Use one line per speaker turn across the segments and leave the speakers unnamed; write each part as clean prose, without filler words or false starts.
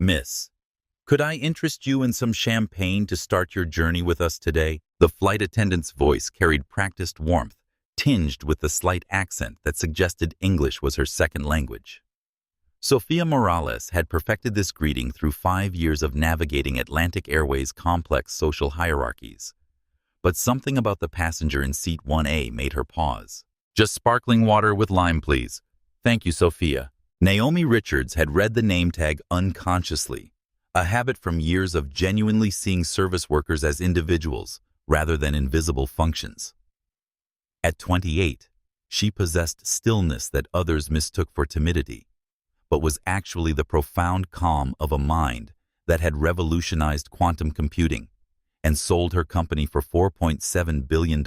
Miss, could I interest you in some champagne to start your journey with us today? The flight attendant's voice carried practiced warmth, tinged with the slight accent that suggested English was her second language. Sophia Morales had perfected this greeting through 5 years of navigating Atlantic Airways' complex social hierarchies. But something about the passenger in seat 1A made her pause. "Just sparkling water with lime, please." "Thank you, Sophia." Naomi Richards had read the name tag unconsciously, a habit from years of genuinely seeing service workers as individuals rather than invisible functions. At 28, she possessed stillness that others mistook for timidity, but was actually the profound calm of a mind that had revolutionized quantum computing and sold her company for $4.7 billion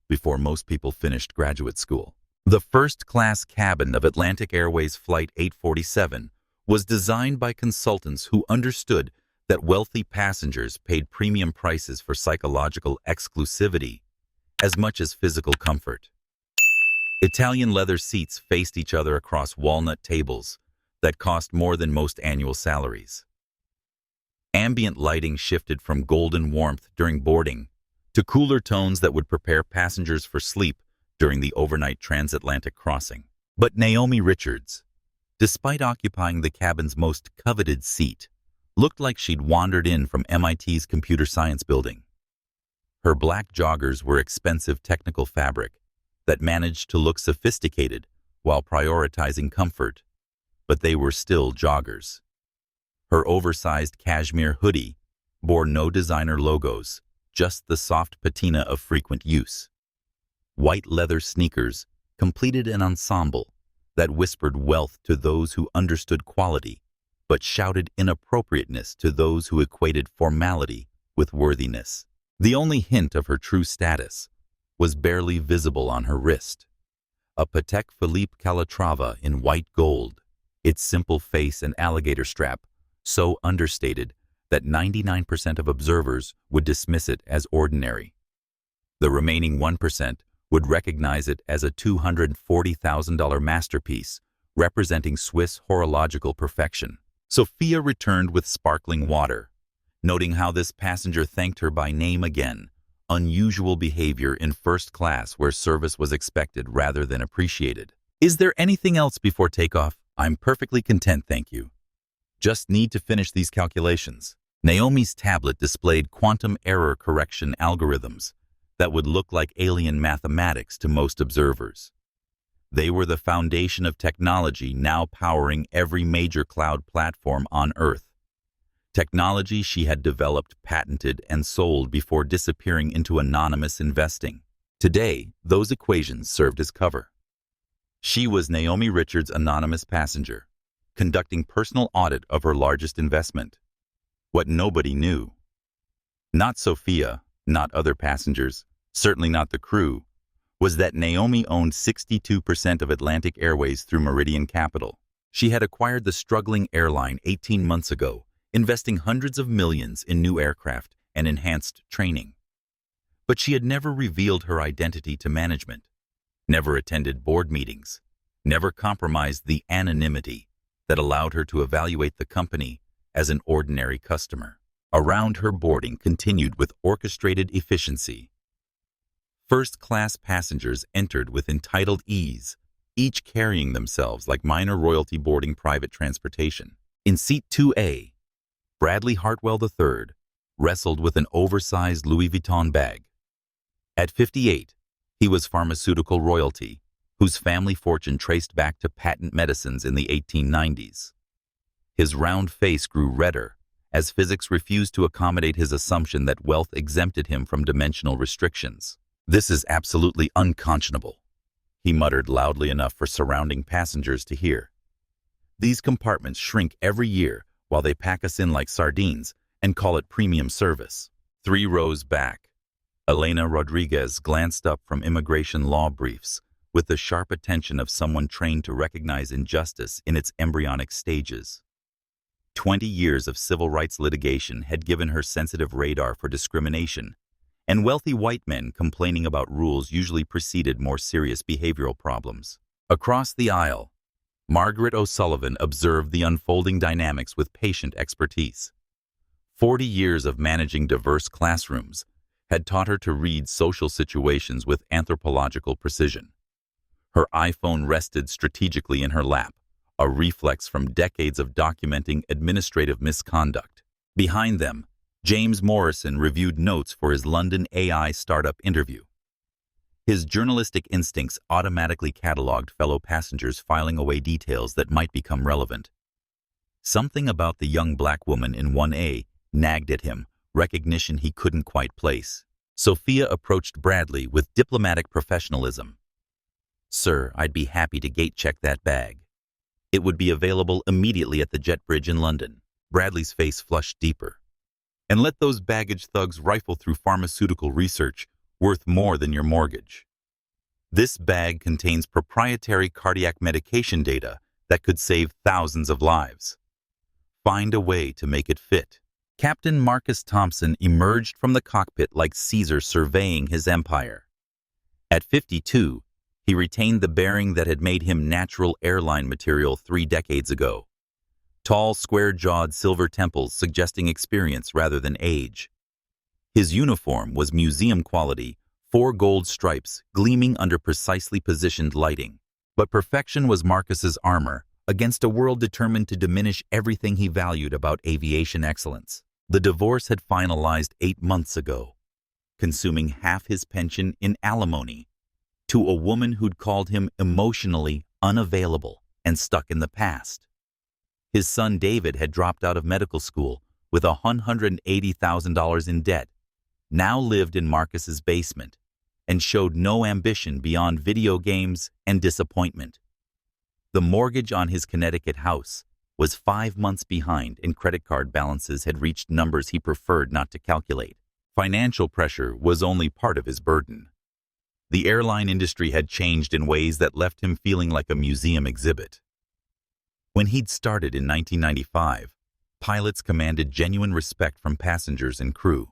before most people finished graduate school. The first-class cabin of Atlantic Airways Flight 847 was designed by consultants who understood that wealthy passengers paid premium prices for psychological exclusivity as much as physical comfort. Italian leather seats faced each other across walnut tables that cost more than most annual salaries. Ambient lighting shifted from golden warmth during boarding to cooler tones that would prepare passengers for sleep during the overnight transatlantic crossing. But Naomi Richards, despite occupying the cabin's most coveted seat, looked like she'd wandered in from MIT's computer science building. Her black joggers were expensive technical fabric that managed to look sophisticated while prioritizing comfort, but they were still joggers. Her oversized cashmere hoodie bore no designer logos, just the soft patina of frequent use. White leather sneakers completed an ensemble that whispered wealth to those who understood quality, but shouted inappropriateness to those who equated formality with worthiness. The only hint of her true status was barely visible on her wrist. A Patek Philippe Calatrava in white gold, its simple face and alligator strap so understated that 99% of observers would dismiss it as ordinary. The remaining 1% would recognize it as a $240,000 masterpiece representing Swiss horological perfection. Sophia returned with sparkling water, noting how this passenger thanked her by name again, unusual behavior in first class where service was expected rather than appreciated. "Is there anything else before takeoff?" "I'm perfectly content, thank you. Just need to finish these calculations." Naomi's tablet displayed quantum error correction algorithms that would look like alien mathematics to most observers. They were the foundation of technology now powering every major cloud platform on Earth. Technology she had developed, patented, and sold before disappearing into anonymous investing. Today, those equations served as cover. She was Naomi Richards' anonymous passenger, conducting personal audit of her largest investment. What nobody knew, not Sophia, not other passengers, certainly not the crew, was that Naomi owned 62% of Atlantic Airways through Meridian Capital. She had acquired the struggling airline 18 months ago, investing hundreds of millions in new aircraft and enhanced training. But she had never revealed her identity to management, never attended board meetings, never compromised the anonymity that allowed her to evaluate the company as an ordinary customer. Around her boarding continued with orchestrated efficiency. First-class passengers entered with entitled ease, each carrying themselves like minor royalty boarding private transportation. In seat 2A, Bradley Hartwell III wrestled with an oversized Louis Vuitton bag. At 58, he was pharmaceutical royalty, whose family fortune traced back to patent medicines in the 1890s. His round face grew redder as physics refused to accommodate his assumption that wealth exempted him from dimensional restrictions. "This is absolutely unconscionable," he muttered loudly enough for surrounding passengers to hear. "These compartments shrink every year while they pack us in like sardines and call it premium service." 3 rows back, Elena Rodriguez glanced up from immigration law briefs with the sharp attention of someone trained to recognize injustice in its embryonic stages. 20 years of civil rights litigation had given her sensitive radar for discrimination, and wealthy white men complaining about rules usually preceded more serious behavioral problems. Across the aisle, Margaret O'Sullivan observed the unfolding dynamics with patient expertise. 40 years of managing diverse classrooms had taught her to read social situations with anthropological precision. Her iPhone rested strategically in her lap, a reflex from decades of documenting administrative misconduct. Behind them, James Morrison reviewed notes for his London AI startup interview. His journalistic instincts automatically cataloged fellow passengers filing away details that might become relevant. Something about the young black woman in 1A nagged at him, recognition he couldn't quite place. Sophia approached Bradley with diplomatic professionalism. "Sir, I'd be happy to gate-check that bag. It would be available immediately at the jet bridge in London." Bradley's face flushed deeper. "And let those baggage thugs rifle through pharmaceutical research worth more than your mortgage. This bag contains proprietary cardiac medication data that could save thousands of lives. Find a way to make it fit." Captain Marcus Thompson emerged from the cockpit like Caesar surveying his empire. At 52, he retained the bearing that had made him natural airline material 3 decades ago. Tall, square-jawed silver temples suggesting experience rather than age. His uniform was museum quality, 4 gold stripes gleaming under precisely positioned lighting. But perfection was Marcus's armor against a world determined to diminish everything he valued about aviation excellence. The divorce had finalized 8 months ago, consuming half his pension in alimony to a woman who'd called him emotionally unavailable and stuck in the past. His son David had dropped out of medical school with $180,000 in debt, now lived in Marcus's basement, and showed no ambition beyond video games and disappointment. The mortgage on his Connecticut house was 5 months behind, and credit card balances had reached numbers he preferred not to calculate. Financial pressure was only part of his burden. The airline industry had changed in ways that left him feeling like a museum exhibit. When he'd started in 1995, pilots commanded genuine respect from passengers and crew.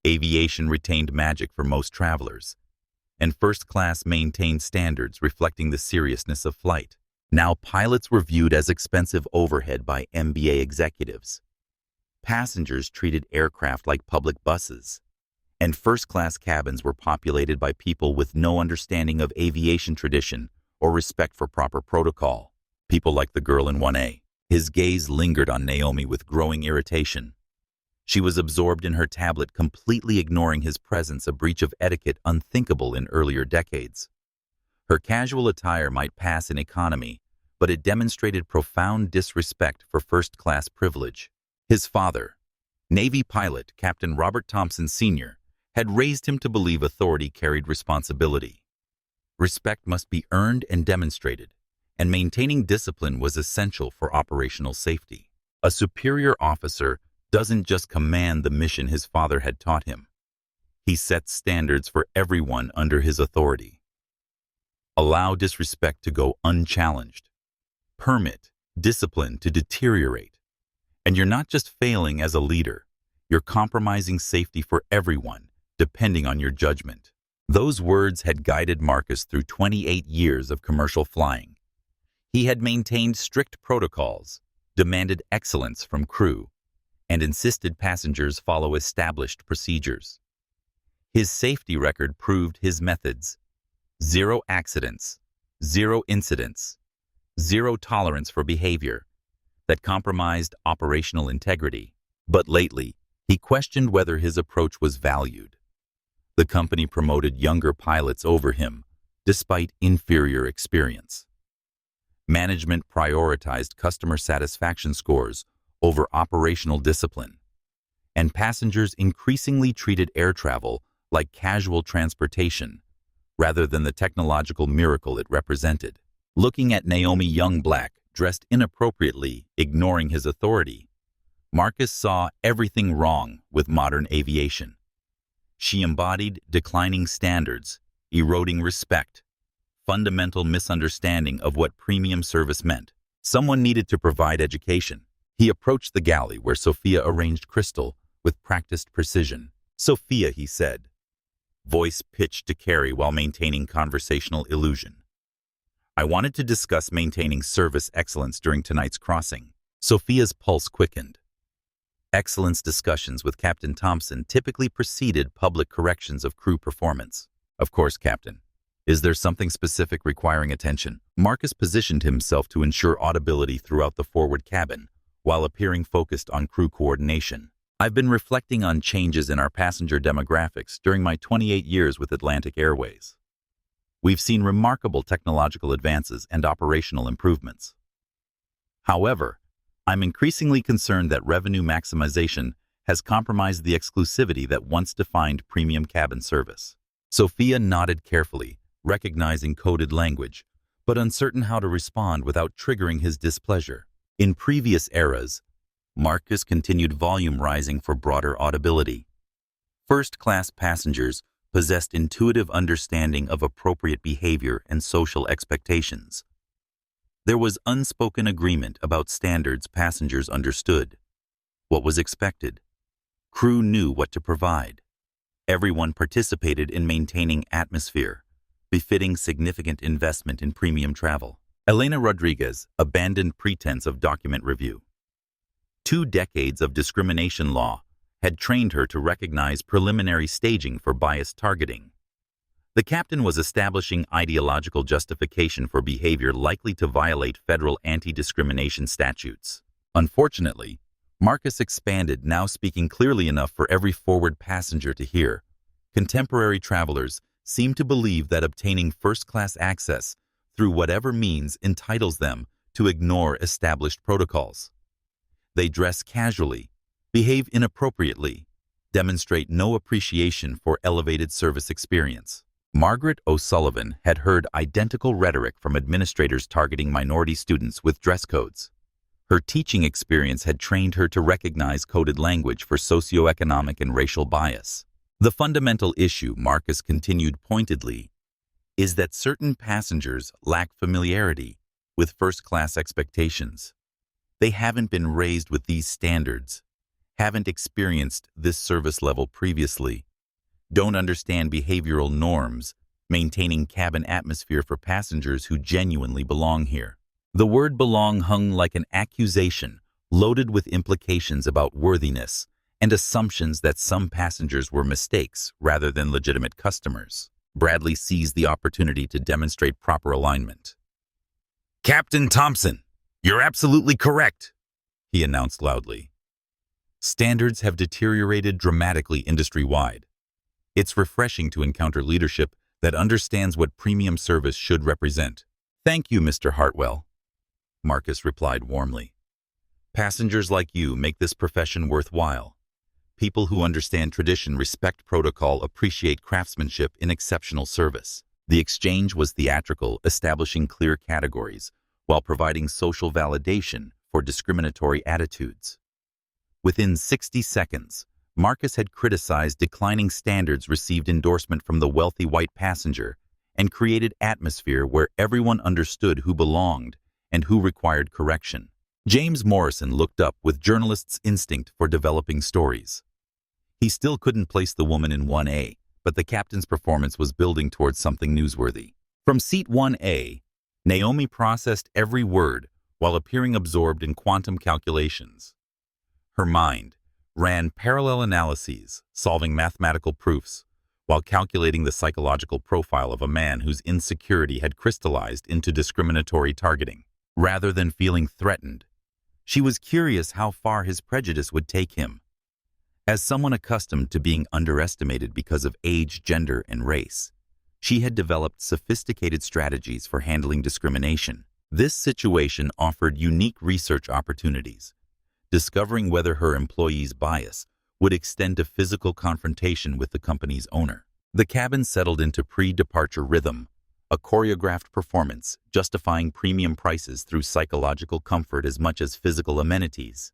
Aviation retained magic for most travelers, and first class maintained standards reflecting the seriousness of flight. Now pilots were viewed as expensive overhead by MBA executives. Passengers treated aircraft like public buses, and first-class cabins were populated by people with no understanding of aviation tradition or respect for proper protocol. People like the girl in 1A. His gaze lingered on Naomi with growing irritation. She was absorbed in her tablet, completely ignoring his presence, a breach of etiquette unthinkable in earlier decades. Her casual attire might pass in economy, but it demonstrated profound disrespect for first-class privilege. His father, Navy pilot Captain Robert Thompson Sr., had raised him to believe authority carried responsibility. Respect must be earned and demonstrated, and maintaining discipline was essential for operational safety. A superior officer doesn't just command the mission his father had taught him. He sets standards for everyone under his authority. Allow disrespect to go unchallenged. Permit discipline to deteriorate. And you're not just failing as a leader, you're compromising safety for everyone, depending on your judgment. Those words had guided Marcus through 28 years of commercial flying. He had maintained strict protocols, demanded excellence from crew, and insisted passengers follow established procedures. His safety record proved his methods: 0 accidents, 0 incidents, 0 tolerance for behavior that compromised operational integrity. But lately, he questioned whether his approach was valued. The company promoted younger pilots over him, despite inferior experience. Management prioritized customer satisfaction scores over operational discipline, and passengers increasingly treated air travel like casual transportation rather than the technological miracle it represented. Looking at Naomi Young Black, dressed inappropriately, ignoring his authority, Marcus saw everything wrong with modern aviation. She embodied declining standards, eroding respect, fundamental misunderstanding of what premium service meant. Someone needed to provide education. He approached the galley where Sophia arranged crystal with practiced precision. "Sophia," he said, voice pitched to carry while maintaining conversational illusion. I wanted to discuss maintaining service excellence during tonight's crossing. Sophia's pulse quickened. Excellence discussions with Captain Thompson typically preceded public corrections of crew performance. Of course, Captain. Is there something specific requiring attention? Marcus positioned himself to ensure audibility throughout the forward cabin, while appearing focused on crew coordination. I've been reflecting on changes in our passenger demographics during my 28 years with Atlantic Airways. We've seen remarkable technological advances and operational improvements. However, I'm increasingly concerned that revenue maximization has compromised the exclusivity that once defined premium cabin service. Sophia nodded carefully, recognizing coded language, but uncertain how to respond without triggering his displeasure. In previous eras, Marcus continued volume rising for broader audibility. First-class passengers possessed intuitive understanding of appropriate behavior and social expectations. There was unspoken agreement about standards passengers understood. What was expected? Crew knew what to provide. Everyone participated in maintaining atmosphere, befitting significant investment in premium travel. Elena Rodriguez abandoned pretense of document review. 2 decades of discrimination law had trained her to recognize preliminary staging for bias targeting. The captain was establishing ideological justification for behavior likely to violate federal anti-discrimination statutes. Unfortunately, Marcus expanded, now speaking clearly enough for every forward passenger to hear. Contemporary travelers seem to believe that obtaining first-class access through whatever means entitles them to ignore established protocols. They dress casually, behave inappropriately, demonstrate no appreciation for elevated service experience. Margaret O'Sullivan had heard identical rhetoric from administrators targeting minority students with dress codes. Her teaching experience had trained her to recognize coded language for socioeconomic and racial bias. The fundamental issue, Marcus continued pointedly, is that certain passengers lack familiarity with first-class expectations. They haven't been raised with these standards, haven't experienced this service level previously, don't understand behavioral norms, maintaining cabin atmosphere for passengers who genuinely belong here. The word belong hung like an accusation, loaded with implications about worthiness and assumptions that some passengers were mistakes rather than legitimate customers. Bradley seized the opportunity to demonstrate proper alignment. "Captain Thompson, you're absolutely correct," he announced loudly. "Standards have deteriorated dramatically industry-wide. It's refreshing to encounter leadership that understands what premium service should represent." "Thank you, Mr. Hartwell," Marcus replied warmly. "Passengers like you make this profession worthwhile. People who understand tradition, respect protocol, appreciate craftsmanship in exceptional service." The exchange was theatrical, establishing clear categories, while providing social validation for discriminatory attitudes. Within 60 seconds, Marcus had criticized declining standards, received endorsement from the wealthy white passenger, and created atmosphere where everyone understood who belonged and who required correction. James Morrison looked up with journalist's instinct for developing stories. He still couldn't place the woman in 1A, but the captain's performance was building towards something newsworthy. From seat 1A, Naomi processed every word while appearing absorbed in quantum calculations. Her mind ran parallel analyses, solving mathematical proofs, while calculating the psychological profile of a man whose insecurity had crystallized into discriminatory targeting. Rather than feeling threatened, she was curious how far his prejudice would take him. As someone accustomed to being underestimated because of age, gender, and race, she had developed sophisticated strategies for handling discrimination. This situation offered unique research opportunities, discovering whether her employees' bias would extend to physical confrontation with the company's owner. The cabin settled into pre-departure rhythm, a choreographed performance justifying premium prices through psychological comfort as much as physical amenities.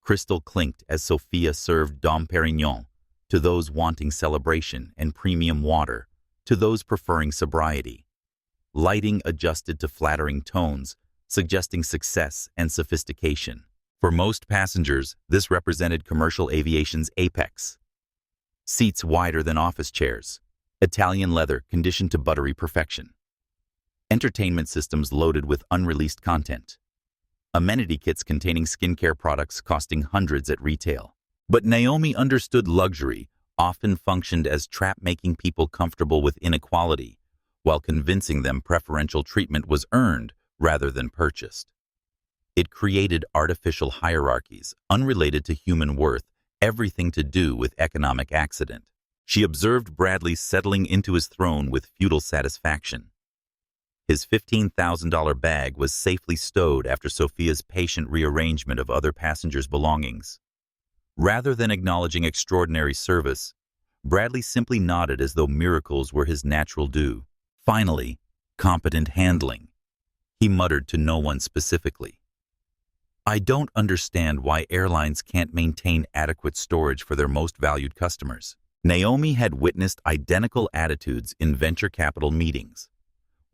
Crystal clinked as Sophia served Dom Perignon to those wanting celebration, and premium water to those preferring sobriety. Lighting adjusted to flattering tones, suggesting success and sophistication. For most passengers, this represented commercial aviation's apex. Seats wider than office chairs, Italian leather conditioned to buttery perfection. entertainment systems loaded with unreleased content, amenity kits containing skincare products costing hundreds at retail. But Naomi understood luxury often functioned as trap, making people comfortable with inequality, while convincing them preferential treatment was earned rather than purchased. It created artificial hierarchies, unrelated to human worth, everything to do with economic accident. She observed Bradley settling into his throne with futile satisfaction. His $15,000 bag was safely stowed after Sophia's patient rearrangement of other passengers' belongings. Rather than acknowledging extraordinary service, Bradley simply nodded as though miracles were his natural due. Finally, competent handling. He muttered to no one specifically. I don't understand why airlines can't maintain adequate storage for their most valued customers. Naomi had witnessed identical attitudes in venture capital meetings.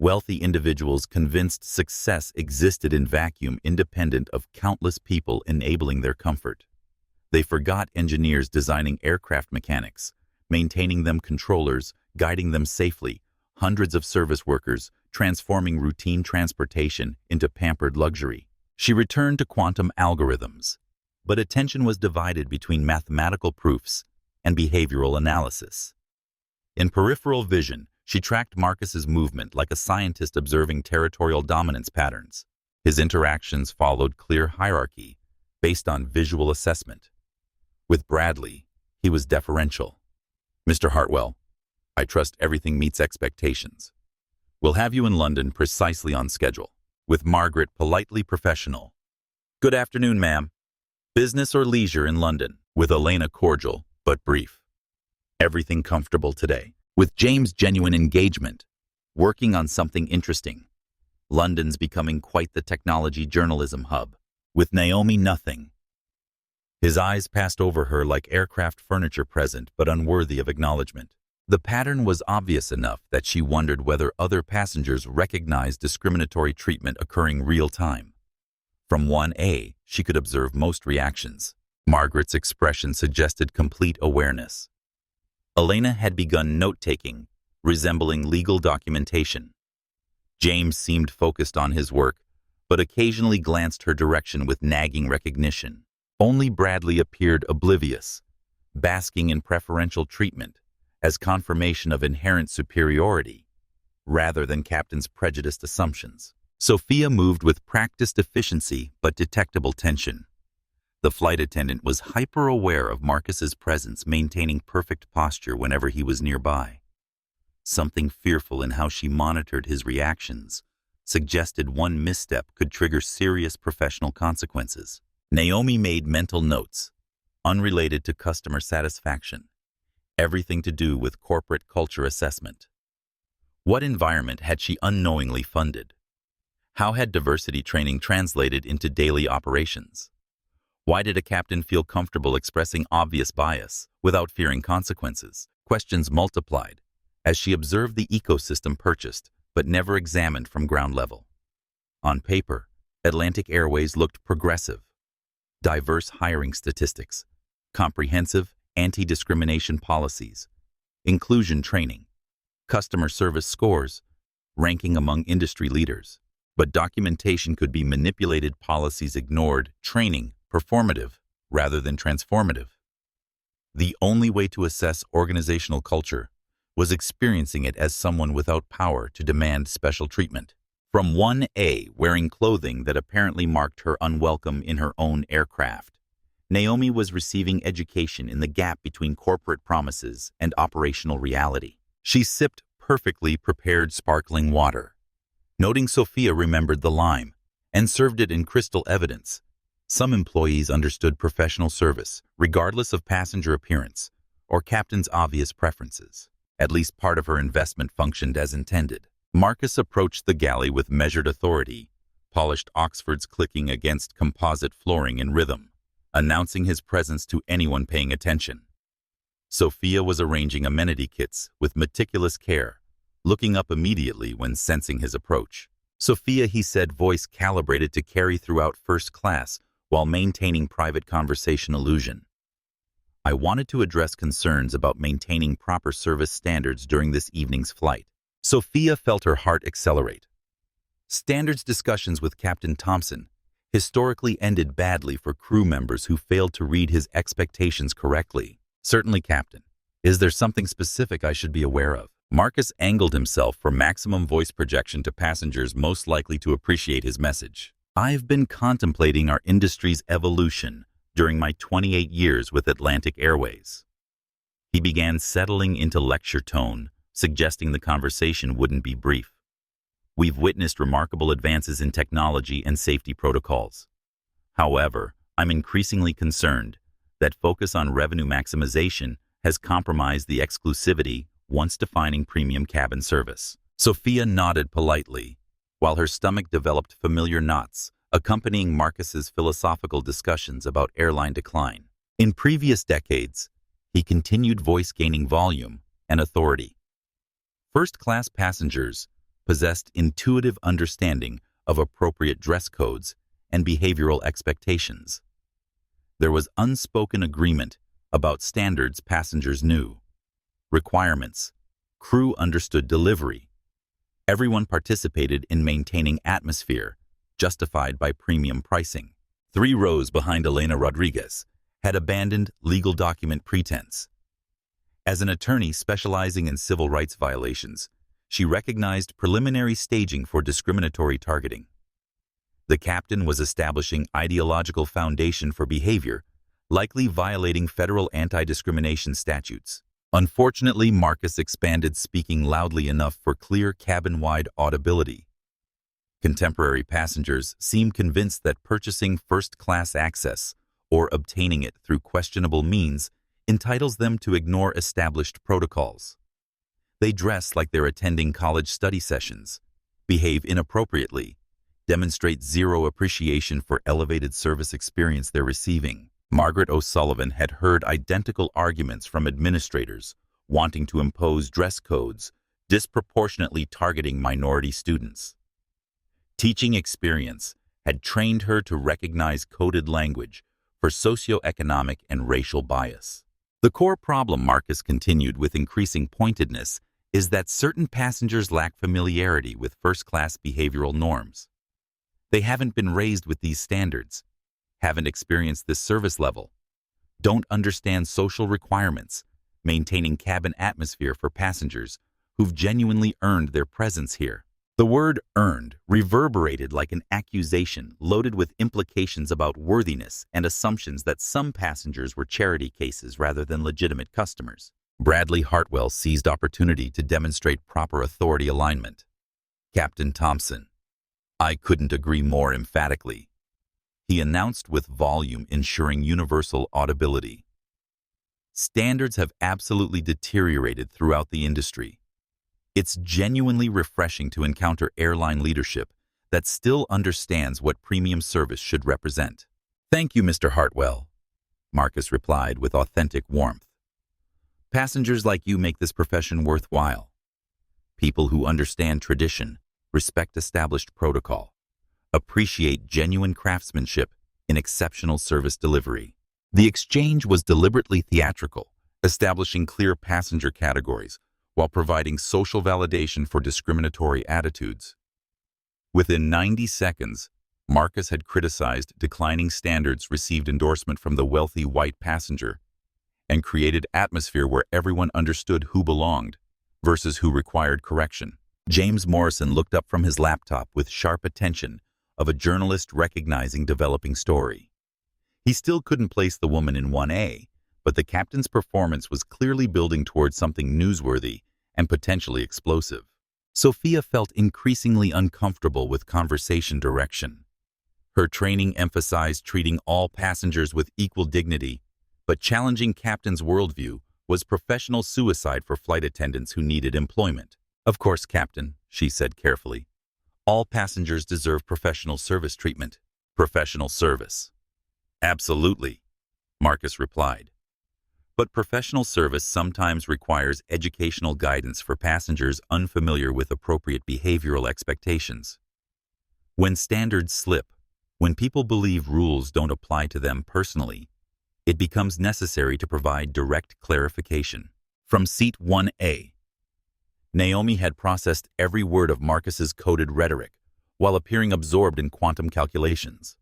Wealthy individuals convinced success existed in vacuum independent of countless people enabling their comfort. They forgot engineers designing aircraft mechanics, maintaining them, controllers, guiding them safely, hundreds of service workers, transforming routine transportation into pampered luxury. She returned to quantum algorithms, but attention was divided between mathematical proofs and behavioral analysis. In peripheral vision, she tracked Marcus's movement like a scientist observing territorial dominance patterns. His interactions followed clear hierarchy based on visual assessment. With Bradley, he was deferential. Mr. Hartwell, I trust everything meets expectations. We'll have you in London precisely on schedule. With Margaret, politely professional. Good afternoon, ma'am. Business or leisure in London? With Elena, cordial but brief. Everything comfortable today. With James, genuine engagement. Working on something interesting. London's becoming quite the technology journalism hub. With Naomi, nothing. His eyes passed over her like aircraft furniture, present but unworthy of acknowledgement. The pattern was obvious enough that she wondered whether other passengers recognized discriminatory treatment occurring real-time. From 1A, she could observe most reactions. Margaret's expression suggested complete awareness. Elena had begun note-taking, resembling legal documentation. James seemed focused on his work, but occasionally glanced her direction with nagging recognition. Only Bradley appeared oblivious, basking in preferential treatment as confirmation of inherent superiority, rather than Captain's prejudiced assumptions. Sophia moved with practiced efficiency but detectable tension. The flight attendant was hyper-aware of Marcus's presence, maintaining perfect posture whenever he was nearby. Something fearful in how she monitored his reactions suggested one misstep could trigger serious professional consequences. Naomi made mental notes, unrelated to customer satisfaction, everything to do with corporate culture assessment. What environment had she unknowingly funded? How had diversity training translated into daily operations? Why did a captain feel comfortable expressing obvious bias without fearing consequences? Questions multiplied as she observed the ecosystem purchased but never examined from ground level. On paper, Atlantic Airways looked progressive. Diverse hiring statistics, comprehensive anti-discrimination policies, inclusion training, customer service scores, ranking among industry leaders. But documentation could be manipulated, policies ignored, training performative rather than transformative. The only way to assess organizational culture was experiencing it as someone without power to demand special treatment. From 1A, wearing clothing that apparently marked her unwelcome in her own aircraft, Naomi was receiving education in the gap between corporate promises and operational reality. She sipped perfectly prepared sparkling water. Noting Sophia remembered the lime and served it in crystal evidence. Some employees understood professional service, regardless of passenger appearance or captain's obvious preferences. At least part of her investment functioned as intended. Marcus approached the galley with measured authority, polished Oxfords clicking against composite flooring in rhythm, announcing his presence to anyone paying attention. Sophia was arranging amenity kits with meticulous care, looking up immediately when sensing his approach. Sophia, he said, voice calibrated to carry throughout first class while maintaining private conversation illusion. I wanted to address concerns about maintaining proper service standards during this evening's flight. Sophia felt her heart accelerate. Standards discussions with Captain Thompson historically ended badly for crew members who failed to read his expectations correctly. Certainly, Captain. Is there something specific I should be aware of? Marcus angled himself for maximum voice projection to passengers most likely to appreciate his message. I've been contemplating our industry's evolution during my 28 years with Atlantic Airways. He began settling into lecture tone, suggesting the conversation wouldn't be brief. We've witnessed remarkable advances in technology and safety protocols. However, I'm increasingly concerned that focus on revenue maximization has compromised the exclusivity once defining premium cabin service. Sophia nodded politely, while her stomach developed familiar knots, accompanying Marcus's philosophical discussions about airline decline. In previous decades, he continued voice gaining volume and authority. First-class passengers possessed intuitive understanding of appropriate dress codes and behavioral expectations. There was unspoken agreement about standards passengers knew. Requirements. Crew understood delivery. Everyone participated in maintaining atmosphere, justified by premium pricing. 3 rows behind Elena Rodriguez had abandoned legal document pretense. As an attorney specializing in civil rights violations, she recognized preliminary staging for discriminatory targeting. The captain was establishing ideological foundation for behavior, likely violating federal anti-discrimination statutes. Unfortunately, Marcus expanded speaking loudly enough for clear cabin-wide audibility. Contemporary passengers seem convinced that purchasing first-class access or obtaining it through questionable means entitles them to ignore established protocols. They dress like they're attending college study sessions, behave inappropriately, demonstrate zero appreciation for elevated service experience they're receiving. Margaret O'Sullivan had heard identical arguments from administrators wanting to impose dress codes disproportionately targeting minority students. Teaching experience had trained her to recognize coded language for socioeconomic and racial bias. The core problem, Marcus continued with increasing pointedness, is that certain passengers lack familiarity with first-class behavioral norms. They haven't been raised with these standards, haven't experienced this service level, don't understand social requirements, maintaining cabin atmosphere for passengers who've genuinely earned their presence here. The word earned reverberated like an accusation loaded with implications about worthiness and assumptions that some passengers were charity cases rather than legitimate customers. Bradley Hartwell seized opportunity to demonstrate proper authority alignment. Captain Thompson, I couldn't agree more emphatically. He announced with volume, ensuring universal audibility. Standards have absolutely deteriorated throughout the industry. It's genuinely refreshing to encounter airline leadership that still understands what premium service should represent. Thank you, Mr. Hartwell, Marcus replied with authentic warmth. Passengers like you make this profession worthwhile. People who understand tradition, respect established protocol, appreciate genuine craftsmanship in exceptional service delivery. The exchange was deliberately theatrical, establishing clear passenger categories while providing social validation for discriminatory attitudes. Within 90 seconds, Marcus had criticized declining standards, received endorsement from the wealthy white passenger, and created atmosphere where everyone understood who belonged versus who required correction. James Morrison looked up from his laptop with sharp attention of a journalist recognizing developing story. He still couldn't place the woman in 1A, but the captain's performance was clearly building towards something newsworthy and potentially explosive. Sophia felt increasingly uncomfortable with conversation direction. Her training emphasized treating all passengers with equal dignity, but challenging captain's worldview was professional suicide for flight attendants who needed employment. Of course, Captain, she said carefully. All passengers deserve professional service treatment. Professional service. Absolutely, Marcus replied. But professional service sometimes requires educational guidance for passengers unfamiliar with appropriate behavioral expectations. When standards slip, when people believe rules don't apply to them personally, it becomes necessary to provide direct clarification. From seat 1A, Naomi had processed every word of Marcus's coded rhetoric, while appearing absorbed in quantum calculations.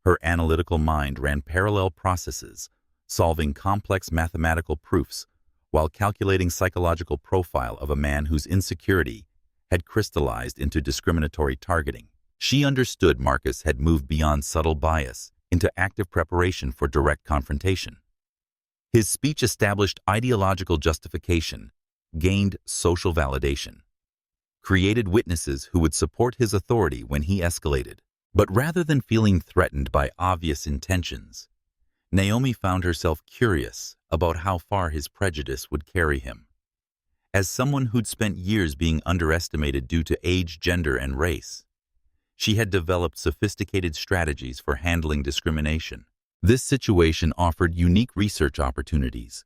Her analytical mind ran parallel processes, solving complex mathematical proofs while calculating psychological profile of a man whose insecurity had crystallized into discriminatory targeting. She understood Marcus had moved beyond subtle bias into active preparation for direct confrontation. His speech established ideological justification, gained social validation, created witnesses who would support his authority when he escalated. But rather than feeling threatened by obvious intentions, Naomi found herself curious about how far his prejudice would carry him. As someone who'd spent years being underestimated due to age, gender, and race, she had developed sophisticated strategies for handling discrimination. This situation offered unique research opportunities,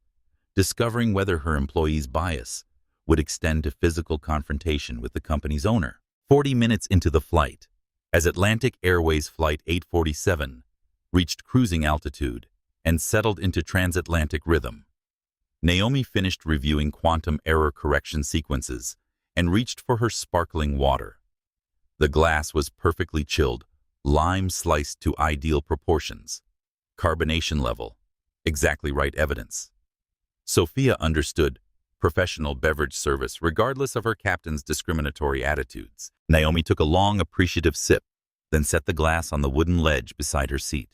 discovering whether her employees' bias would extend to physical confrontation with the company's owner. 40 minutes into the flight, as Atlantic Airways Flight 847 reached cruising altitude and settled into transatlantic rhythm, Naomi finished reviewing quantum error correction sequences and reached for her sparkling water. The glass was perfectly chilled, lime sliced to ideal proportions, carbonation level, exactly right evidence. Sophia understood professional beverage service regardless of her captain's discriminatory attitudes. Naomi took a long, appreciative sip, then set the glass on the wooden ledge beside her seat.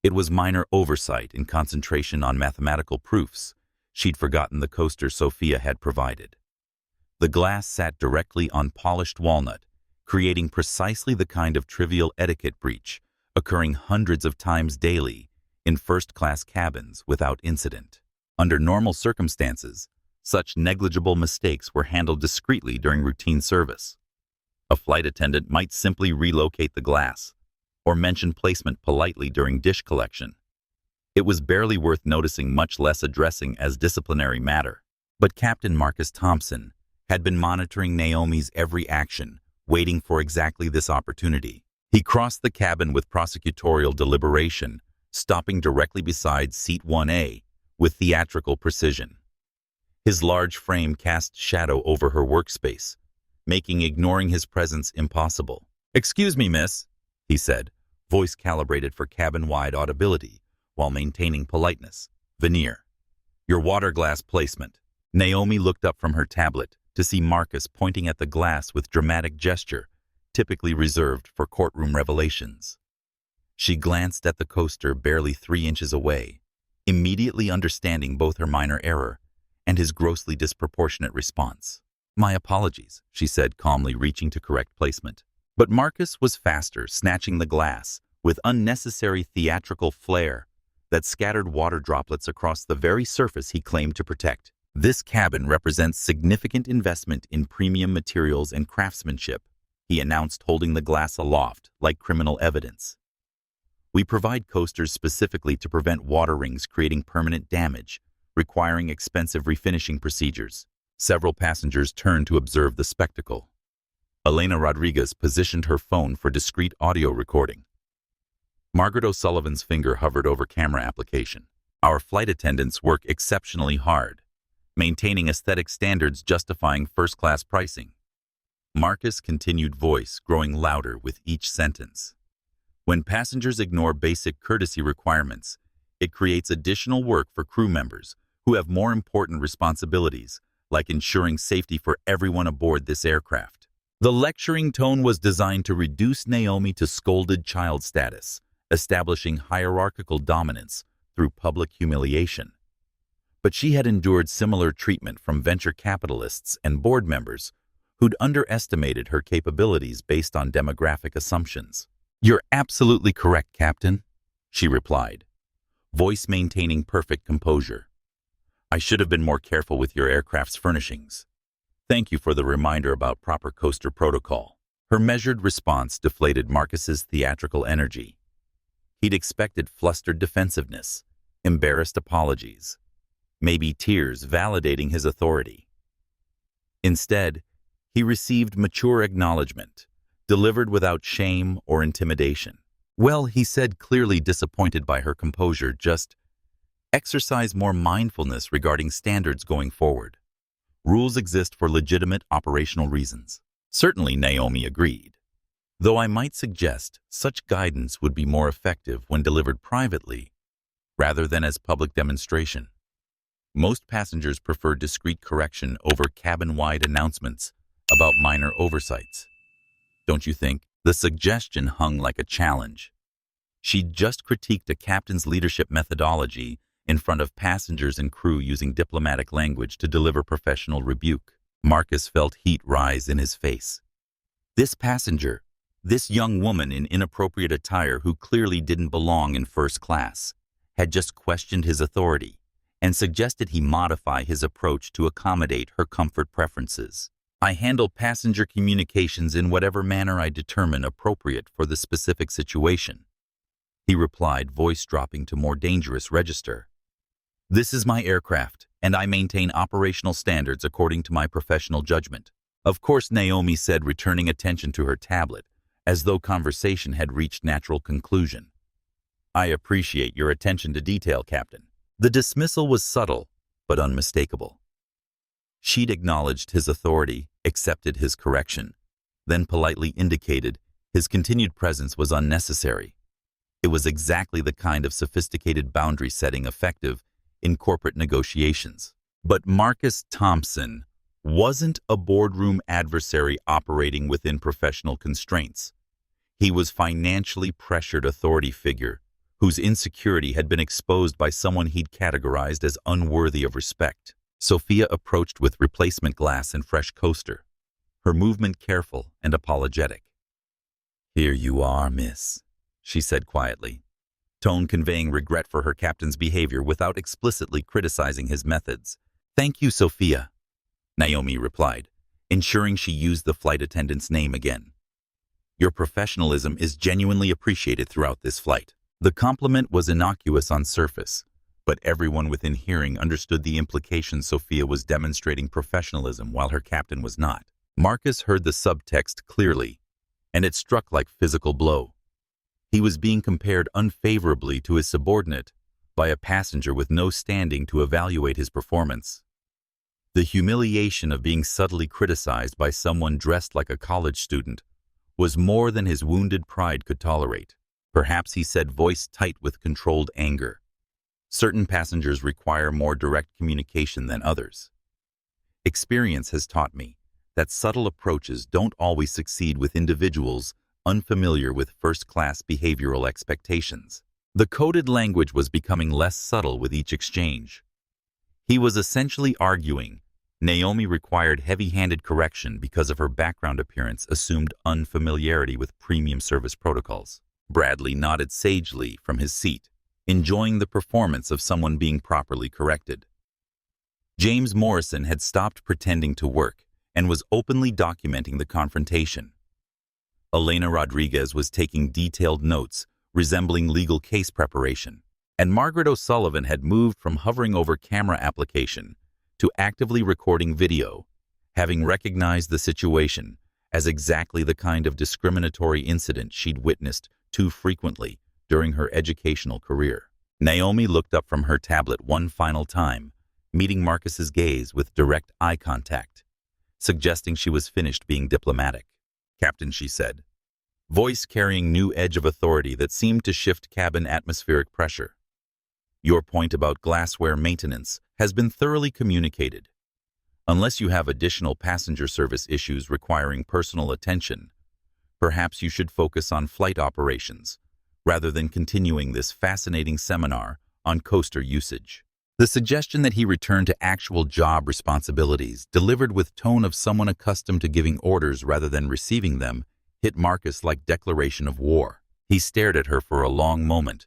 It was minor oversight in concentration on mathematical proofs. She'd forgotten the coaster Sophia had provided. The glass sat directly on polished walnut, creating precisely the kind of trivial etiquette breach occurring hundreds of times daily in first-class cabins without incident. Under normal circumstances, such negligible mistakes were handled discreetly during routine service. A flight attendant might simply relocate the glass or mention placement politely during dish collection. It was barely worth noticing, much less addressing as disciplinary matter. But Captain Marcus Thompson had been monitoring Naomi's every action, waiting for exactly this opportunity. He crossed the cabin with prosecutorial deliberation, stopping directly beside seat 1A with theatrical precision. His large frame cast shadow over her workspace, making ignoring his presence impossible. "Excuse me, miss," he said, voice calibrated for cabin-wide audibility while maintaining politeness. "Veneer. Your water glass placement." Naomi looked up from her tablet to see Marcus pointing at the glass with dramatic gesture, typically reserved for courtroom revelations. She glanced at the coaster barely 3 inches away, immediately understanding both her minor error and his grossly disproportionate response. "My apologies," she said calmly, reaching to correct placement. But Marcus was faster, snatching the glass with unnecessary theatrical flair that scattered water droplets across the very surface he claimed to protect. "This cabin represents significant investment in premium materials and craftsmanship," he announced, holding the glass aloft like criminal evidence. "We provide coasters specifically to prevent water rings creating permanent damage, requiring expensive refinishing procedures." Several passengers turned to observe the spectacle. Elena Rodriguez positioned her phone for discreet audio recording. Margaret O'Sullivan's finger hovered over camera application. "Our flight attendants work exceptionally hard, maintaining aesthetic standards justifying first-class pricing." Marcus' continued voice growing louder with each sentence. "When passengers ignore basic courtesy requirements, it creates additional work for crew members who have more important responsibilities, like ensuring safety for everyone aboard this aircraft." The lecturing tone was designed to reduce Naomi to scolded child status, establishing hierarchical dominance through public humiliation. But she had endured similar treatment from venture capitalists and board members who'd underestimated her capabilities based on demographic assumptions. "You're absolutely correct, Captain," she replied, voice maintaining perfect composure. "I should have been more careful with your aircraft's furnishings. Thank you for the reminder about proper coaster protocol." Her measured response deflated Marcus's theatrical energy. He'd expected flustered defensiveness, embarrassed apologies, maybe tears validating his authority. Instead, he received mature acknowledgement, delivered without shame or intimidation. "Well," he said, clearly disappointed by her composure, "just exercise more mindfulness regarding standards going forward. Rules exist for legitimate operational reasons." "Certainly," Naomi agreed. though I might suggest such guidance would be more effective when delivered privately rather than as public demonstration. Most passengers prefer discreet correction over cabin-wide announcements about minor oversights. Don't you think? The suggestion hung like a challenge. She'd just critiqued a captain's leadership methodology in front of passengers and crew using diplomatic language to deliver professional rebuke. Marcus felt heat rise in his face. This passenger, this young woman in inappropriate attire who clearly didn't belong in first class, had just questioned his authority and suggested he modify his approach to accommodate her comfort preferences. I handle passenger communications in whatever manner I determine appropriate for the specific situation, he replied, voice dropping to more dangerous register. This is my aircraft, and I maintain operational standards according to my professional judgment. Of course, Naomi said, returning attention to her tablet, as though conversation had reached natural conclusion. I appreciate your attention to detail, Captain. The dismissal was subtle, but unmistakable. She'd acknowledged his authority, accepted his correction, then politely indicated his continued presence was unnecessary. It was exactly the kind of sophisticated boundary setting effective in corporate negotiations. But Marcus Thompson wasn't a boardroom adversary operating within professional constraints. He was financially pressured authority figure whose insecurity had been exposed by someone he'd categorized as unworthy of respect. Sophia approached with replacement glass and fresh coaster, her movement careful and apologetic. Here you are, miss, she said quietly, tone conveying regret for her captain's behavior without explicitly criticizing his methods. Thank you, Sophia, Naomi replied, ensuring she used the flight attendant's name again. Your professionalism is genuinely appreciated throughout this flight. The compliment was innocuous on surface, but everyone within hearing understood the implication Sophia was demonstrating professionalism while her captain was not. Marcus heard the subtext clearly, and it struck like physical blow. He was being compared unfavorably to his subordinate by a passenger with no standing to evaluate his performance. The humiliation of being subtly criticized by someone dressed like a college student was more than his wounded pride could tolerate. Perhaps, he said, voice tight with controlled anger. Certain passengers require more direct communication than others. Experience has taught me that subtle approaches don't always succeed with individuals unfamiliar with first-class behavioral expectations. The coded language was becoming less subtle with each exchange. He was essentially arguing Naomi required heavy-handed correction because of her background appearance assumed unfamiliarity with premium service protocols. Bradley nodded sagely from his seat, enjoying the performance of someone being properly corrected. James Morrison had stopped pretending to work and was openly documenting the confrontation. Elena Rodriguez was taking detailed notes resembling legal case preparation, and Margaret O'Sullivan had moved from hovering over camera application to actively recording video, having recognized the situation as exactly the kind of discriminatory incident she'd witnessed too frequently during her educational career. Naomi looked up from her tablet one final time, meeting Marcus's gaze with direct eye contact, suggesting she was finished being diplomatic. Captain, she said, voice carrying new edge of authority that seemed to shift cabin atmospheric pressure. Your point about glassware maintenance has been thoroughly communicated. Unless you have additional passenger service issues requiring personal attention, perhaps you should focus on flight operations rather than continuing this fascinating seminar on coaster usage. The suggestion that he return to actual job responsibilities, delivered with tone of someone accustomed to giving orders rather than receiving them, hit Marcus like declaration of war. He stared at her for a long moment,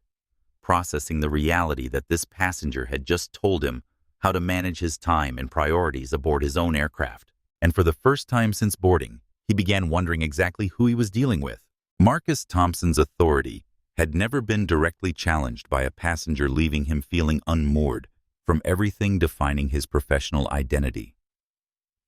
processing the reality that this passenger had just told him how to manage his time and priorities aboard his own aircraft. And for the first time since boarding, he began wondering exactly who he was dealing with. Marcus Thompson's authority had never been directly challenged by a passenger, leaving him feeling unmoored from everything defining his professional identity.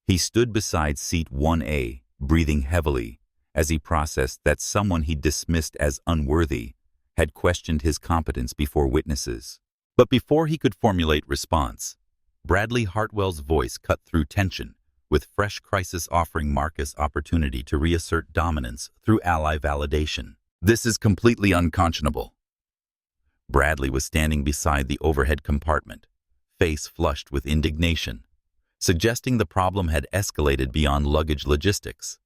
He stood beside seat 1A, breathing heavily, as he processed that someone he dismissed as unworthy had questioned his competence before witnesses. But before he could formulate response, Bradley Hartwell's voice cut through tension with fresh crisis offering Marcus opportunity to reassert dominance through ally validation. This is completely unconscionable. Bradley was standing beside the overhead compartment, face flushed with indignation, suggesting the problem had escalated beyond luggage logistics.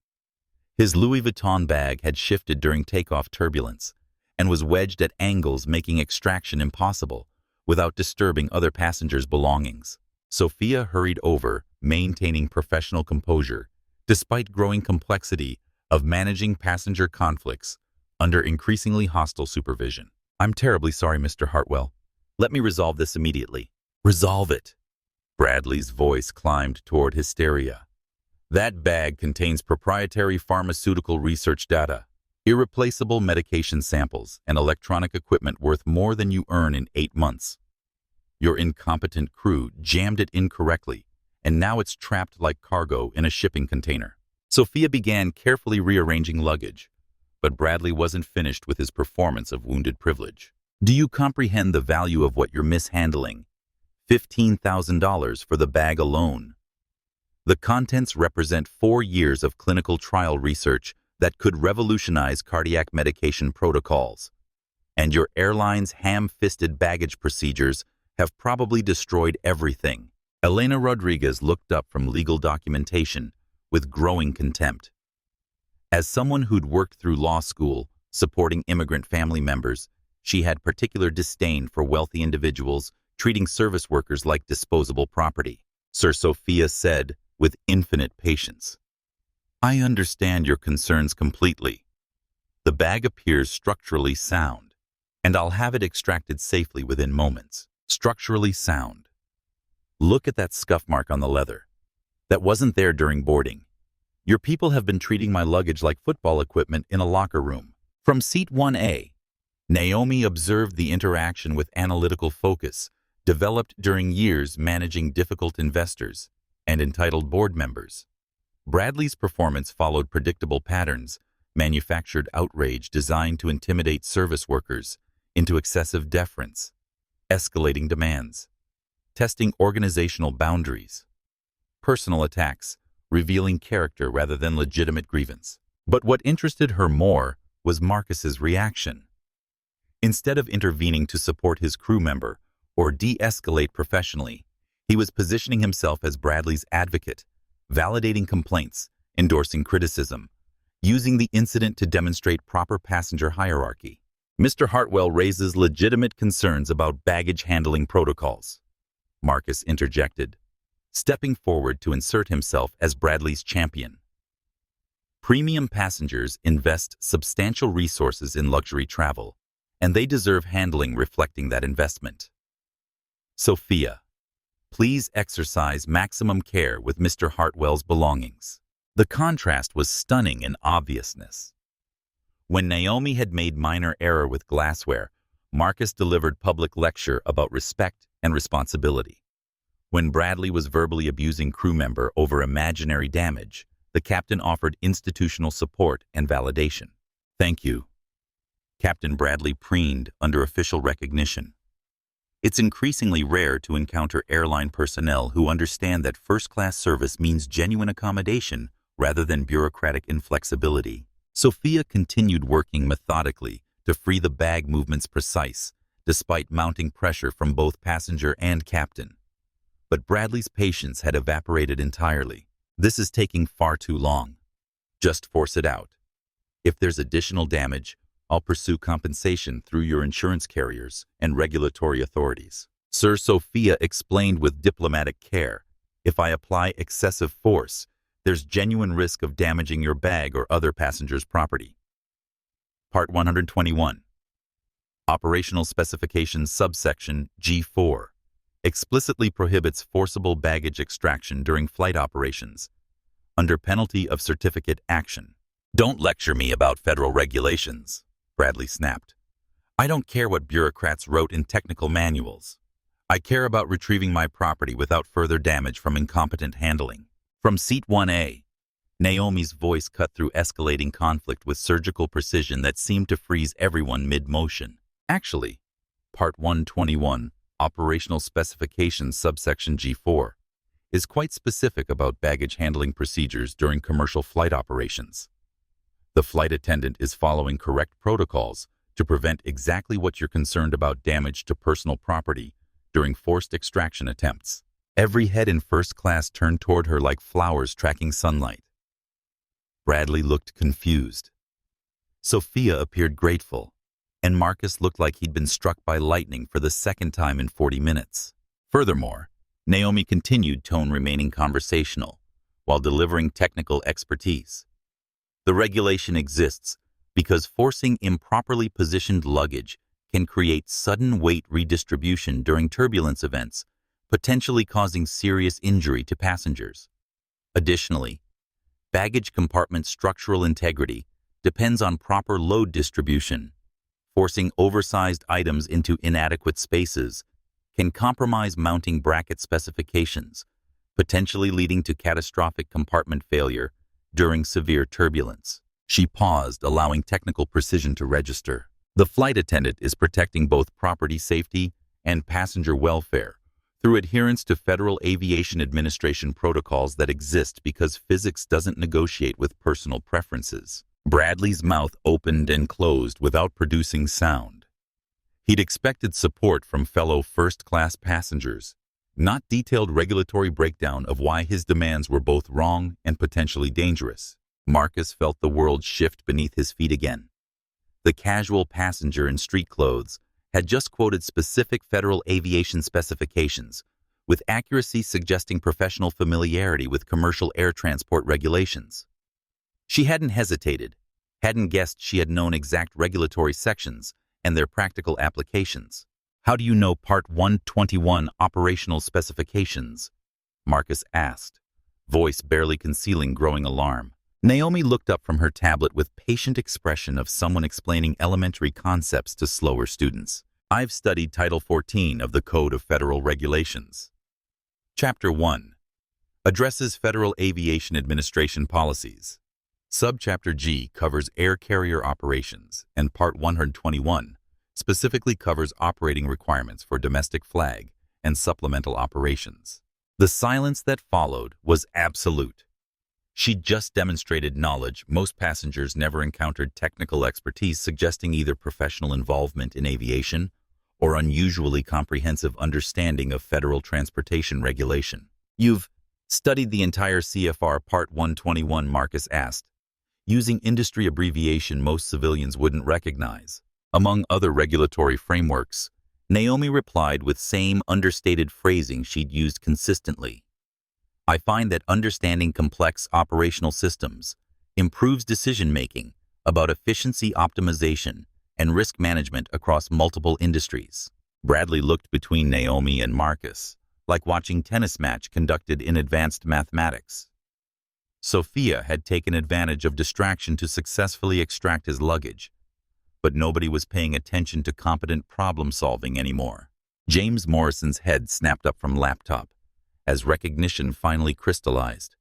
His Louis Vuitton bag had shifted during takeoff turbulence and was wedged at angles, making extraction impossible without disturbing other passengers' belongings. Sophia hurried over, maintaining professional composure, despite growing complexity of managing passenger conflicts under increasingly hostile supervision. "I'm terribly sorry, Mr. Hartwell. Let me resolve this immediately." "Resolve it." Bradley's voice climbed toward hysteria. "That bag contains proprietary pharmaceutical research data, irreplaceable medication samples, and electronic equipment worth more than you earn in 8 months. Your incompetent crew jammed it incorrectly, and now it's trapped like cargo in a shipping container." Sophia began carefully rearranging luggage, but Bradley wasn't finished with his performance of wounded privilege. "Do you comprehend the value of what you're mishandling? $15,000 for the bag alone. The contents represent 4 years of clinical trial research that could revolutionize cardiac medication protocols. And your airline's ham-fisted baggage procedures have probably destroyed everything." Elena Rodriguez looked up from legal documentation with growing contempt. As someone who'd worked through law school, supporting immigrant family members, she had particular disdain for wealthy individuals treating service workers like disposable property. Sir Sophia said with infinite patience, "I understand your concerns completely. The bag appears structurally sound, and I'll have it extracted safely within moments." Structurally sound. Look at that scuff mark on the leather. That wasn't there during boarding. Your people have been treating my luggage like football equipment in a locker room. From seat 1A, Naomi observed the interaction with analytical focus developed during years managing difficult investors and entitled board members. Bradley's performance followed predictable patterns, manufactured outrage designed to intimidate service workers into excessive deference, escalating demands, testing organizational boundaries, personal attacks, revealing character rather than legitimate grievance. But what interested her more was Marcus's reaction. Instead of intervening to support his crew member or de-escalate professionally, he was positioning himself as Bradley's advocate, validating complaints, endorsing criticism, using the incident to demonstrate proper passenger hierarchy. "Mr. Hartwell raises legitimate concerns about baggage handling protocols," Marcus interjected, stepping forward to insert himself as Bradley's champion. "Premium passengers invest substantial resources in luxury travel, and they deserve handling reflecting that investment. Sophia, please exercise maximum care with Mr. Hartwell's belongings." The contrast was stunning in obviousness. When Naomi had made minor error with glassware, Marcus delivered public lecture about respect and responsibility. When Bradley was verbally abusing crew member over imaginary damage, the captain offered institutional support and validation. "Thank you." Captain Bradley preened under official recognition. It's increasingly rare to encounter airline personnel who understand that first-class service means genuine accommodation rather than bureaucratic inflexibility. Sophia continued working methodically to free the bag movements precise, despite mounting pressure from both passenger and captain. But Bradley's patience had evaporated entirely. "This is taking far too long. Just force it out. If there's additional damage, I'll pursue compensation through your insurance carriers and regulatory authorities." Sir Sophia explained with diplomatic care, "If I apply excessive force, there's genuine risk of damaging your bag or other passengers' property." Part 121. Operational Specifications Subsection G4 explicitly prohibits forcible baggage extraction during flight operations, under penalty of certificate action. "Don't lecture me about federal regulations," Bradley snapped. "I don't care what bureaucrats wrote in technical manuals. I care about retrieving my property without further damage from incompetent handling." From seat 1A, Naomi's voice cut through escalating conflict with surgical precision that seemed to freeze everyone mid-motion. "Actually, Part 121, Operational Specifications Subsection G4, is quite specific about baggage handling procedures during commercial flight operations. The flight attendant is following correct protocols to prevent exactly what you're concerned about: damage to personal property during forced extraction attempts. Every head in first class turned toward her like flowers tracking sunlight. Bradley looked confused. Sophia appeared grateful, and Marcus looked like he'd been struck by lightning for the second time in 40 minutes. Furthermore, Naomi continued, tone remaining conversational, while delivering technical expertise. The regulation exists because forcing improperly positioned luggage can create sudden weight redistribution during turbulence events, potentially causing serious injury to passengers. Additionally, baggage compartment structural integrity depends on proper load distribution. Forcing oversized items into inadequate spaces can compromise mounting bracket specifications, potentially leading to catastrophic compartment failure during severe turbulence. She paused, allowing technical precision to register. The flight attendant is protecting both property safety and passenger welfare through adherence to Federal Aviation Administration protocols that exist because physics doesn't negotiate with personal preferences. Bradley's mouth opened and closed without producing sound. He'd expected support from fellow first-class passengers, not detailed regulatory breakdown of why his demands were both wrong and potentially dangerous. Marcus felt the world shift beneath his feet again. The casual passenger in street clothes had just quoted specific Federal aviation specifications, with accuracy suggesting professional familiarity with commercial air transport regulations. She hadn't hesitated, hadn't guessed she had known exact regulatory sections and their practical applications. "How do you know Part 121 operational specifications?" Marcus asked, voice barely concealing growing alarm. Naomi looked up from her tablet with patient expression of someone explaining elementary concepts to slower students. "I've studied Title 14 of the Code of Federal Regulations." Chapter 1 addresses Federal Aviation Administration policies. Subchapter G covers air carrier operations, and Part 121 specifically covers operating requirements for domestic flag and supplemental operations. The silence that followed was absolute. She'd just demonstrated knowledge most passengers never encountered, technical expertise suggesting either professional involvement in aviation or unusually comprehensive understanding of federal transportation regulation. "You've studied the entire CFR Part 121, Marcus asked, using industry abbreviation most civilians wouldn't recognize. Among other regulatory frameworks, Naomi replied with same understated phrasing she'd used consistently. "I find that understanding complex operational systems improves decision-making about efficiency optimization and risk management across multiple industries." Bradley looked between Naomi and Marcus, like watching a tennis match conducted in advanced mathematics. Sophia had taken advantage of distraction to successfully extract his luggage, but nobody was paying attention to competent problem-solving anymore. James Morrison's head snapped up from laptop as recognition finally crystallized.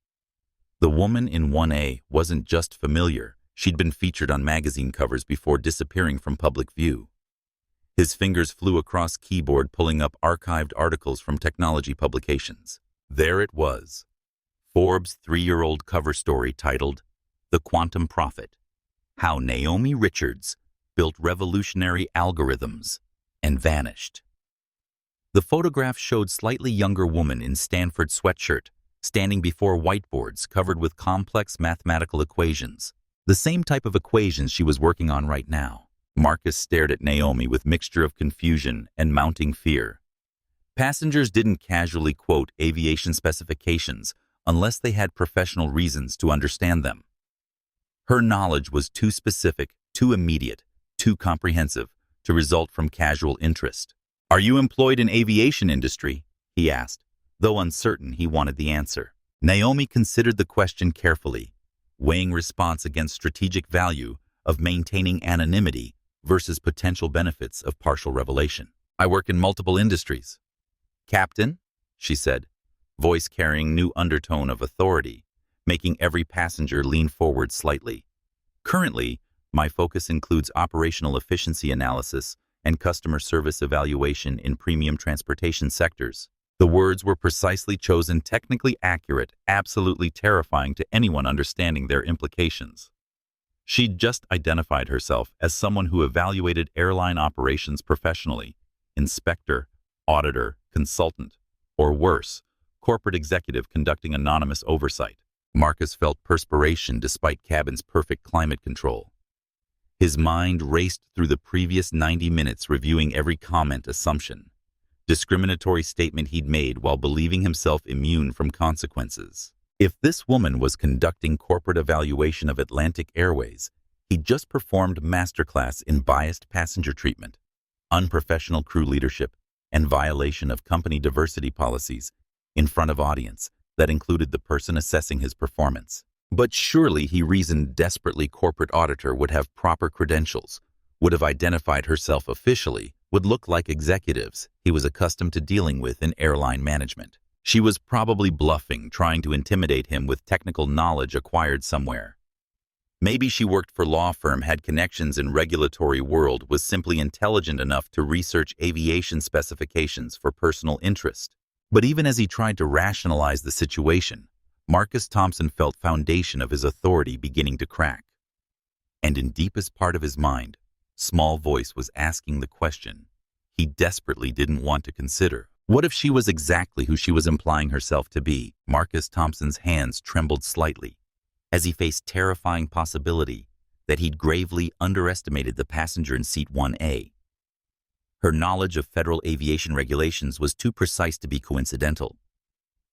The woman in 1A wasn't just familiar, she'd been featured on magazine covers before disappearing from public view. His fingers flew across keyboard, pulling up archived articles from technology publications. There it was. Forbes' 3-year-old cover story titled, "The Quantum Prophet: How Naomi Richards Built Revolutionary Algorithms and Vanished." The photograph showed slightly younger woman in Stanford sweatshirt, standing before whiteboards covered with complex mathematical equations, the same type of equations she was working on right now. Marcus stared at Naomi with mixture of confusion and mounting fear. Passengers didn't casually quote aviation specifications unless they had professional reasons to understand them. Her knowledge was too specific, too immediate, too comprehensive to result from casual interest. "Are you employed in aviation industry?" he asked, though uncertain he wanted the answer. Naomi considered the question carefully, weighing response against strategic value of maintaining anonymity versus potential benefits of partial revelation. "I work in multiple industries." "Captain," she said, voice carrying new undertone of authority, making every passenger lean forward slightly. "Currently, my focus includes operational efficiency analysis and customer service evaluation in premium transportation sectors." The words were precisely chosen, technically accurate, absolutely terrifying to anyone understanding their implications. She'd just identified herself as someone who evaluated airline operations professionally: inspector, auditor, consultant, or worse, corporate executive conducting anonymous oversight. Marcus felt perspiration despite cabin's perfect climate control. His mind raced through the previous 90 minutes, reviewing every comment, assumption, discriminatory statement he'd made while believing himself immune from consequences. If this woman was conducting corporate evaluation of Atlantic Airways, he'd just performed masterclass in biased passenger treatment, unprofessional crew leadership, and violation of company diversity policies in front of audience that included the person assessing his performance. But surely, he reasoned desperately, corporate auditor would have proper credentials, would have identified herself officially, would look like executives he was accustomed to dealing with in airline management. She was probably bluffing, trying to intimidate him with technical knowledge acquired somewhere. Maybe she worked for law firm, had connections in regulatory world, was simply intelligent enough to research aviation specifications for personal interest. But even as he tried to rationalize the situation, Marcus Thompson felt foundation of his authority beginning to crack. And in deepest part of his mind, small voice was asking the question he desperately didn't want to consider. What if she was exactly who she was implying herself to be? Marcus Thompson's hands trembled slightly as he faced terrifying possibility that he'd gravely underestimated the passenger in seat 1A. Her knowledge of federal aviation regulations was too precise to be coincidental.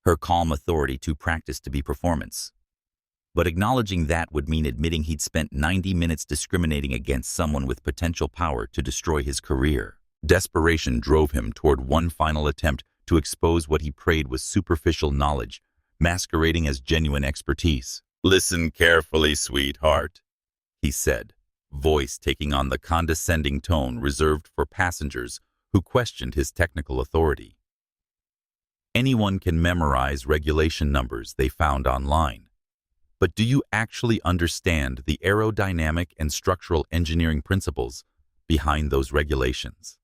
Her calm authority too practiced to be performance. But acknowledging that would mean admitting he'd spent 90 minutes discriminating against someone with potential power to destroy his career. Desperation drove him toward one final attempt to expose what he prayed was superficial knowledge, masquerading as genuine expertise. "Listen carefully, sweetheart," he said, voice taking on the condescending tone reserved for passengers who questioned his technical authority. Anyone can memorize regulation numbers they found online. But do you actually understand the aerodynamic and structural engineering principles behind those regulations?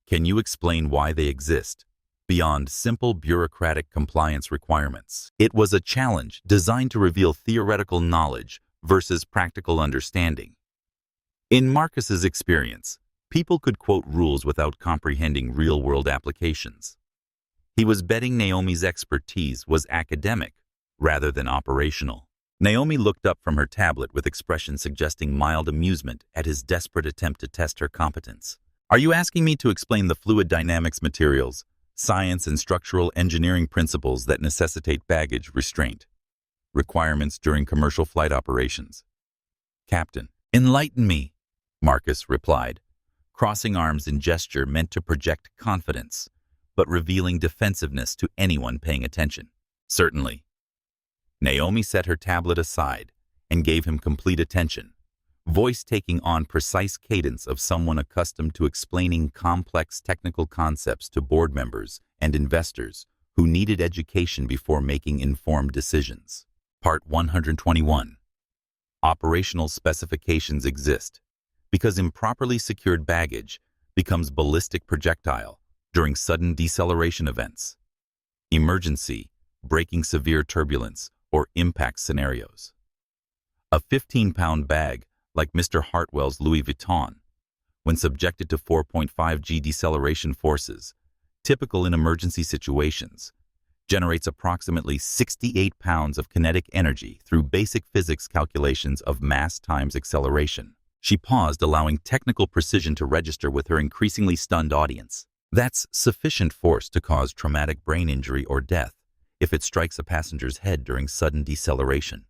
Can you explain why they exist, beyond simple bureaucratic compliance requirements? It was a challenge designed to reveal theoretical knowledge versus practical understanding. In Marcus's experience, people could quote rules without comprehending real-world applications. He was betting Naomi's expertise was academic rather than operational. Naomi looked up from her tablet with expression suggesting mild amusement at his desperate attempt to test her competence. "Are you asking me to explain the fluid dynamics, materials, science, and structural engineering principles that necessitate baggage restraint requirements during commercial flight operations?" "Captain, enlighten me," Marcus replied, crossing arms in gesture meant to project confidence, but revealing defensiveness to anyone paying attention. "Certainly." Naomi set her tablet aside and gave him complete attention, voice taking on precise cadence of someone accustomed to explaining complex technical concepts to board members and investors who needed education before making informed decisions. Part 121. Operational specifications exist because improperly secured baggage becomes ballistic projectile during sudden deceleration events, emergency, braking severe turbulence, or impact scenarios. A 15-pound bag, like Mr. Hartwell's Louis Vuitton, when subjected to 4.5 G deceleration forces, typical in emergency situations, generates approximately 68 pounds of kinetic energy through basic physics calculations of mass times acceleration. She paused, allowing technical precision to register with her increasingly stunned audience. That's sufficient force to cause traumatic brain injury or death if it strikes a passenger's head during sudden deceleration.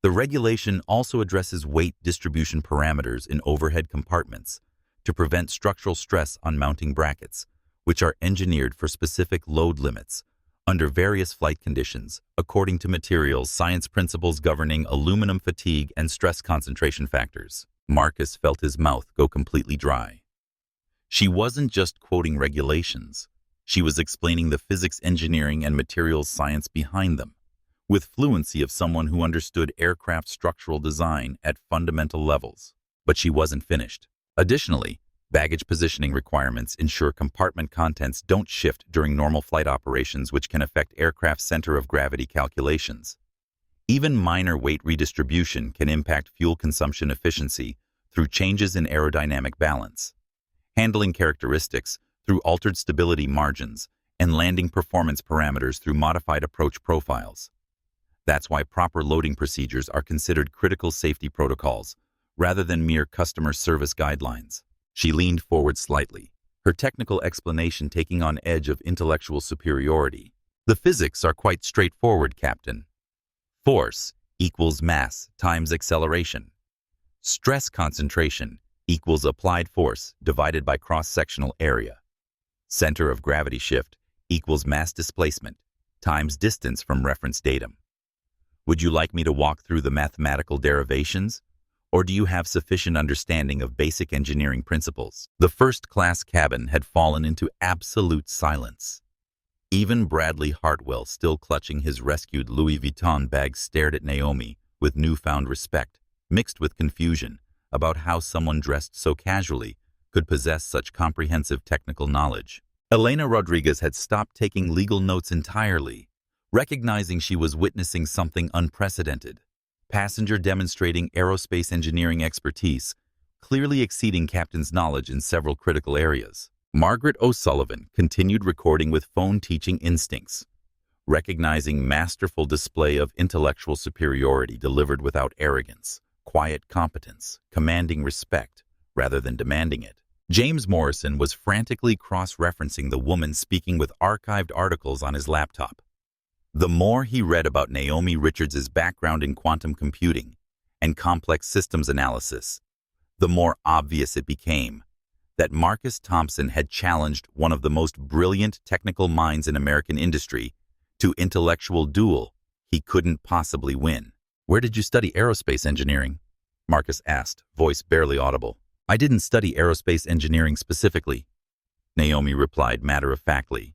The regulation also addresses weight distribution parameters in overhead compartments to prevent structural stress on mounting brackets, which are engineered for specific load limits under various flight conditions according to materials science principles governing aluminum fatigue and stress concentration factors. Marcus felt his mouth go completely dry. She wasn't just quoting regulations. She was explaining the physics, engineering, and materials science behind them, with fluency of someone who understood aircraft structural design at fundamental levels. But she wasn't finished. Additionally, Baggage positioning requirements ensure compartment contents don't shift during normal flight operations, which can affect aircraft's center of gravity calculations. Even minor weight redistribution can impact fuel consumption efficiency through changes in aerodynamic balance, handling characteristics through altered stability margins, and landing performance parameters through modified approach profiles. That's why proper loading procedures are considered critical safety protocols, rather than mere customer service guidelines. She leaned forward slightly, her technical explanation taking on edge of intellectual superiority. The physics are quite straightforward, Captain. Force equals mass times acceleration. Stress concentration equals applied force divided by cross-sectional area. Center of gravity shift equals mass displacement times distance from reference datum. Would you like me to walk through the mathematical derivations? Or do you have sufficient understanding of basic engineering principles? The first-class cabin had fallen into absolute silence. Even Bradley Hartwell, still clutching his rescued Louis Vuitton bag, stared at Naomi with newfound respect, mixed with confusion about how someone dressed so casually could possess such comprehensive technical knowledge. Elena Rodriguez had stopped taking legal notes entirely, recognizing she was witnessing something unprecedented. Passenger demonstrating aerospace engineering expertise, clearly exceeding Captain's knowledge in several critical areas. Margaret O'Sullivan continued recording with phone teaching instincts, recognizing masterful display of intellectual superiority delivered without arrogance, quiet competence, commanding respect rather than demanding it. James Morrison was frantically cross-referencing the woman speaking with archived articles on his laptop. The more he read about Naomi Richards' background in quantum computing and complex systems analysis, the more obvious it became that Marcus Thompson had challenged one of the most brilliant technical minds in American industry to intellectual duel he couldn't possibly win. "Where did you study aerospace engineering?" Marcus asked, voice barely audible. "I didn't study aerospace engineering specifically," Naomi replied matter-of-factly.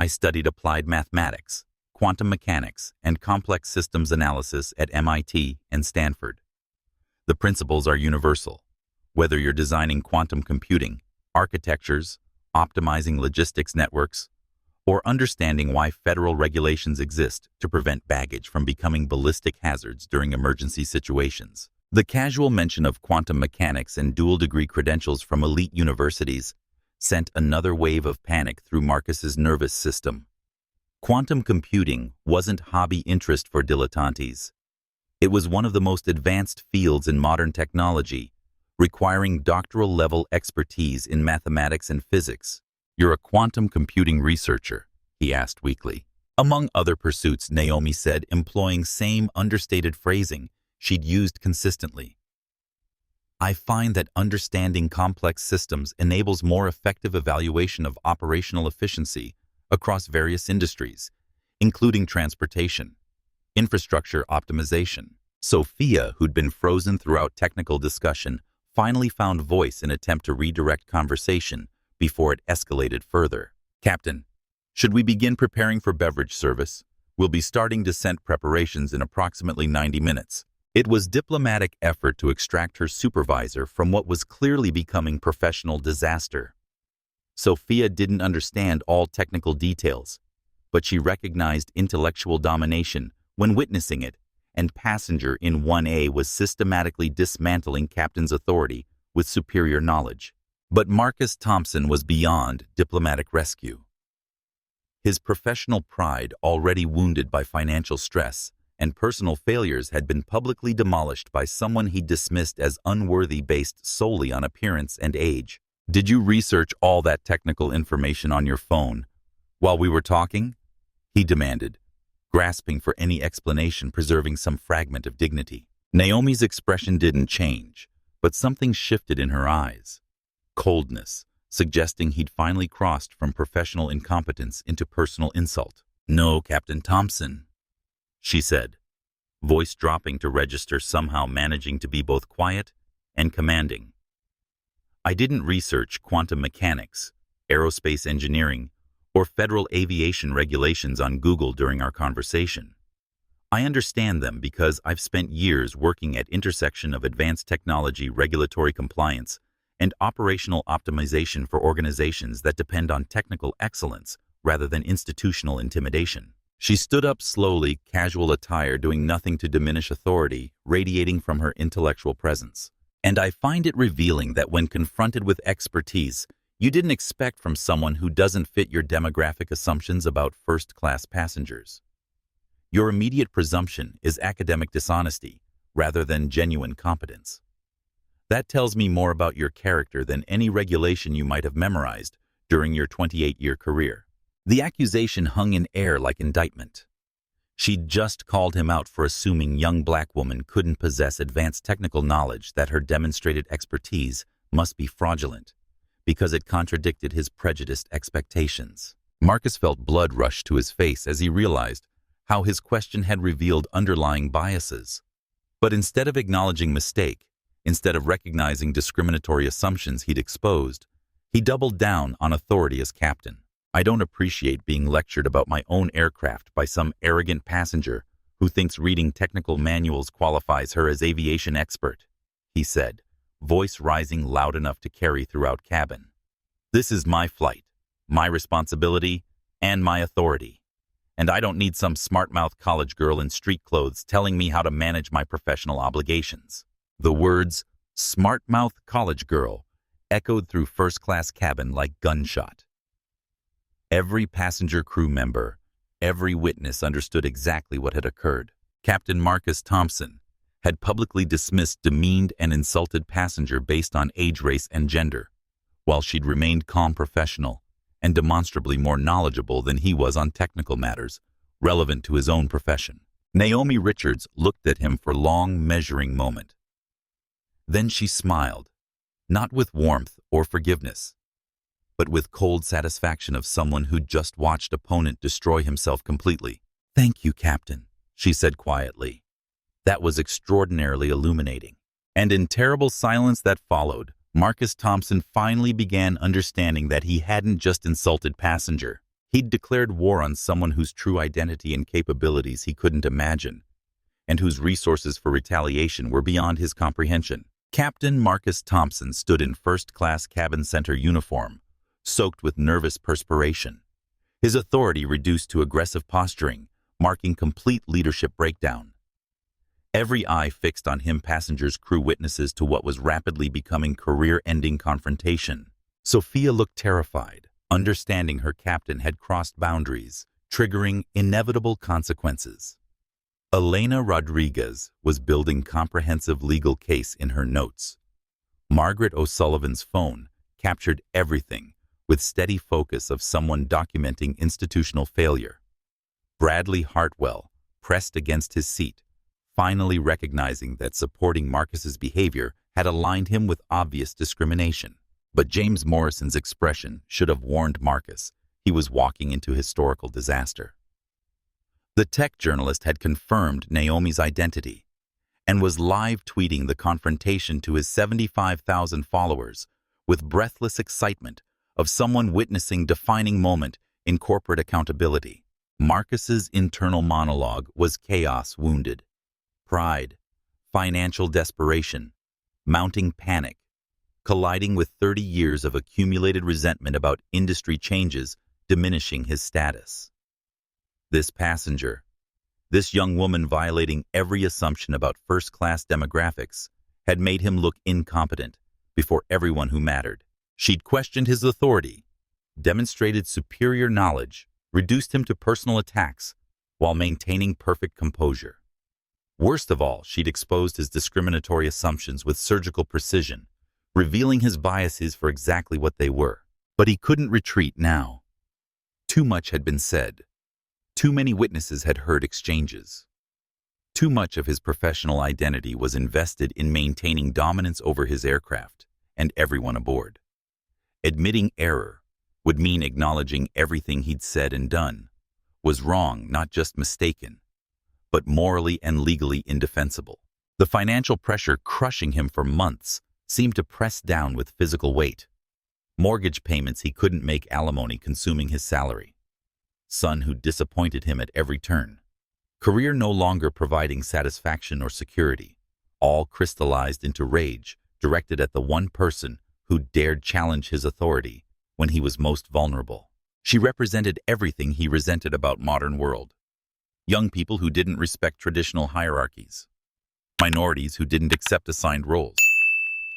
"I studied applied mathematics, quantum mechanics, and complex systems analysis at MIT and Stanford. The principles are universal. Whether you're designing quantum computing, architectures, optimizing logistics networks, or understanding why federal regulations exist to prevent baggage from becoming ballistic hazards during emergency situations." The casual mention of quantum mechanics and dual-degree credentials from elite universities sent another wave of panic through Marcus's nervous system. Quantum computing wasn't hobby interest for dilettantes. It was one of the most advanced fields in modern technology, requiring doctoral-level expertise in mathematics and physics. "You're a quantum computing researcher?" he asked weakly. Among other pursuits, Naomi said, employing same understated phrasing she'd used consistently. "I find that understanding complex systems enables more effective evaluation of operational efficiency across various industries, including transportation, infrastructure optimization." Sophia, who'd been frozen throughout technical discussion, finally found voice in an attempt to redirect conversation before it escalated further. "Captain, should we begin preparing for beverage service? We'll be starting descent preparations in approximately 90 minutes. It was diplomatic effort to extract her supervisor from what was clearly becoming professional disaster. Sophia didn't understand all technical details, but she recognized intellectual domination when witnessing it, and passenger in 1A was systematically dismantling Captain's authority with superior knowledge. But Marcus Thompson was beyond diplomatic rescue. His professional pride, already wounded by financial stress and personal failures, had been publicly demolished by someone he dismissed as unworthy based solely on appearance and age. "Did you research all that technical information on your phone while we were talking?" he demanded, grasping for any explanation, preserving some fragment of dignity. Naomi's expression didn't change, but something shifted in her eyes. Coldness, suggesting he'd finally crossed from professional incompetence into personal insult. "No, Captain Thompson," she said, voice dropping to register, somehow managing to be both quiet and commanding. "I didn't research quantum mechanics, aerospace engineering, or federal aviation regulations on Google during our conversation. I understand them because I've spent years working at intersection of advanced technology, regulatory compliance, and operational optimization for organizations that depend on technical excellence rather than institutional intimidation. She stood up slowly, casual attire doing nothing to diminish authority, radiating from her intellectual presence. And I find it revealing that when confronted with expertise, you didn't expect from someone who doesn't fit your demographic assumptions about first-class passengers. Your immediate presumption is academic dishonesty rather than genuine competence. That tells me more about your character than any regulation you might have memorized during your 28-year career. The accusation hung in air like indictment. She'd just called him out for assuming young black woman couldn't possess advanced technical knowledge, that her demonstrated expertise must be fraudulent because it contradicted his prejudiced expectations. Marcus felt blood rush to his face as he realized how his question had revealed underlying biases. But instead of acknowledging mistake, instead of recognizing discriminatory assumptions he'd exposed, he doubled down on authority as captain. I don't appreciate being lectured about my own aircraft by some arrogant passenger who thinks reading technical manuals qualifies her as aviation expert, he said, voice rising loud enough to carry throughout cabin. This is my flight, my responsibility, and my authority. And I don't need some smart-mouthed college girl in street clothes telling me how to manage my professional obligations. The words, smart-mouthed college girl, echoed through first-class cabin like gunshot. Every passenger crew member, every witness understood exactly what had occurred. Captain Marcus Thompson had publicly dismissed demeaned and insulted passenger based on age, race, and gender, while she'd remained calm, professional, and demonstrably more knowledgeable than he was on technical matters relevant to his own profession. Naomi Richards looked at him for a long, measuring moment. Then she smiled, not with warmth or forgiveness, but with cold satisfaction of someone who'd just watched opponent destroy himself completely. "Thank you, Captain," she said quietly. That was extraordinarily illuminating. And in terrible silence that followed, Marcus Thompson finally began understanding that he hadn't just insulted passenger. He'd declared war on someone whose true identity and capabilities he couldn't imagine, and whose resources for retaliation were beyond his comprehension. Captain Marcus Thompson stood in first-class cabin center uniform, soaked with nervous perspiration, his authority reduced to aggressive posturing, marking complete leadership breakdown. Every eye fixed on him, passengers, crew, witnesses to what was rapidly becoming career-ending confrontation. Sophia looked terrified, understanding her captain had crossed boundaries, triggering inevitable consequences. Elena Rodriguez was building comprehensive legal case in her notes. Margaret O'Sullivan's phone captured everything with steady focus of someone documenting institutional failure. Bradley Hartwell pressed against his seat, finally recognizing that supporting Marcus's behavior had aligned him with obvious discrimination. But James Morrison's expression should have warned Marcus he was walking into historical disaster. The tech journalist had confirmed Naomi's identity and was live tweeting the confrontation to his 75,000 followers with breathless excitement of someone witnessing defining moment in corporate accountability. Marcus's internal monologue was chaos wounded. Pride, financial desperation, mounting panic, colliding with 30 years of accumulated resentment about industry changes diminishing his status. This passenger, this young woman violating every assumption about first-class demographics, had made him look incompetent before everyone who mattered. She'd questioned his authority, demonstrated superior knowledge, reduced him to personal attacks while maintaining perfect composure. Worst of all, she'd exposed his discriminatory assumptions with surgical precision, revealing his biases for exactly what they were. But he couldn't retreat now. Too much had been said. Too many witnesses had heard exchanges. Too much of his professional identity was invested in maintaining dominance over his aircraft and everyone aboard. Admitting error would mean acknowledging everything he'd said and done was wrong, not just mistaken, but morally and legally indefensible. The financial pressure crushing him for months seemed to press down with physical weight. Mortgage payments he couldn't make, alimony consuming his salary. Son who disappointed him at every turn. Career no longer providing satisfaction or security, all crystallized into rage directed at the one person who dared challenge his authority when he was most vulnerable. She represented everything he resented about modern world. Young people who didn't respect traditional hierarchies. Minorities who didn't accept assigned roles.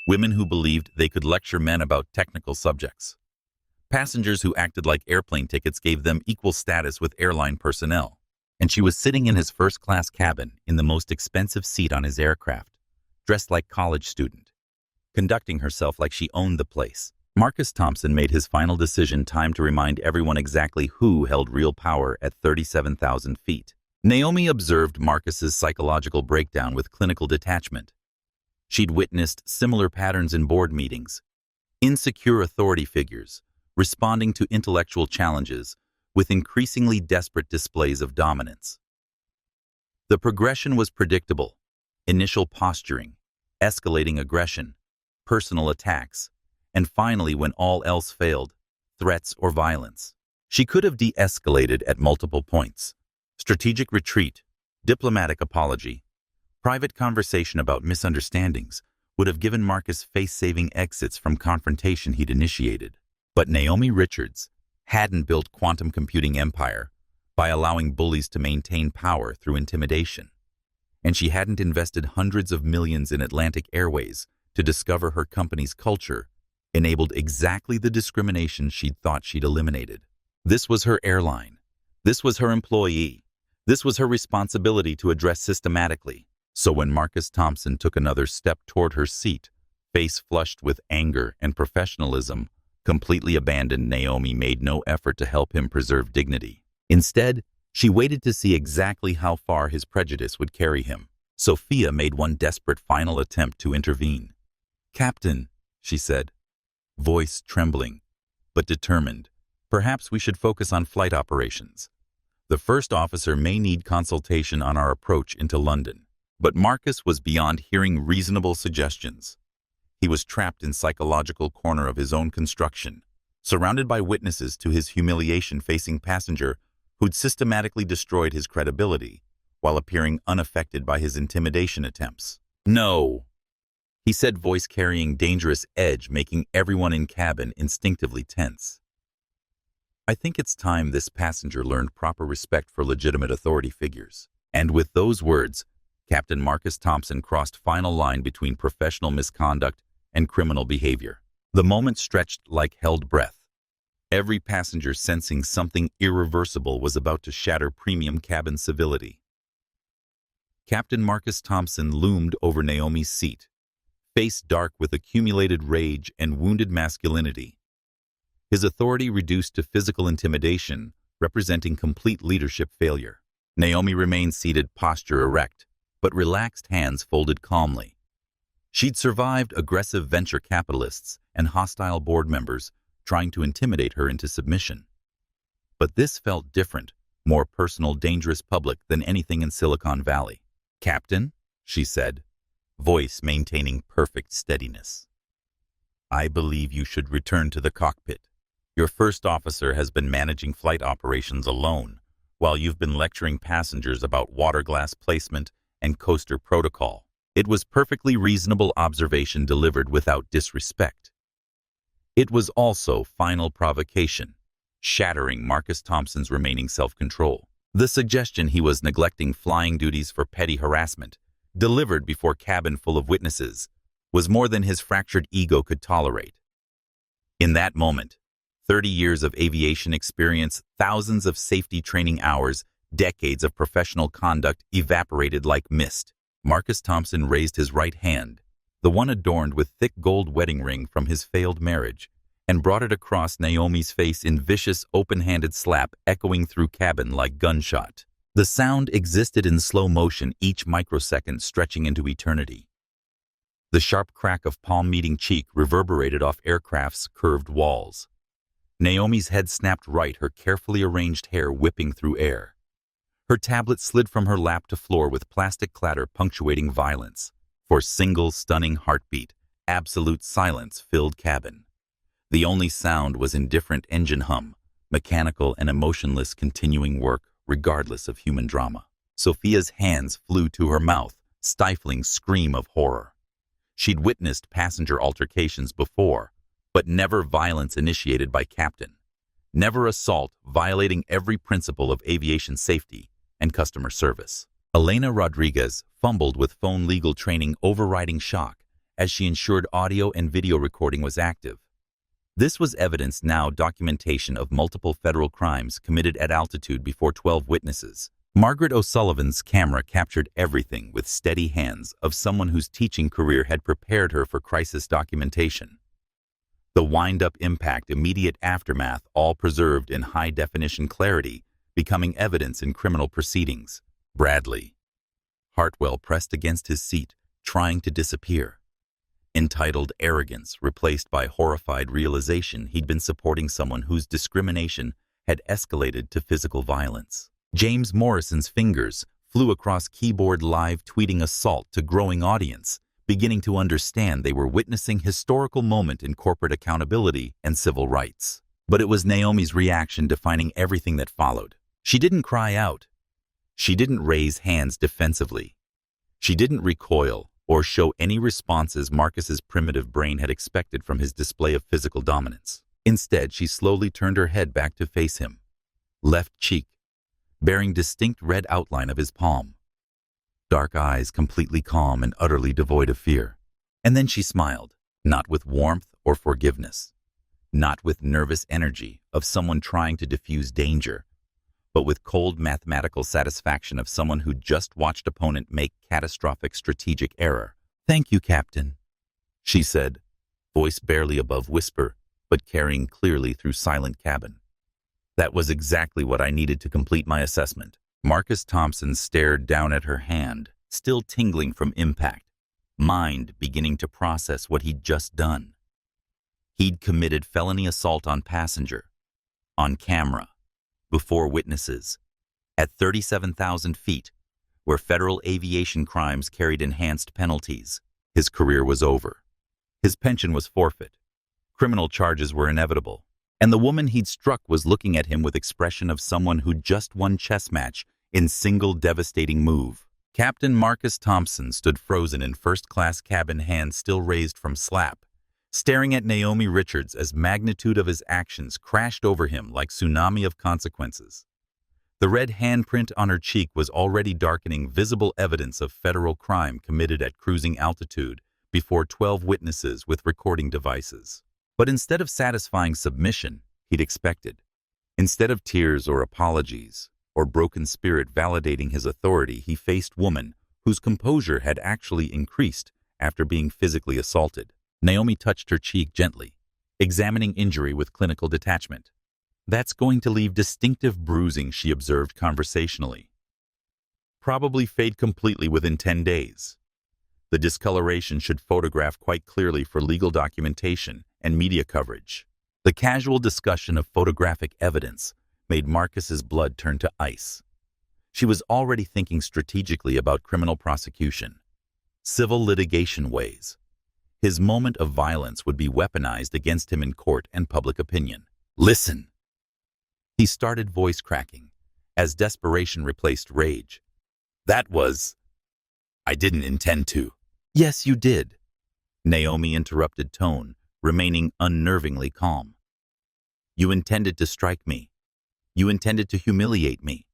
Women who believed they could lecture men about technical subjects. Passengers who acted like airplane tickets gave them equal status with airline personnel. And she was sitting in his first-class cabin in the most expensive seat on his aircraft, dressed like college student, conducting herself like she owned the place. Marcus Thompson made his final decision, time to remind everyone exactly who held real power at 37,000 feet. Naomi observed Marcus's psychological breakdown with clinical detachment. She'd witnessed similar patterns in board meetings. Insecure authority figures, responding to intellectual challenges with increasingly desperate displays of dominance. The progression was predictable: initial posturing, escalating aggression, personal attacks, and finally, when all else failed, threats or violence. She could have de-escalated at multiple points: strategic retreat, diplomatic apology, private conversation about misunderstandings would have given Marcus face-saving exits from confrontation he'd initiated. But Naomi Richards hadn't built quantum computing empire by allowing bullies to maintain power through intimidation. And she hadn't invested hundreds of millions in Atlantic Airways to discover her company's culture enabled exactly the discrimination she'd thought she'd eliminated. This was her airline. This was her employee. This was her responsibility to address systematically. So when Marcus Thompson took another step toward her seat, face flushed with anger and professionalism, completely abandoned, Naomi made no effort to help him preserve dignity. Instead, she waited to see exactly how far his prejudice would carry him. Sophia made one desperate final attempt to intervene. "Captain," she said, voice trembling, but determined, "perhaps we should focus on flight operations. The first officer may need consultation on our approach into London." But Marcus was beyond hearing reasonable suggestions. He was trapped in psychological corner of his own construction, surrounded by witnesses to his humiliation-facing passenger who'd systematically destroyed his credibility while appearing unaffected by his intimidation attempts. "No," he said, voice carrying dangerous edge, making everyone in cabin instinctively tense. "I think it's time this passenger learned proper respect for legitimate authority figures." And with those words, Captain Marcus Thompson crossed final line between professional misconduct and criminal behavior. The moment stretched like held breath. Every passenger sensing something irreversible was about to shatter premium cabin civility. Captain Marcus Thompson loomed over Naomi's seat, face dark with accumulated rage and wounded masculinity. His authority reduced to physical intimidation, representing complete leadership failure. Naomi remained seated, posture erect, but relaxed, hands folded calmly. She'd survived aggressive venture capitalists and hostile board members trying to intimidate her into submission. But this felt different, more personal, dangerous public than anything in Silicon Valley. "Captain," she said, voice maintaining perfect steadiness, "I believe you should return to the cockpit. Your first officer has been managing flight operations alone, while you've been lecturing passengers about water glass placement and coaster protocol." It was perfectly reasonable observation delivered without disrespect. It was also final provocation, shattering Marcus Thompson's remaining self-control. The suggestion he was neglecting flying duties for petty harassment, delivered before cabin full of witnesses, was more than his fractured ego could tolerate. In that moment, 30 years of aviation experience, thousands of safety training hours, decades of professional conduct evaporated like mist. Marcus Thompson raised his right hand, the one adorned with thick gold wedding ring from his failed marriage, and brought it across Naomi's face in vicious, open-handed slap, echoing through cabin like gunshot. The sound existed in slow motion, each microsecond stretching into eternity. The sharp crack of palm meeting cheek reverberated off aircraft's curved walls. Naomi's head snapped right, her carefully arranged hair whipping through air. Her tablet slid from her lap to floor with plastic clatter punctuating violence. For single stunning heartbeat, absolute silence filled cabin. The only sound was indifferent engine hum, mechanical and emotionless continuing work regardless of human drama. Sophia's hands flew to her mouth, stifling scream of horror. She'd witnessed passenger altercations before, but never violence initiated by captain. Never assault, violating every principle of aviation safety and customer service. Elena Rodriguez fumbled with phone legal training, overriding shock as she ensured audio and video recording was active. This was evidence, now documentation of multiple federal crimes committed at altitude before 12 witnesses. Margaret O'Sullivan's camera captured everything with steady hands of someone whose teaching career had prepared her for crisis documentation. The wind-up impact, immediate aftermath, all preserved in high-definition clarity, becoming evidence in criminal proceedings. Bradley. Hartwell pressed against his seat, trying to disappear. Entitled arrogance replaced by horrified realization he'd been supporting someone whose discrimination had escalated to physical violence. James Morrison's fingers flew across keyboard, live tweeting assault to growing audience, beginning to understand they were witnessing historical moment in corporate accountability and civil rights. But it was Naomi's reaction defining everything that followed. She didn't cry out. She didn't raise hands defensively. She didn't recoil or show any responses Marcus's primitive brain had expected from his display of physical dominance. Instead, she slowly turned her head back to face him, left cheek bearing distinct red outline of his palm, dark eyes completely calm and utterly devoid of fear. And then she smiled, not with warmth or forgiveness, not with nervous energy of someone trying to diffuse danger, but with cold mathematical satisfaction of someone who just watched opponent make catastrophic strategic error. "Thank you, Captain," she said, voice barely above whisper, but carrying clearly through silent cabin. "That was exactly what I needed to complete my assessment." Marcus Thompson stared down at her hand, still tingling from impact, mind beginning to process what he'd just done. He'd committed felony assault on passenger, on camera, before witnesses, at 37,000 feet, where federal aviation crimes carried enhanced penalties. His career was over. His pension was forfeit. Criminal charges were inevitable. And the woman he'd struck was looking at him with expression of someone who'd just won chess match in single devastating move. Captain Marcus Thompson stood frozen in first-class cabin, hands still raised from slap, staring at Naomi Richards as magnitude of his actions crashed over him like tsunami of consequences. The red handprint on her cheek was already darkening, visible evidence of federal crime committed at cruising altitude before 12 witnesses with recording devices. But instead of satisfying submission he'd expected, instead of tears or apologies or broken spirit validating his authority, he faced woman whose composure had actually increased after being physically assaulted. Naomi touched her cheek gently, examining injury with clinical detachment. "That's going to leave distinctive bruising," she observed conversationally. "Probably fade completely within 10 days. The discoloration should photograph quite clearly for legal documentation and media coverage." The casual discussion of photographic evidence made Marcus's blood turn to ice. She was already thinking strategically about criminal prosecution, civil litigation ways. His moment of violence would be weaponized against him in court and public opinion. "Listen," he started, voice cracking, as desperation replaced rage. I didn't intend to." "Yes, you did," Naomi interrupted, tone remaining unnervingly calm. "You intended to strike me. You intended to humiliate me.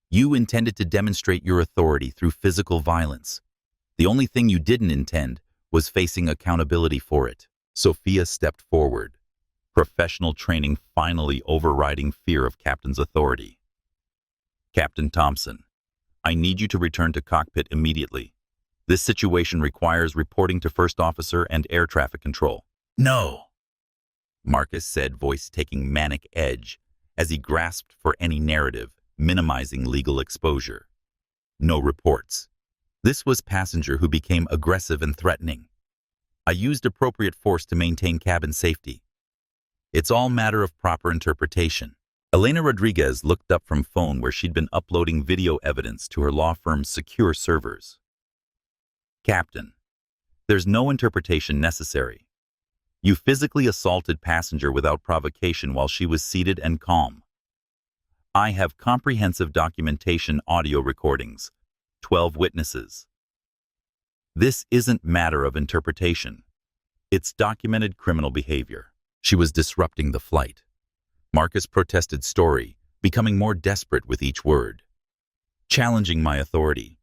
You intended to demonstrate your authority through physical violence. The only thing you didn't intend was facing accountability for it." Sophia stepped forward, professional training finally overriding fear of Captain's authority. "Captain Thompson, I need you to return to cockpit immediately. This situation requires reporting to First Officer and Air Traffic Control." "No," Marcus said, voice taking manic edge as he grasped for any narrative, minimizing legal exposure. "No reports. This was passenger who became aggressive and threatening. I used appropriate force to maintain cabin safety. It's all matter of proper interpretation." Elena Rodriguez looked up from phone where she'd been uploading video evidence to her law firm's secure servers. "Captain, there's no interpretation necessary. You physically assaulted passenger without provocation while she was seated and calm. I have comprehensive documentation, audio recordings, 12 witnesses. This isn't matter of interpretation. It's documented criminal behavior." She was disrupting the flight. Marcus protested story, becoming more desperate with each word. Challenging my authority,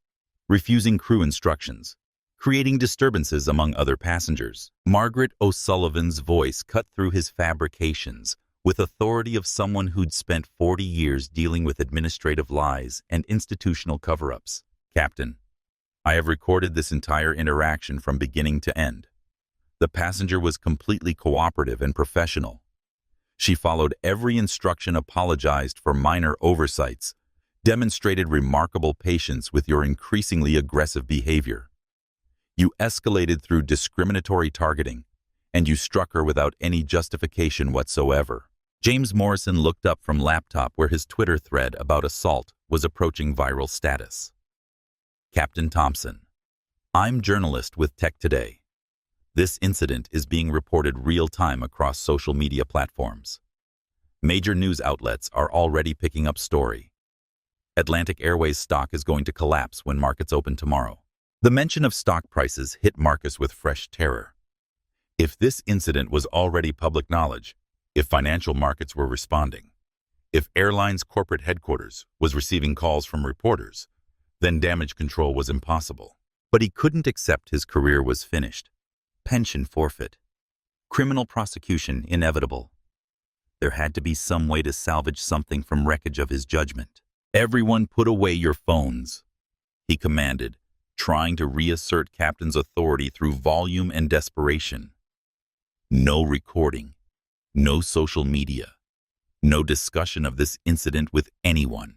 refusing crew instructions, creating disturbances among other passengers. Margaret O'Sullivan's voice cut through his fabrications with authority of someone who'd spent 40 years dealing with administrative lies and institutional cover-ups. Captain, I have recorded this entire interaction from beginning to end. The passenger was completely cooperative and professional. She followed every instruction, apologized for minor oversights, demonstrated remarkable patience with your increasingly aggressive behavior. You escalated through discriminatory targeting, and you struck her without any justification whatsoever. James Morrison looked up from laptop where his Twitter thread about assault was approaching viral status. Captain Thompson, I'm journalist with Tech Today. This incident is being reported real-time across social media platforms. Major news outlets are already picking up story. Atlantic Airways stock is going to collapse when markets open tomorrow. The mention of stock prices hit Marcus with fresh terror. If this incident was already public knowledge, if financial markets were responding, if Airline's corporate headquarters was receiving calls from reporters, then damage control was impossible. But he couldn't accept his career was finished. Pension forfeit. Criminal prosecution inevitable. There had to be some way to salvage something from wreckage of his judgment. Everyone put away your phones, he commanded, trying to reassert Captain's authority through volume and desperation. No recording, no social media, no discussion of this incident with anyone.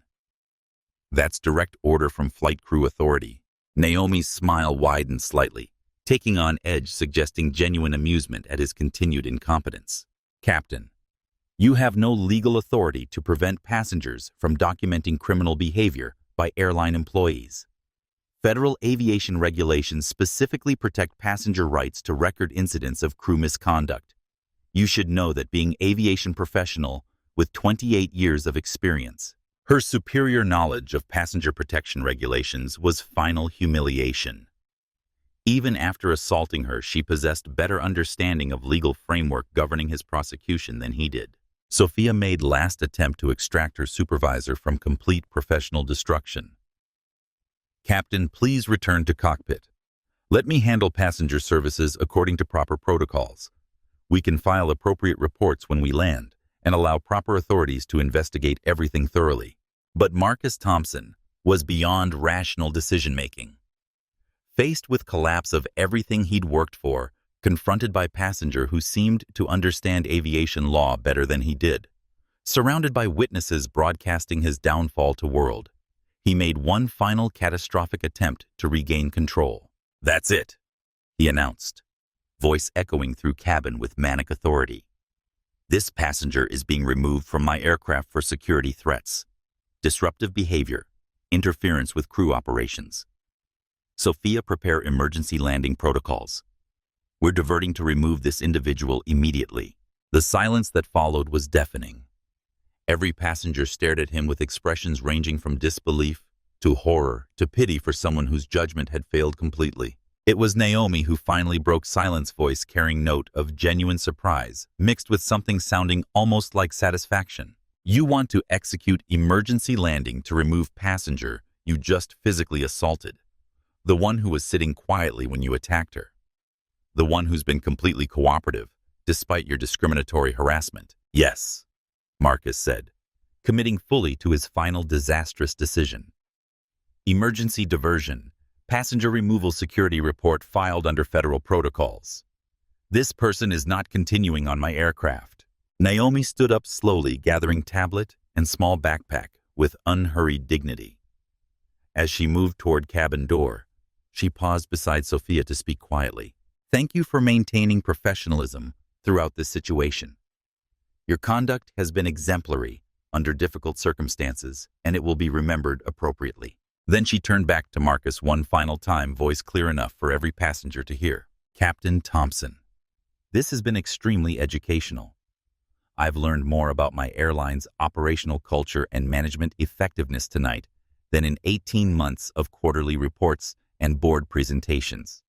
That's direct order from Flight Crew Authority. Naomi's smile widened slightly, taking on edge, suggesting genuine amusement at his continued incompetence. Captain, you have no legal authority to prevent passengers from documenting criminal behavior by airline employees. Federal aviation regulations specifically protect passenger rights to record incidents of crew misconduct. You should know that being aviation professional with 28 years of experience. Her superior knowledge of passenger protection regulations was final humiliation. Even after assaulting her, she possessed better understanding of legal framework governing his prosecution than he did. Sophia made last attempt to extract her supervisor from complete professional destruction. Captain, please return to cockpit. Let me handle passenger services according to proper protocols. We can file appropriate reports when we land and allow proper authorities to investigate everything thoroughly. But Marcus Thompson was beyond rational decision-making. Faced with collapse of everything he'd worked for, confronted by a passenger who seemed to understand aviation law better than he did, surrounded by witnesses broadcasting his downfall to world, he made one final catastrophic attempt to regain control. That's it, he announced, voice echoing through cabin with manic authority. This passenger is being removed from my aircraft for security threats, disruptive behavior, interference with crew operations. Sophia, prepare emergency landing protocols. We're diverting to remove this individual immediately. The silence that followed was deafening. Every passenger stared at him with expressions ranging from disbelief to horror to pity for someone whose judgment had failed completely. It was Naomi who finally broke silence, voice carrying note of genuine surprise, mixed with something sounding almost like satisfaction. You want to execute emergency landing to remove passenger you just physically assaulted. The one who was sitting quietly when you attacked her. The one who's been completely cooperative, despite your discriminatory harassment. Yes, Marcus said, committing fully to his final disastrous decision. Emergency diversion. Passenger removal security report filed under federal protocols. This person is not continuing on my aircraft. Naomi stood up slowly, gathering tablet and small backpack with unhurried dignity. As she moved toward cabin door, she paused beside Sophia to speak quietly. Thank you for maintaining professionalism throughout this situation. Your conduct has been exemplary under difficult circumstances, and it will be remembered appropriately. Then she turned back to Marcus one final time, voice clear enough for every passenger to hear. Captain Thompson, this has been extremely educational. I've learned more about my airline's operational culture and management effectiveness tonight than in 18 months of quarterly reports and board presentations.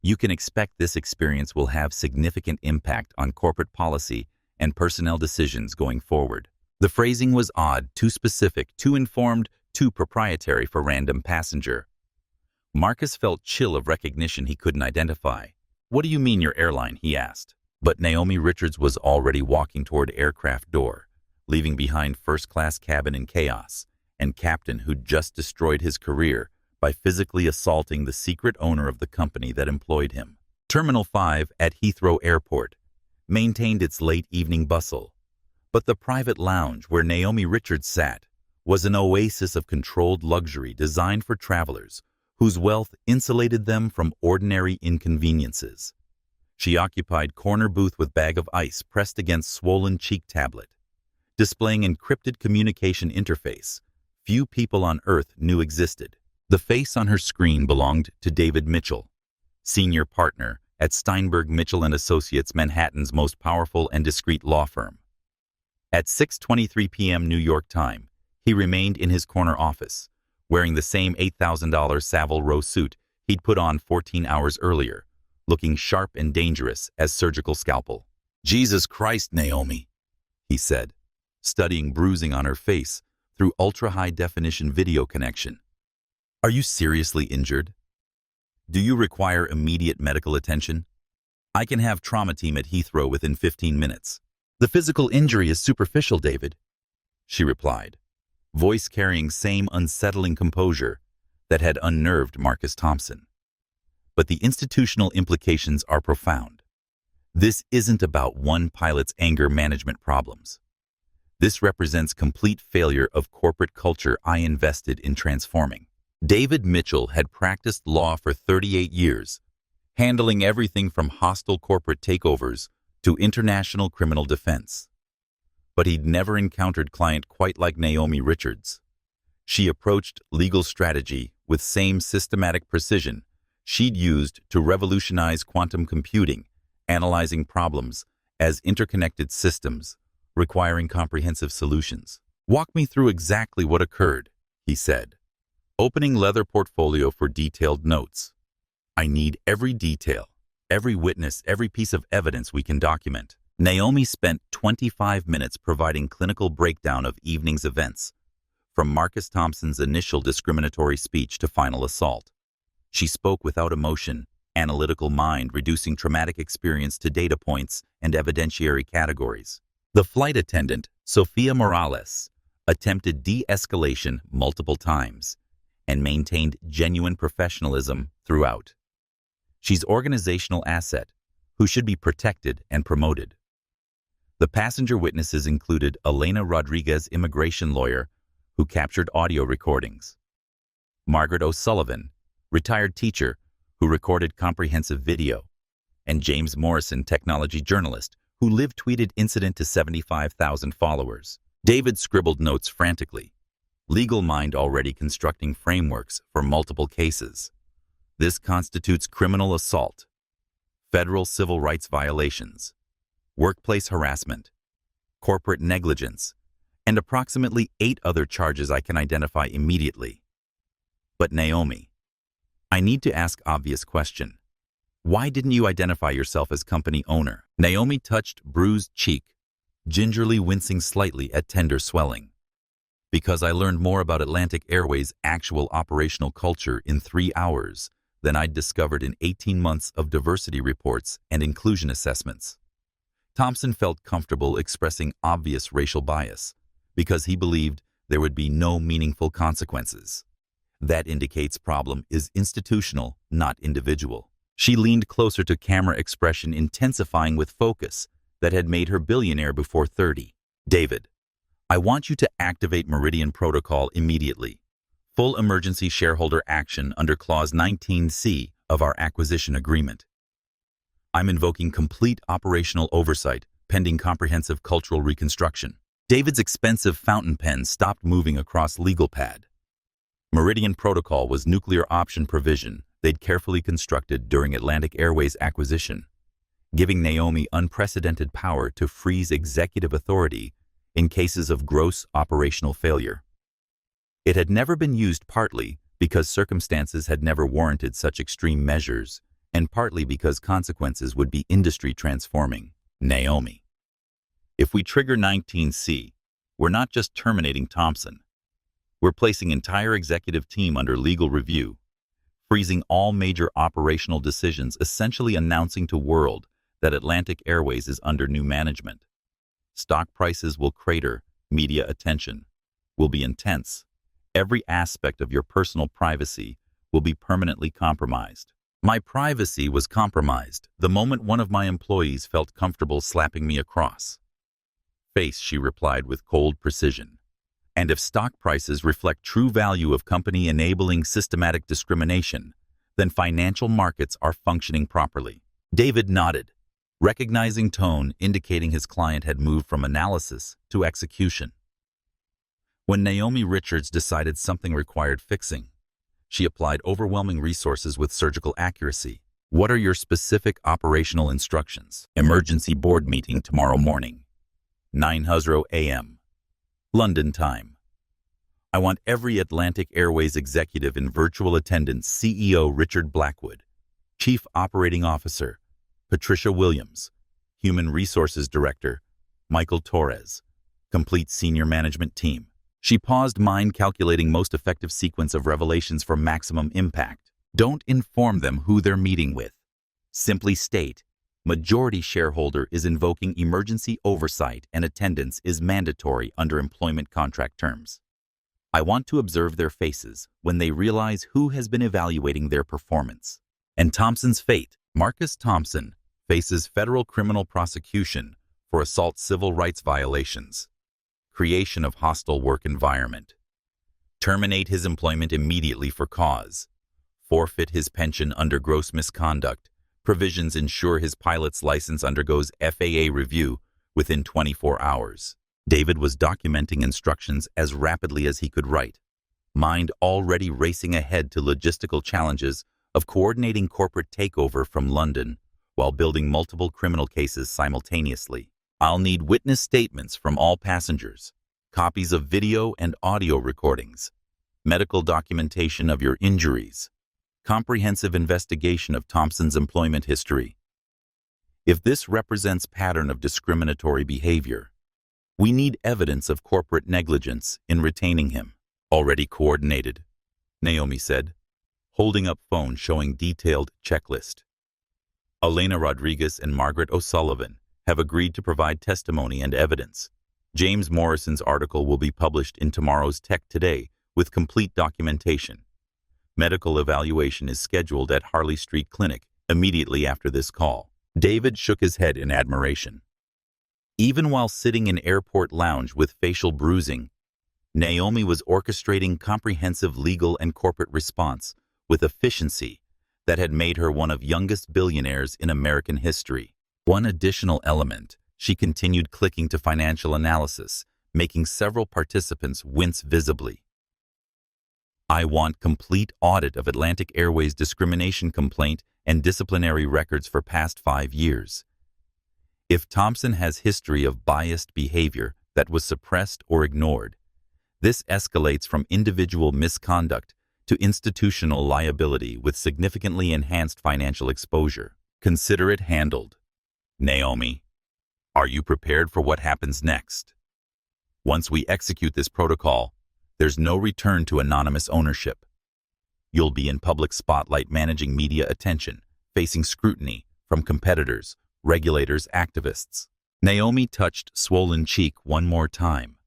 You can expect this experience will have significant impact on corporate policy and personnel decisions going forward. The phrasing was odd, too specific, too informed, too proprietary for random passenger. Marcus felt chill of recognition he couldn't identify. "What do you mean your airline?" he asked. But Naomi Richards was already walking toward aircraft door, leaving behind first-class cabin in chaos, and captain who'd just destroyed his career by physically assaulting the secret owner of the company that employed him. Terminal 5 at Heathrow Airport maintained its late evening bustle, but the private lounge where Naomi Richards sat was an oasis of controlled luxury designed for travelers whose wealth insulated them from ordinary inconveniences. She occupied corner booth with bag of ice pressed against swollen cheek tablet, displaying encrypted communication interface few people on Earth knew existed. The face on her screen belonged to David Mitchell, senior partner at Steinberg Mitchell & Associates, Manhattan's most powerful and discreet law firm. At 6:23 p.m. New York time, he remained in his corner office, wearing the same $8,000 Savile Row suit he'd put on 14 hours earlier, looking sharp and dangerous as surgical scalpel. "Jesus Christ, Naomi," he said, studying bruising on her face through ultra-high-definition video connection. "Are you seriously injured? Do you require immediate medical attention? I can have trauma team at Heathrow within 15 minutes. "The physical injury is superficial, David," she replied, voice carrying same unsettling composure that had unnerved Marcus Thompson. "But the institutional implications are profound. This isn't about one pilot's anger management problems. This represents complete failure of corporate culture I invested in transforming." David Mitchell had practiced law for 38 years, handling everything from hostile corporate takeovers to international criminal defense. But he'd never encountered client quite like Naomi Richards. She approached legal strategy with same systematic precision she'd used to revolutionize quantum computing, analyzing problems as interconnected systems, requiring comprehensive solutions. "Walk me through exactly what occurred," he said, opening leather portfolio for detailed notes. "I need every detail, every witness, every piece of evidence we can document." Naomi spent 25 minutes providing clinical breakdown of evening's events, from Marcus Thompson's initial discriminatory speech to final assault. She spoke without emotion, analytical mind reducing traumatic experience to data points and evidentiary categories. The flight attendant, Sophia Morales, attempted de-escalation multiple times and maintained genuine professionalism throughout. She's organizational asset who should be protected and promoted. The passenger witnesses included Elena Rodriguez, immigration lawyer, who captured audio recordings; Margaret O'Sullivan, retired teacher, who recorded comprehensive video; and James Morrison, technology journalist, who live-tweeted incident to 75,000 followers. David scribbled notes frantically, legal mind already constructing frameworks for multiple cases. This constitutes criminal assault, federal civil rights violations, workplace harassment, corporate negligence, and approximately 8 other charges I can identify immediately. But Naomi, I need to ask obvious question. Why didn't you identify yourself as company owner? Naomi touched bruised cheek, gingerly wincing slightly at tender swelling. Because I learned more about Atlantic Airways' actual operational culture in 3 hours than I'd discovered in 18 months of diversity reports and inclusion assessments. Thompson felt comfortable expressing obvious racial bias because he believed there would be no meaningful consequences. That indicates problem is institutional, not individual. She leaned closer to camera, expression intensifying with focus that had made her billionaire before 30. "David, I want you to activate Meridian Protocol immediately. Full emergency shareholder action under Clause 19C of our acquisition agreement. I'm invoking complete operational oversight pending comprehensive cultural reconstruction." David's expensive fountain pen stopped moving across legal pad. Meridian Protocol was nuclear option provision they'd carefully constructed during Atlantic Airways acquisition, giving Naomi unprecedented power to freeze executive authority in cases of gross operational failure. It had never been used partly because circumstances had never warranted such extreme measures, and partly because consequences would be industry transforming. Naomi. If we trigger 19C, we're not just terminating Thompson. We're placing entire executive team under legal review, freezing all major operational decisions, essentially announcing to world that Atlantic Airways is under new management. Stock prices will crater, media attention will be intense. Every aspect of your personal privacy will be permanently compromised. My privacy was compromised the moment one of my employees felt comfortable slapping me across face, she replied with cold precision. And if stock prices reflect true value of company enabling systematic discrimination, then financial markets are functioning properly. David nodded, recognizing tone indicating his client had moved from analysis to execution. When Naomi Richards decided something required fixing, she applied overwhelming resources with surgical accuracy. What are your specific operational instructions? Emergency board meeting tomorrow morning, 9:00 a.m. London time. I want every Atlantic Airways executive in virtual attendance: CEO Richard Blackwood, Chief Operating Officer Patricia Williams, Human Resources Director Michael Torres, complete senior management team. She paused, mind calculating most effective sequence of revelations for maximum impact. Don't inform them who they're meeting with. Simply state, majority shareholder is invoking emergency oversight and attendance is mandatory under employment contract terms. I want to observe their faces when they realize who has been evaluating their performance. And Thompson's fate. Marcus Thompson faces federal criminal prosecution for assault civil rights violations, creation of hostile work environment, terminate his employment immediately for cause, forfeit his pension under gross misconduct, provisions ensure his pilot's license undergoes FAA review within 24 hours. David was documenting instructions as rapidly as he could write, mind already racing ahead to logistical challenges of coordinating corporate takeover from London while building multiple criminal cases simultaneously. I'll need witness statements from all passengers, copies of video and audio recordings, medical documentation of your injuries, comprehensive investigation of Thompson's employment history. If this represents pattern of discriminatory behavior, we need evidence of corporate negligence in retaining him. Already coordinated, Naomi said, holding up phone showing detailed checklist. Elena Rodriguez and Margaret O'Sullivan have agreed to provide testimony and evidence. James Morrison's article will be published in tomorrow's Tech Today with complete documentation. Medical evaluation is scheduled at Harley Street Clinic immediately after this call. David shook his head in admiration. Even while sitting in airport lounge with facial bruising, Naomi was orchestrating comprehensive legal and corporate response with efficiency that had made her one of youngest billionaires in American history. One additional element, she continued clicking to financial analysis, making several participants wince visibly. I want complete audit of Atlantic Airways discrimination complaint and disciplinary records for past 5 years. If Thompson has history of biased behavior that was suppressed or ignored, this escalates from individual misconduct to institutional liability with significantly enhanced financial exposure. Consider it handled. Naomi, are you prepared for what happens next? Once we execute this protocol, there's no return to anonymous ownership. You'll be in public spotlight managing media attention, facing scrutiny from competitors, regulators, activists. Naomi touched swollen cheek one more time,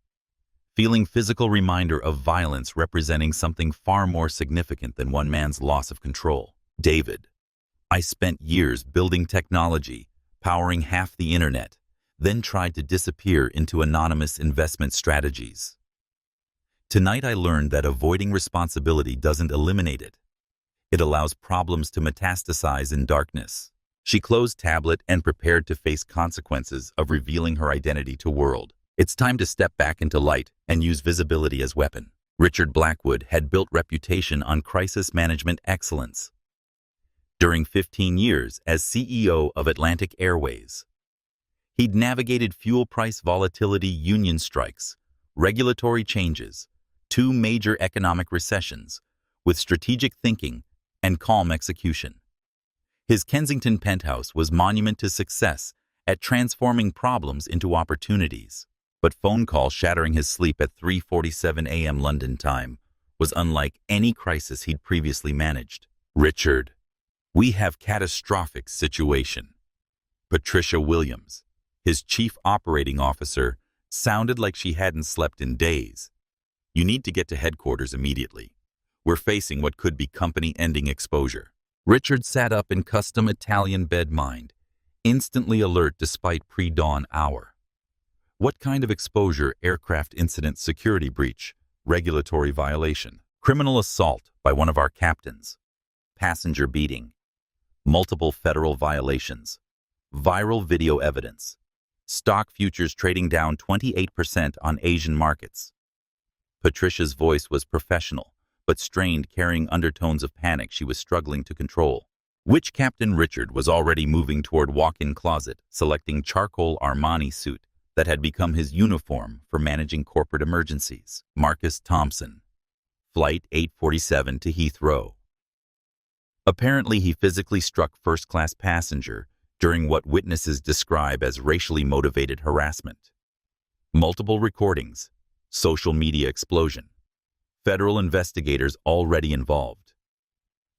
feeling physical reminder of violence representing something far more significant than one man's loss of control. David, I spent years building technology, powering half the internet, then tried to disappear into anonymous investment strategies. Tonight I learned that avoiding responsibility doesn't eliminate it. It allows problems to metastasize in darkness. She closed tablet and prepared to face consequences of revealing her identity to world. It's time to step back into light and use visibility as weapon. Richard Blackwood had built reputation on crisis management excellence. During 15 years as CEO of Atlantic Airways, he'd navigated fuel price volatility, union strikes, regulatory changes, 2 major economic recessions, with strategic thinking and calm execution. His Kensington penthouse was monument to success at transforming problems into opportunities. But phone call shattering his sleep at 3:47 a.m. London time was unlike any crisis he'd previously managed. Richard, we have catastrophic situation. Patricia Williams, his chief operating officer, sounded like she hadn't slept in days. You need to get to headquarters immediately. We're facing what could be company-ending exposure. Richard sat up in custom Italian bed mind, instantly alert despite pre-dawn hour. What kind of exposure? Aircraft incident, security breach, regulatory violation, criminal assault by one of our captains, passenger beating, multiple federal violations, viral video evidence, stock futures trading down 28% on Asian markets. Patricia's voice was professional, but strained, carrying undertones of panic she was struggling to control. Which Captain Richard was already moving toward walk-in closet, selecting charcoal Armani suit that had become his uniform for managing corporate emergencies. Marcus Thompson, Flight 847 to Heathrow. Apparently, he physically struck first-class passenger during what witnesses describe as racially motivated harassment. Multiple recordings, social media explosion, federal investigators already involved.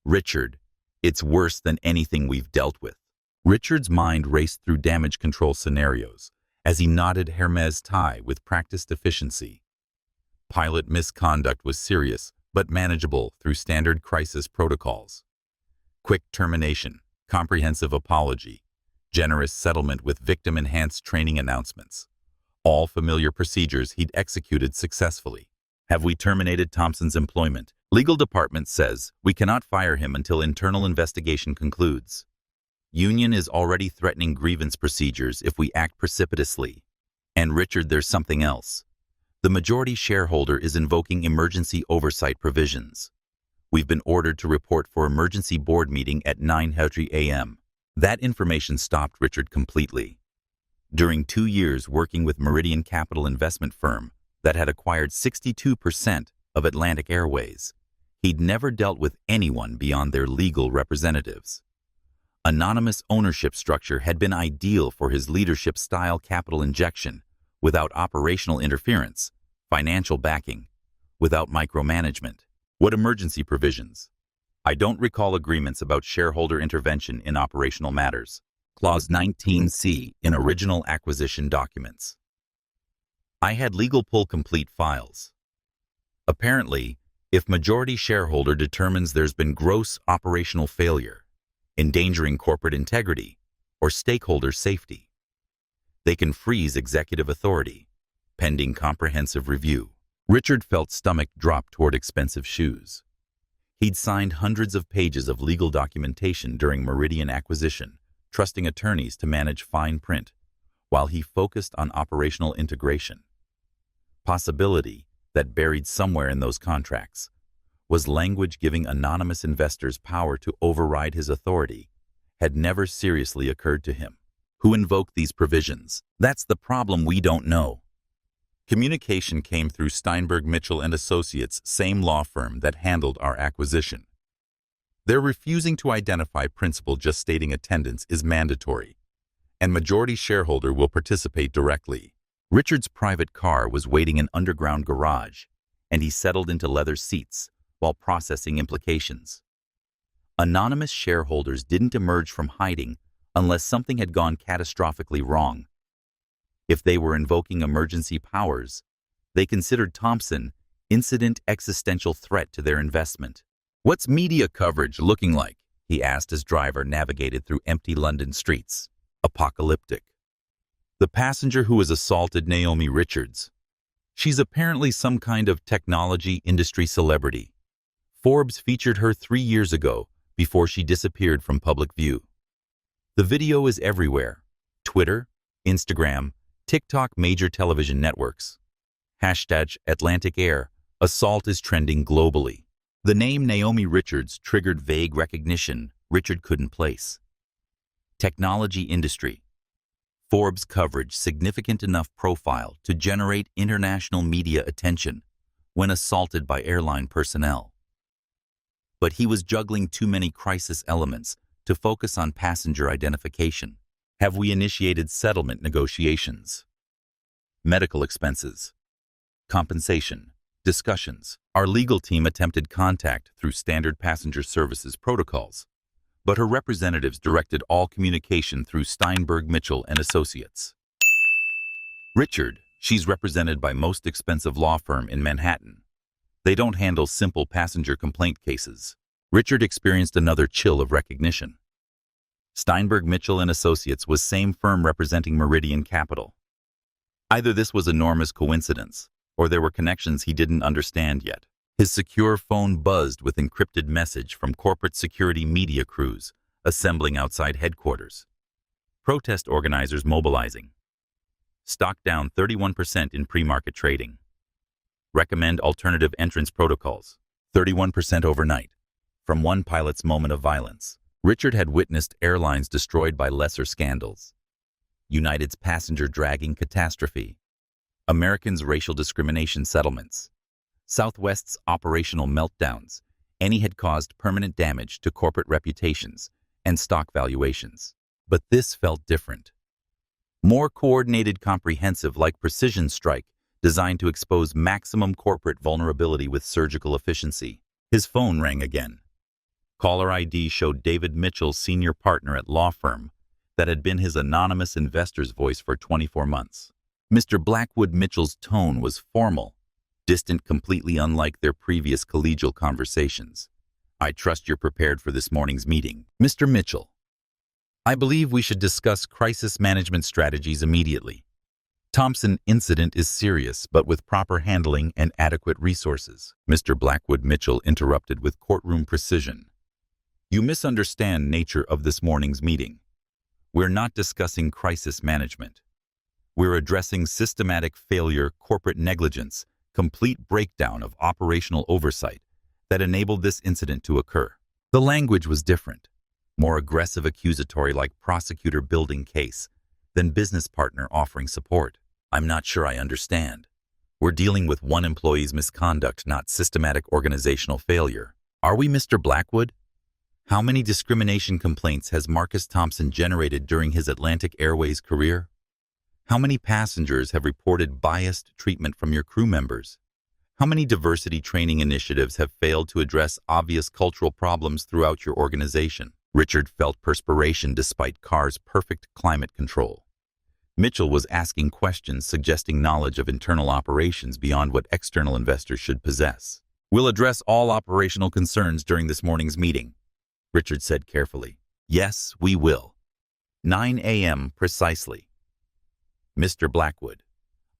Richard, it's worse than anything we've dealt with. Richard's mind raced through damage control scenarios as he knotted Hermes tie with practiced efficiency. Pilot misconduct was serious, but manageable through standard crisis protocols. Quick termination, comprehensive apology, generous settlement with victim-enhanced training announcements. All familiar procedures he'd executed successfully. Have we terminated Thompson's employment? Legal department says we cannot fire him until internal investigation concludes. Union is already threatening grievance procedures if we act precipitously. And Richard, there's something else. The majority shareholder is invoking emergency oversight provisions. We've been ordered to report for emergency board meeting at 9:30 a.m. That information stopped Richard completely. During 2 years working with Meridian Capital investment firm that had acquired 62% of Atlantic Airways, he'd never dealt with anyone beyond their legal representatives. Anonymous ownership structure had been ideal for his leadership-style capital injection, without operational interference, financial backing, without micromanagement. What emergency provisions? I don't recall agreements about shareholder intervention in operational matters. Clause 19C in original acquisition documents. I had legal pull complete files. Apparently, if majority shareholder determines there's been gross operational failure, endangering corporate integrity, or stakeholder safety, they can freeze executive authority, pending comprehensive review. Richard felt stomach drop toward expensive shoes. He'd signed hundreds of pages of legal documentation during Meridian acquisition, trusting attorneys to manage fine print, while he focused on operational integration. Possibility that buried somewhere in those contracts was language giving anonymous investors power to override his authority had never seriously occurred to him. Who invoked these provisions? That's the problem, we don't know. Communication came through Steinberg Mitchell and Associates, same law firm that handled our acquisition. They're refusing to identify principal, just stating attendance is mandatory, and majority shareholder will participate directly. Richard's private car was waiting in underground garage, and he settled into leather seats while processing implications. Anonymous shareholders didn't emerge from hiding unless something had gone catastrophically wrong. If they were invoking emergency powers, they considered Thompson incident existential threat to their investment. What's media coverage looking like? He asked as driver navigated through empty London streets. Apocalyptic. The passenger who was assaulted, Naomi Richards. She's apparently some kind of technology industry celebrity. Forbes featured her 3 years ago before she disappeared from public view. The video is everywhere. Twitter, Instagram, TikTok, major television networks. Hashtag Atlantic Air. Assault is trending globally. The name Naomi Richards triggered vague recognition Richard couldn't place. Technology industry. Forbes coverage significant enough profile to generate international media attention when assaulted by airline personnel. But he was juggling too many crisis elements to focus on passenger identification. Have we initiated settlement negotiations? Medical expenses. Compensation. Discussions. Our legal team attempted contact through standard passenger services protocols, but her representatives directed all communication through Steinberg, Mitchell and Associates. Richard, she's represented by most expensive law firm in Manhattan. They don't handle simple passenger complaint cases. Richard experienced another chill of recognition. Steinberg, Mitchell and Associates was same firm representing Meridian Capital. Either this was enormous coincidence, or there were connections he didn't understand yet. His secure phone buzzed with encrypted message from corporate security media crews assembling outside headquarters. Protest organizers mobilizing. Stock down 31% in pre-market trading. Recommend alternative entrance protocols. 31% overnight. From one pilot's moment of violence. Richard had witnessed airlines destroyed by lesser scandals. United's passenger dragging catastrophe. Americans' racial discrimination settlements. Southwest's operational meltdowns. Any had caused permanent damage to corporate reputations and stock valuations. But this felt different. More coordinated, comprehensive, like precision strike, designed to expose maximum corporate vulnerability with surgical efficiency. His phone rang again. Caller ID showed David Mitchell, senior partner at law firm, that had been his anonymous investor's voice for 24 months. Mr. Blackwood Mitchell's tone was formal, distant, completely unlike their previous collegial conversations. I trust you're prepared for this morning's meeting. Mr. Mitchell, I believe we should discuss crisis management strategies immediately. Thompson incident is serious, but with proper handling and adequate resources. Mr. Blackwood Mitchell interrupted with courtroom precision. You misunderstand nature of this morning's meeting. We're not discussing crisis management. We're addressing systematic failure, corporate negligence, complete breakdown of operational oversight that enabled this incident to occur. The language was different, more aggressive, accusatory, like prosecutor building case than business partner offering support. I'm not sure I understand. We're dealing with one employee's misconduct, not systematic organizational failure. Are we, Mr. Blackwood? How many discrimination complaints has Marcus Thompson generated during his Atlantic Airways career? How many passengers have reported biased treatment from your crew members? How many diversity training initiatives have failed to address obvious cultural problems throughout your organization? Richard felt perspiration despite Carr's perfect climate control. Mitchell was asking questions suggesting knowledge of internal operations beyond what external investors should possess. We'll address all operational concerns during this morning's meeting, Richard said carefully. Yes, we will. 9 a.m. precisely. Mr. Blackwood,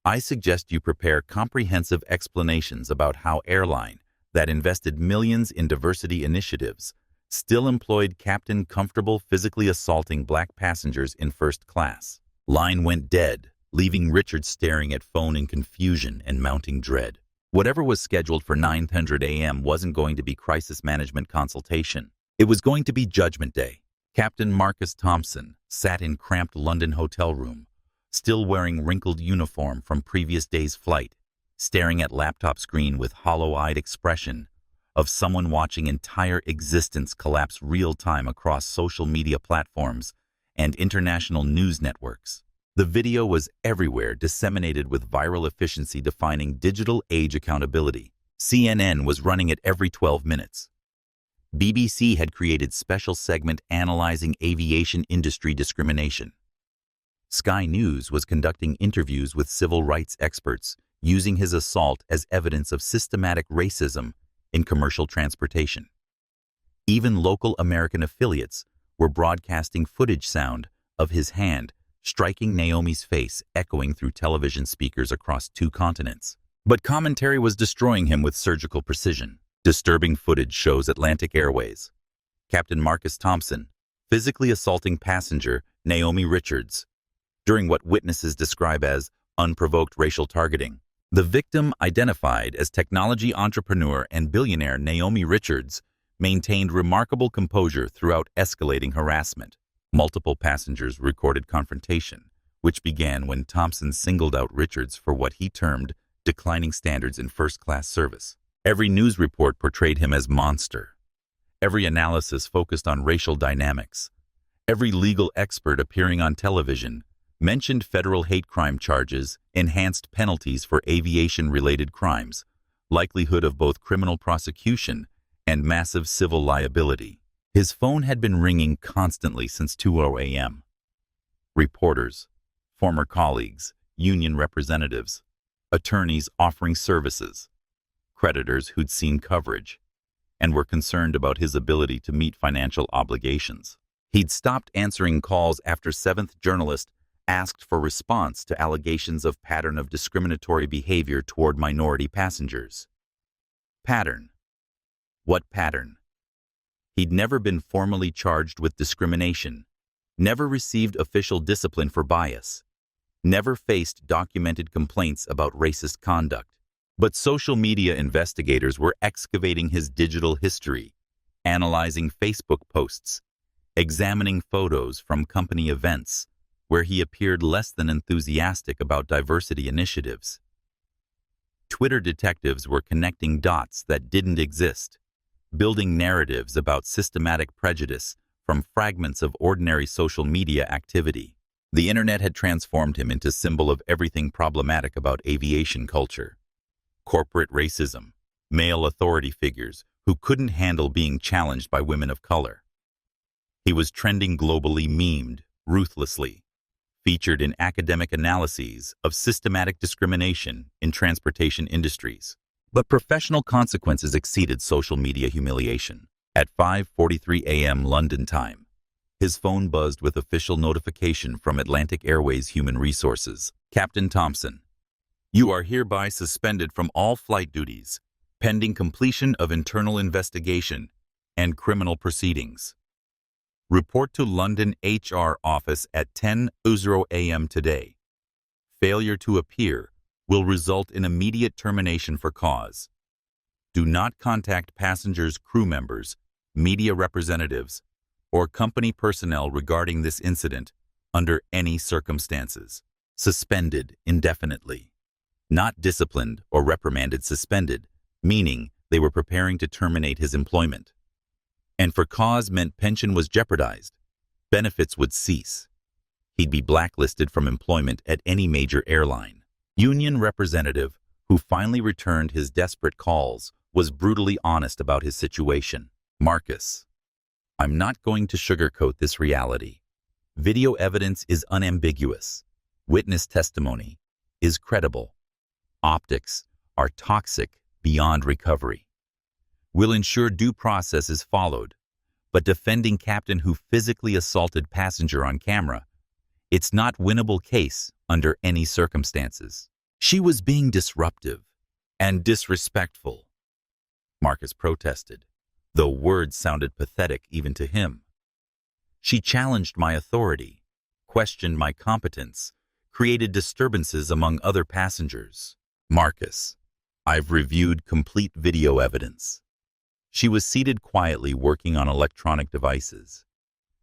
I suggest you prepare comprehensive explanations about how Airline, that invested millions in diversity initiatives, still employed Captain Comfortable physically assaulting black passengers in first class. Line went dead, leaving Richard staring at phone in confusion and mounting dread. Whatever was scheduled for 9:00 a.m. wasn't going to be crisis management consultation. It was going to be Judgment Day. Captain Marcus Thompson sat in cramped London hotel room, still wearing wrinkled uniform from previous day's flight, staring at laptop screen with hollow-eyed expression of someone watching entire existence collapse real-time across social media platforms and international news networks. The video was everywhere, disseminated with viral efficiency defining digital age accountability. CNN was running it every 12 minutes. BBC had created special segment analyzing aviation industry discrimination. Sky News was conducting interviews with civil rights experts, using his assault as evidence of systematic racism in commercial transportation. Even local American affiliates were broadcasting footage sound of his hand striking Naomi's face, echoing through television speakers across 2 continents. But commentary was destroying him with surgical precision. Disturbing footage shows Atlantic Airways. Captain Marcus Thompson physically assaulting passenger Naomi Richards during what witnesses describe as unprovoked racial targeting. The victim, identified as technology entrepreneur and billionaire Naomi Richards, maintained remarkable composure throughout escalating harassment. Multiple passengers recorded confrontation, which began when Thompson singled out Richards for what he termed declining standards in first-class service. Every news report portrayed him as monster, Every analysis focused on racial dynamics. Every legal expert appearing on television mentioned federal hate crime charges, enhanced penalties for aviation-related crimes, likelihood of both criminal prosecution and massive civil liability. His phone had been ringing constantly since 2:00 a.m. Reporters, former colleagues, union representatives, attorneys offering services, creditors who'd seen coverage, and were concerned about his ability to meet financial obligations. He'd stopped answering calls after seventh journalist asked for response to allegations of pattern of discriminatory behavior toward minority passengers. Pattern. What pattern? He'd never been formally charged with discrimination, never received official discipline for bias, never faced documented complaints about racist conduct. But social media investigators were excavating his digital history, analyzing Facebook posts, examining photos from company events where he appeared less than enthusiastic about diversity initiatives. Twitter detectives were connecting dots that didn't exist, building narratives about systematic prejudice from fragments of ordinary social media activity. The internet had transformed him into symbol of everything problematic about aviation culture. Corporate racism, male authority figures who couldn't handle being challenged by women of color. He was trending globally, memed ruthlessly, featured in academic analyses of systematic discrimination in transportation industries. But professional consequences exceeded social media humiliation. At 5:43 a.m. London time, his phone buzzed with official notification from Atlantic Airways Human Resources. Captain Thompson, you are hereby suspended from all flight duties, pending completion of internal investigation and criminal proceedings. Report to London HR office at 10:00 a.m. today. Failure to appear will result in immediate termination for cause. Do not contact passengers, crew members, media representatives, or company personnel regarding this incident under any circumstances. Suspended indefinitely. Not disciplined or reprimanded, suspended, meaning they were preparing to terminate his employment. And for cause meant pension was jeopardized. Benefits would cease. He'd be blacklisted from employment at any major airline. Union representative, who finally returned his desperate calls, was brutally honest about his situation. Marcus, I'm not going to sugarcoat this reality. Video evidence is unambiguous. Witness testimony is credible. Optics are toxic beyond recovery. We'll ensure due process is followed, but defending captain who physically assaulted passenger on camera, it's not winnable case under any circumstances. She was being disruptive and disrespectful. Marcus protested, though words sounded pathetic even to him. She challenged my authority, questioned my competence, created disturbances among other passengers. Marcus, I've reviewed complete video evidence. She was seated quietly working on electronic devices.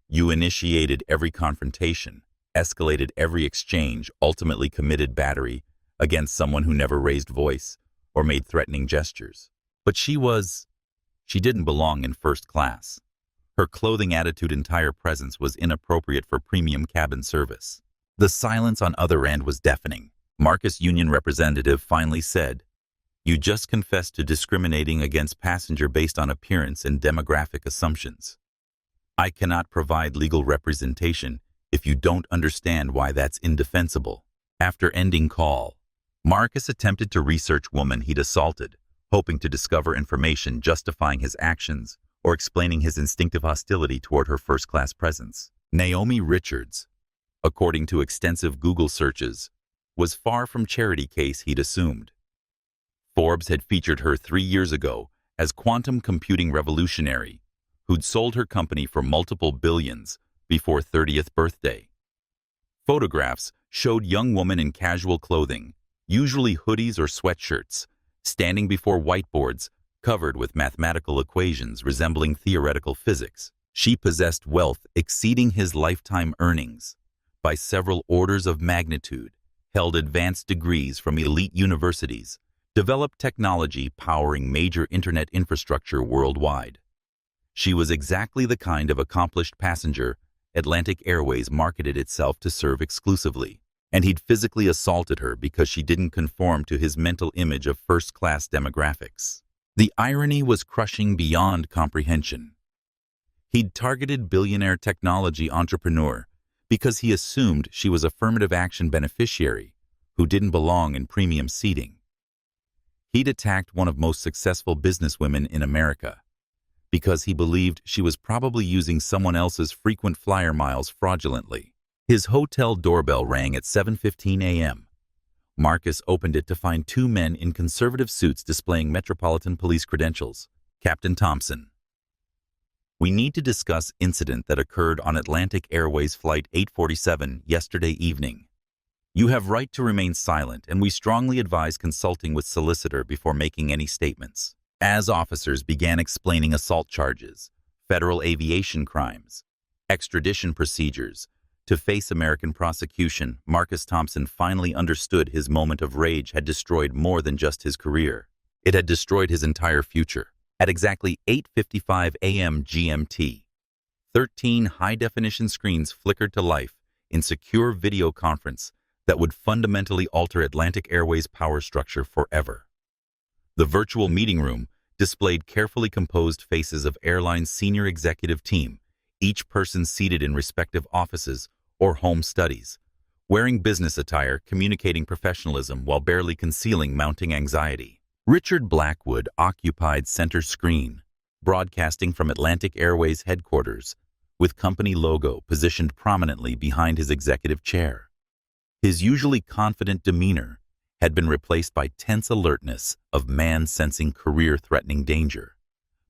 You initiated every confrontation, escalated every exchange, ultimately committed battery against someone who never raised voice or made threatening gestures. But she didn't belong in first class. Her clothing, attitude, entire presence was inappropriate for premium cabin service. The silence on other end was deafening. Marcus' union representative finally said, You just confessed to discriminating against passenger based on appearance and demographic assumptions. I cannot provide legal representation if you don't understand why that's indefensible. After ending call, Marcus attempted to research woman he'd assaulted, hoping to discover information justifying his actions or explaining his instinctive hostility toward her first-class presence. Naomi Richards, according to extensive Google searches, was far from charity case he'd assumed. Forbes had featured her 3 years ago as quantum computing revolutionary who'd sold her company for multiple billions before 30th birthday. Photographs showed young woman in casual clothing, usually hoodies or sweatshirts, standing before whiteboards covered with mathematical equations resembling theoretical physics. She possessed wealth exceeding his lifetime earnings by several orders of magnitude, held advanced degrees from elite universities, developed technology powering major internet infrastructure worldwide. She was exactly the kind of accomplished passenger Atlantic Airways marketed itself to serve exclusively, and he'd physically assaulted her because she didn't conform to his mental image of first-class demographics. The irony was crushing beyond comprehension. He'd targeted billionaire technology entrepreneur because he assumed she was affirmative action beneficiary who didn't belong in premium seating. He'd attacked one of most successful businesswomen in America because he believed she was probably using someone else's frequent flyer miles fraudulently. His hotel doorbell rang at 7:15 a.m. Marcus opened it to find two men in conservative suits displaying Metropolitan Police credentials. Captain Thompson. We need to discuss incident that occurred on Atlantic Airways Flight 847 yesterday evening. You have right to remain silent, and we strongly advise consulting with solicitor before making any statements. As officers began explaining assault charges, federal aviation crimes, extradition procedures, to face American prosecution, Marcus Thompson finally understood his moment of rage had destroyed more than just his career. It had destroyed his entire future. At exactly 8:55 a.m. GMT, 13 high-definition screens flickered to life in secure video conference that would fundamentally alter Atlantic Airways' power structure forever. The virtual meeting room displayed carefully composed faces of Airline's senior executive team, each person seated in respective offices or home studies, wearing business attire, communicating professionalism while barely concealing mounting anxiety. Richard Blackwood occupied center screen, broadcasting from Atlantic Airways headquarters, with company logo positioned prominently behind his executive chair. His usually confident demeanor had been replaced by tense alertness of man sensing career-threatening danger,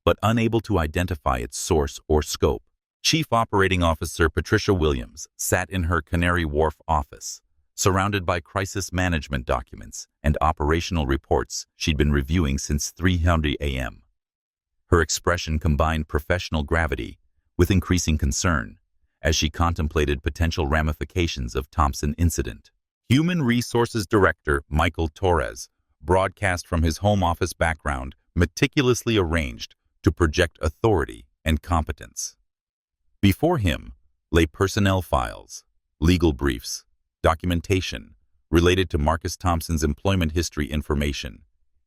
but unable to identify its source or scope. Chief Operating Officer Patricia Williams sat in her Canary Wharf office, surrounded by crisis management documents and operational reports she'd been reviewing since 3:00 a.m. Her expression combined professional gravity with increasing concern as she contemplated potential ramifications of Thompson incident. Human Resources Director Michael Torres broadcast from his home office background, meticulously arranged to project authority and competence. Before him lay personnel files, legal briefs, documentation related to Marcus Thompson's employment history information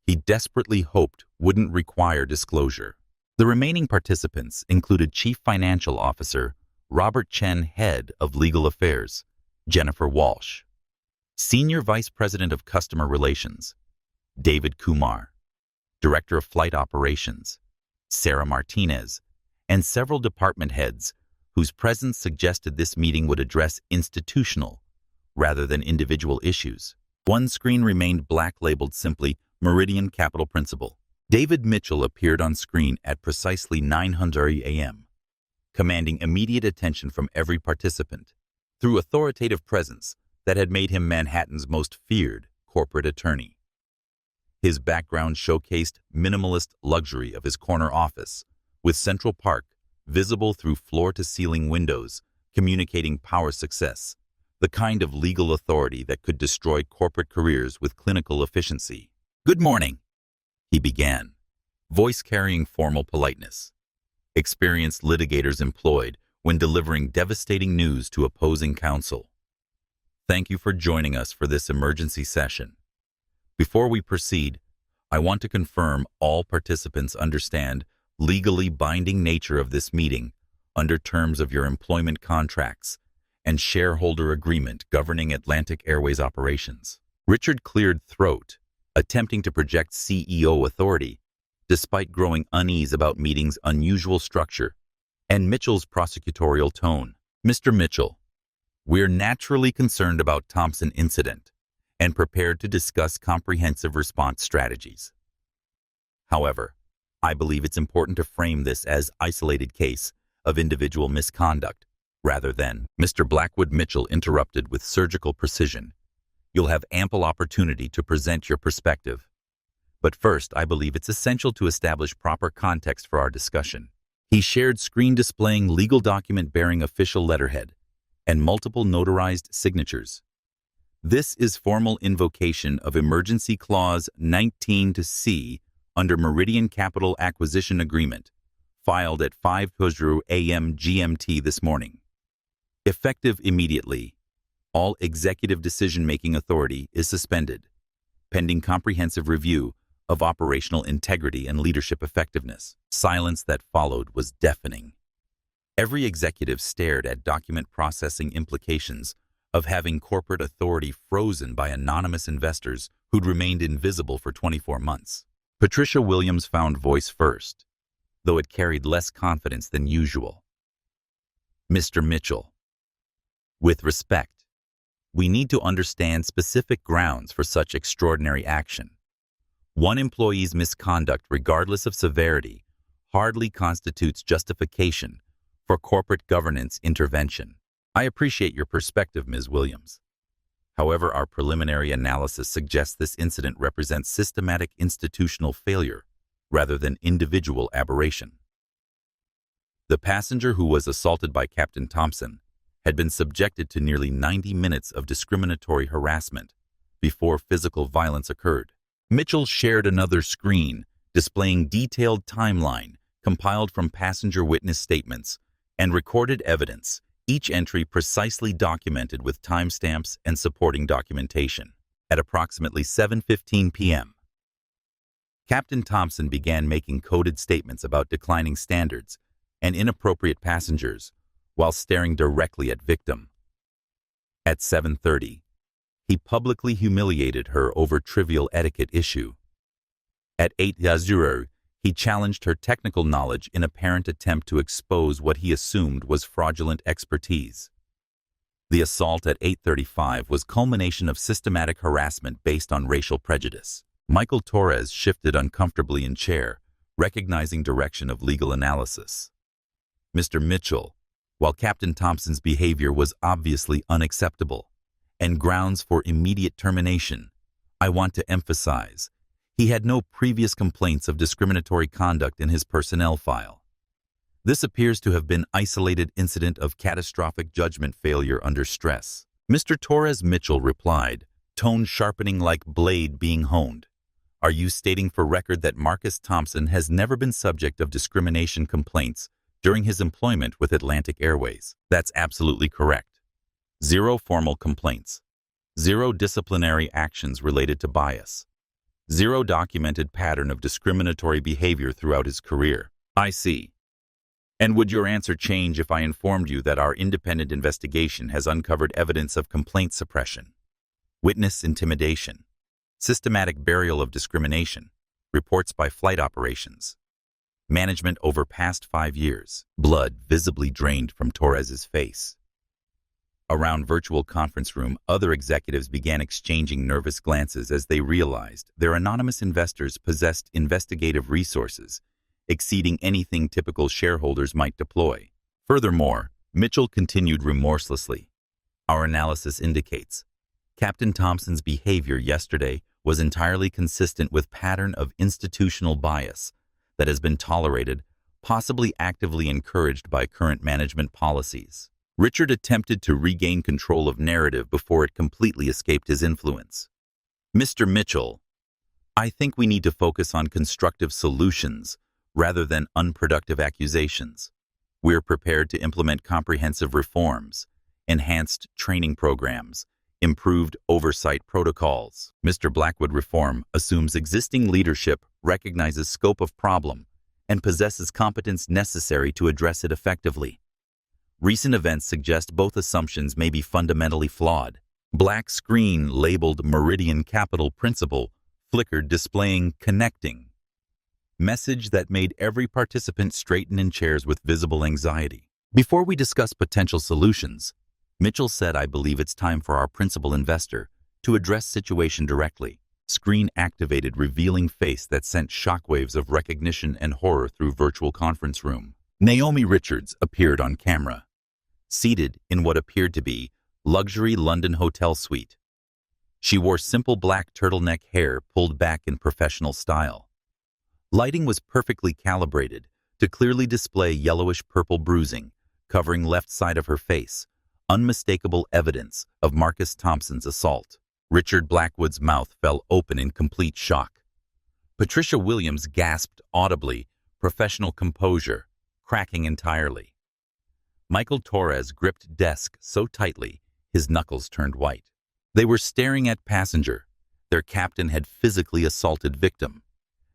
he desperately hoped wouldn't require disclosure. The remaining participants included Chief Financial Officer Robert Chen, Head of Legal Affairs Jennifer Walsh, Senior Vice President of Customer Relations David Kumar, Director of Flight Operations Sarah Martinez, and several department heads whose presence suggested this meeting would address institutional rather than individual issues. One screen remained black, labeled simply Meridian Capital Principal. David Mitchell appeared on screen at precisely 9:00 a.m., commanding immediate attention from every participant through authoritative presence that had made him Manhattan's most feared corporate attorney. His background showcased minimalist luxury of his corner office, with Central Park visible through floor-to-ceiling windows, communicating power success, the kind of legal authority that could destroy corporate careers with clinical efficiency. "Good morning," he began, voice carrying formal politeness. Experienced litigators employed when delivering devastating news to opposing counsel. "Thank you for joining us for this emergency session. Before we proceed, I want to confirm all participants understand legally binding nature of this meeting under terms of your employment contracts and shareholder agreement governing Atlantic Airways operations." Richard cleared throat, attempting to project CEO authority, despite growing unease about meeting's unusual structure and Mitchell's prosecutorial tone. "Mr. Mitchell, we're naturally concerned about Thompson incident and prepared to discuss comprehensive response strategies. However, I believe it's important to frame this as isolated case of individual misconduct rather than..." Mr. Blackwood Mitchell interrupted with surgical precision. "You'll have ample opportunity to present your perspective. But first, I believe it's essential to establish proper context for our discussion." He shared screen displaying legal document bearing official letterhead and multiple notarized signatures. "This is formal invocation of Emergency Clause 19 to C under Meridian Capital Acquisition Agreement, filed at 5:00 a.m. GMT this morning. Effective immediately, all executive decision-making authority is suspended, pending comprehensive review of operational integrity and leadership effectiveness. Silence that followed was deafening. Every executive stared at document processing implications of having corporate authority frozen by anonymous investors who'd remained invisible for 24 months. Patricia Williams found voice first, though it carried less confidence than usual. Mr. Mitchell, with respect, we need to understand specific grounds for such extraordinary action. One employee's misconduct, regardless of severity, hardly constitutes justification for corporate governance intervention. I appreciate your perspective, Ms. Williams. However, our preliminary analysis suggests this incident represents systematic institutional failure rather than individual aberration. The passenger who was assaulted by Captain Thompson had been subjected to nearly 90 minutes of discriminatory harassment before physical violence occurred. Mitchell shared another screen displaying detailed timeline compiled from passenger witness statements and recorded evidence, each entry precisely documented with timestamps and supporting documentation. At approximately 7:15 p.m., Captain Thompson began making coded statements about declining standards and inappropriate passengers while staring directly at victim. At 7:30, he publicly humiliated her over trivial etiquette issue. At 8:00, he challenged her technical knowledge in apparent attempt to expose what he assumed was fraudulent expertise. The assault at 8:35 was culmination of systematic harassment based on racial prejudice. Michael Torres shifted uncomfortably in chair, recognizing direction of legal analysis. Mr. Mitchell, while Captain Thompson's behavior was obviously unacceptable and grounds for immediate termination, I want to emphasize he had no previous complaints of discriminatory conduct in his personnel file. This appears to have been an isolated incident of catastrophic judgment failure under stress. Mr. Torres Mitchell replied, tone sharpening like blade being honed. Are you stating for record that Marcus Thompson has never been subject of discrimination complaints during his employment with Atlantic Airways? That's absolutely correct. 0 formal complaints. 0 disciplinary actions related to bias. 0 documented pattern of discriminatory behavior throughout his career. I see. And would your answer change if I informed you that our independent investigation has uncovered evidence of complaint suppression, witness intimidation, systematic burial of discrimination, reports by flight operations, management over past 5 years? Blood visibly drained from Torres's face. Around virtual conference room, other executives began exchanging nervous glances as they realized their anonymous investors possessed investigative resources exceeding anything typical shareholders might deploy. Furthermore, Mitchell continued remorselessly. Our analysis indicates Captain Thompson's behavior yesterday was entirely consistent with pattern of institutional bias that has been tolerated, possibly actively encouraged by current management policies. Richard attempted to regain control of narrative before it completely escaped his influence. Mr. Mitchell, I think we need to focus on constructive solutions rather than unproductive accusations. We're prepared to implement comprehensive reforms, enhanced training programs, improved oversight protocols. Mr. Blackwood reform assumes existing leadership recognizes scope of problem and possesses competence necessary to address it effectively. Recent events suggest both assumptions may be fundamentally flawed. Black screen labeled Meridian Capital Principle flickered displaying connecting. Message that made every participant straighten in chairs with visible anxiety. Before we discuss potential solutions, Mitchell said, I believe it's time for our principal investor to address situation directly. Screen activated revealing face that sent shockwaves of recognition and horror through virtual conference room. Naomi Richards appeared on camera, seated in what appeared to be luxury London hotel suite. She wore simple black turtleneck hair pulled back in professional style. Lighting was perfectly calibrated to clearly display yellowish-purple bruising covering left side of her face, unmistakable evidence of Marcus Thompson's assault. Richard Blackwood's mouth fell open in complete shock. Patricia Williams gasped audibly, professional composure. cracking entirely. Michael Torres gripped desk so tightly, his knuckles turned white. They were staring at passenger. Their captain had physically assaulted victim.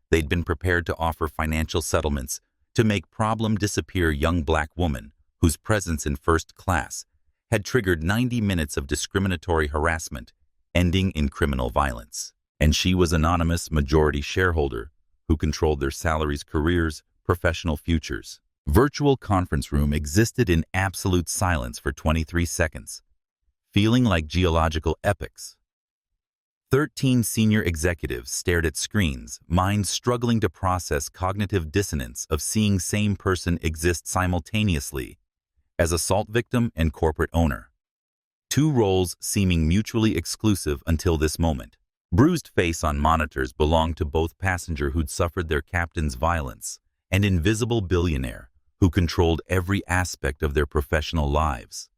They'd been prepared to offer financial settlements to make problem disappear young black woman whose presence in first class had triggered 90 minutes of discriminatory harassment, ending in criminal violence. And she was anonymous majority shareholder who controlled their salaries, careers, professional futures. Virtual conference room existed in absolute silence for 23 seconds, feeling like geological epochs. 13 senior executives stared at screens, minds struggling to process cognitive dissonance of seeing same person exist simultaneously as assault victim and corporate owner. Two roles seeming mutually exclusive until this moment. Bruised face on monitors belonged to both passenger who'd suffered their captain's violence and invisible billionaire who controlled every aspect of their professional lives.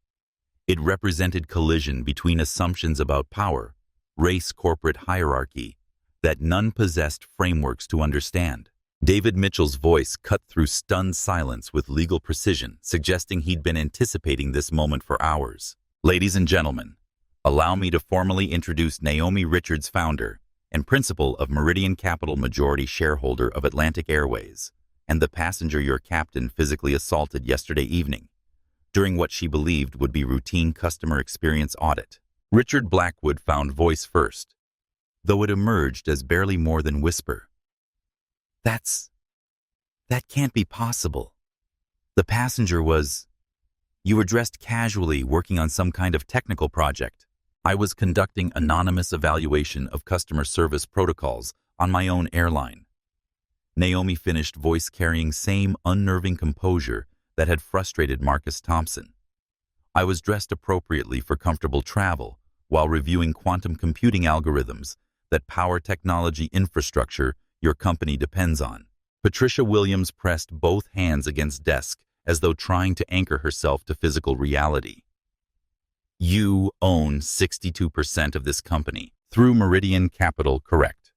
It represented collision between assumptions about power, race, corporate hierarchy that none possessed frameworks to understand. David Mitchell's voice cut through stunned silence with legal precision, suggesting he'd been anticipating this moment for hours. Ladies and gentlemen, allow me to formally introduce Naomi Richards, founder and principal of Meridian Capital, majority shareholder of Atlantic Airways, and the passenger your captain physically assaulted yesterday evening during what she believed would be routine customer experience audit. Richard Blackwood found voice first, though it emerged as barely more than whisper. That can't be possible. The passenger was... You were dressed casually, working on some kind of technical project. I was conducting anonymous evaluation of customer service protocols on my own airline. Naomi finished, voice carrying same unnerving composure that had frustrated Marcus Thompson. I was dressed appropriately for comfortable travel while reviewing quantum computing algorithms that power technology infrastructure your company depends on. Patricia Williams pressed both hands against desk as though trying to anchor herself to physical reality. You own 62% of this company through Meridian Capital, correct?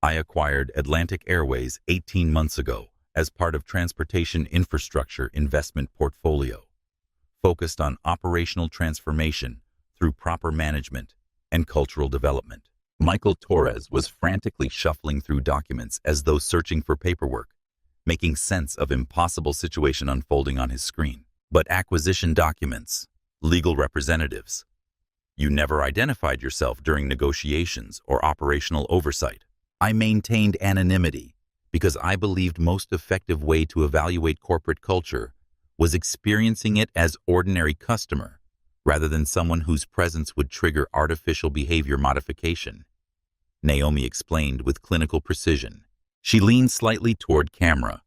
I acquired Atlantic Airways 18 months ago as part of transportation infrastructure investment portfolio, focused on operational transformation through proper management and cultural development. Michael Torres was frantically shuffling through documents as though searching for paperwork, making sense of impossible situation unfolding on his screen. But acquisition documents, legal representatives. You never identified yourself during negotiations or operational oversight. I maintained anonymity because I believed most effective way to evaluate corporate culture was experiencing it as ordinary customer rather than someone whose presence would trigger artificial behavior modification. Naomi explained with clinical precision. She leaned slightly toward camera,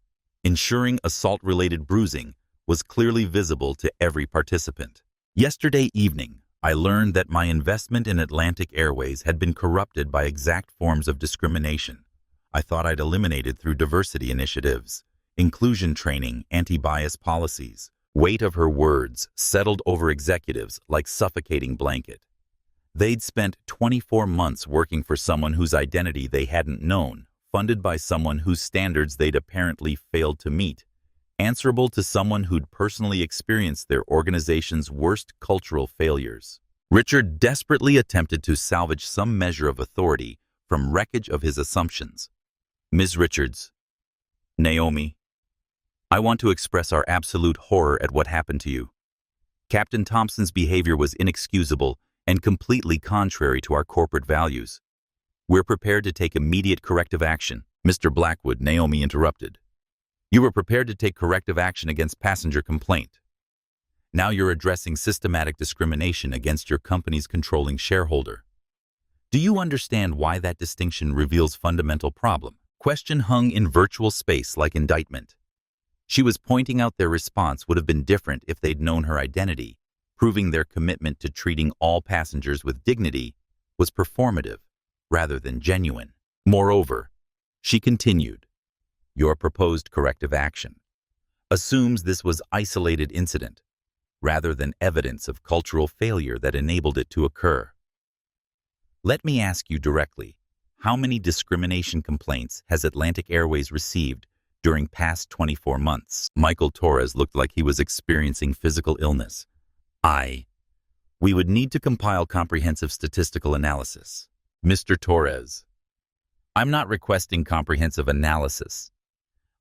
ensuring assault-related bruising was clearly visible to every participant. Yesterday evening, I learned that my investment in Atlantic Airways had been corrupted by exact forms of discrimination I thought I'd eliminated through diversity initiatives, inclusion training, anti-bias policies. Weight of her words settled over executives like suffocating blanket. They'd spent 24 months working for someone whose identity they hadn't known, funded by someone whose standards they'd apparently failed to meet, answerable to someone who'd personally experienced their organization's worst cultural failures. Richard desperately attempted to salvage some measure of authority from wreckage of his assumptions. Ms. Richards, Naomi, I want to express our absolute horror at what happened to you. Captain Thompson's behavior was inexcusable and completely contrary to our corporate values. We're prepared to take immediate corrective action. Mr. Blackwood, Naomi interrupted. You were prepared to take corrective action against passenger complaint. Now you're addressing systematic discrimination against your company's controlling shareholder. Do you understand why that distinction reveals fundamental problem? Question hung in virtual space like indictment. She was pointing out their response would have been different if they'd known her identity, proving their commitment to treating all passengers with dignity was performative rather than genuine. Moreover, she continued, your proposed corrective action assumes this was isolated incident rather than evidence of cultural failure that enabled it to occur. Let me ask you directly, how many discrimination complaints has Atlantic Airways received during past 24 months. Michael Torres looked like he was experiencing physical illness. We would need to compile comprehensive statistical analysis. Mr. Torres, I'm not requesting comprehensive analysis.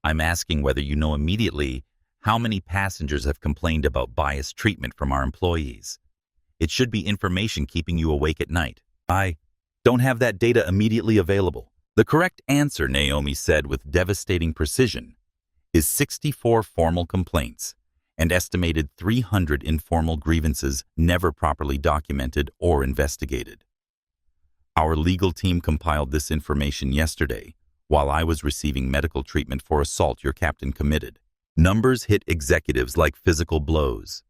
I'm asking whether you know immediately how many passengers have complained about biased treatment from our employees. It should be information keeping you awake at night. I don't have that data immediately available. The correct answer, Naomi said with devastating precision, is 64 formal complaints and estimated 300 informal grievances never properly documented or investigated. Our legal team compiled this information yesterday while I was receiving medical treatment for assault your captain committed. Numbers hit executives like physical blows.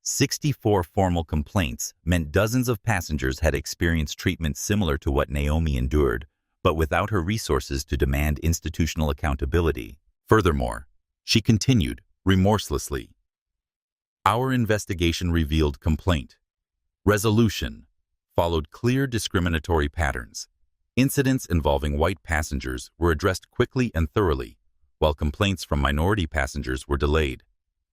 64 formal complaints meant dozens of passengers had experienced treatment similar to what Naomi endured, but without her resources to demand institutional accountability. Furthermore, she continued remorselessly. Our investigation revealed complaint. Resolution followed clear discriminatory patterns. Incidents involving white passengers were addressed quickly and thoroughly, while complaints from minority passengers were delayed,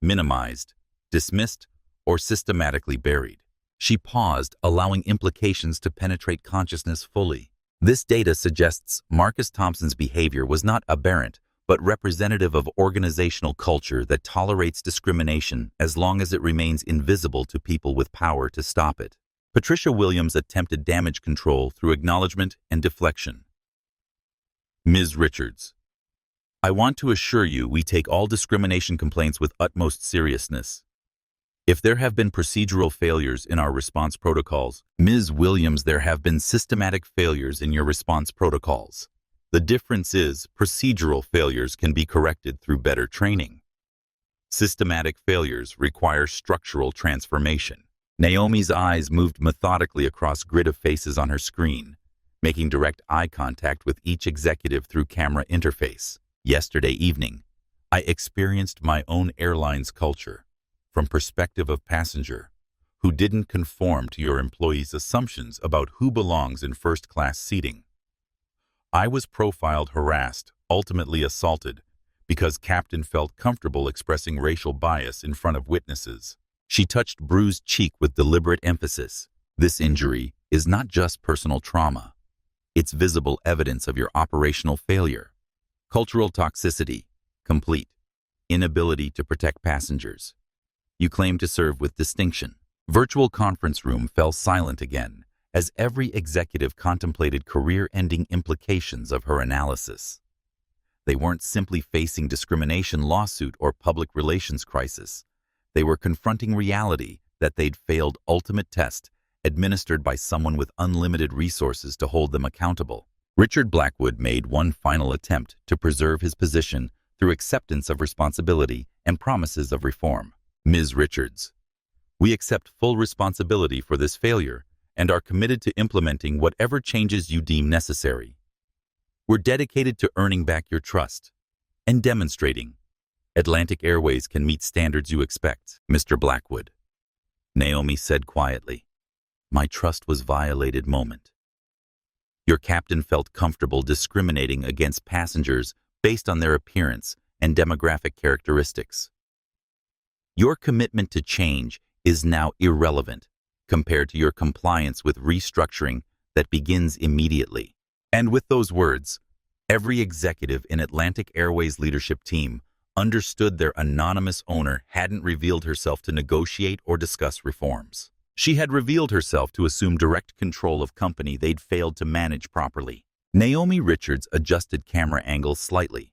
minimized, dismissed, or systematically buried. She paused, allowing implications to penetrate consciousness fully. This data suggests Marcus Thompson's behavior was not aberrant, but representative of organizational culture that tolerates discrimination as long as it remains invisible to people with power to stop it. Patricia Williams attempted damage control through acknowledgement and deflection. Ms. Richards, I want to assure you we take all discrimination complaints with utmost seriousness. If there have been procedural failures in our response protocols, Ms. Williams, there have been systematic failures in your response protocols. The difference is procedural failures can be corrected through better training. Systematic failures require structural transformation. Naomi's eyes moved methodically across grid of faces on her screen, making direct eye contact with each executive through camera interface. Yesterday evening, I experienced my own airline's culture from perspective of passenger who didn't conform to your employees' assumptions about who belongs in first-class seating. I was profiled, harassed, ultimately assaulted, because Captain felt comfortable expressing racial bias in front of witnesses. She touched bruised cheek with deliberate emphasis. This injury is not just personal trauma. It's visible evidence of your operational failure. Cultural toxicity, complete. Inability to protect passengers. You claim to serve with distinction. Virtual conference room fell silent again as every executive contemplated career-ending implications of her analysis. They weren't simply facing discrimination lawsuit or public relations crisis. They were confronting reality that they'd failed ultimate test administered by someone with unlimited resources to hold them accountable. Richard Blackwood made one final attempt to preserve his position through acceptance of responsibility and promises of reform. Ms. Richards, we accept full responsibility for this failure and are committed to implementing whatever changes you deem necessary. We're dedicated to earning back your trust and demonstrating Atlantic Airways can meet standards you expect. Mr. Blackwood, Naomi said quietly, my trust was violated moment. Your captain felt comfortable discriminating against passengers based on their appearance and demographic characteristics. Your commitment to change is now irrelevant compared to your compliance with restructuring that begins immediately. And with those words, every executive in Atlantic Airways leadership team understood their anonymous owner hadn't revealed herself to negotiate or discuss reforms. She had revealed herself to assume direct control of company they'd failed to manage properly. Naomi Richards adjusted camera angles slightly,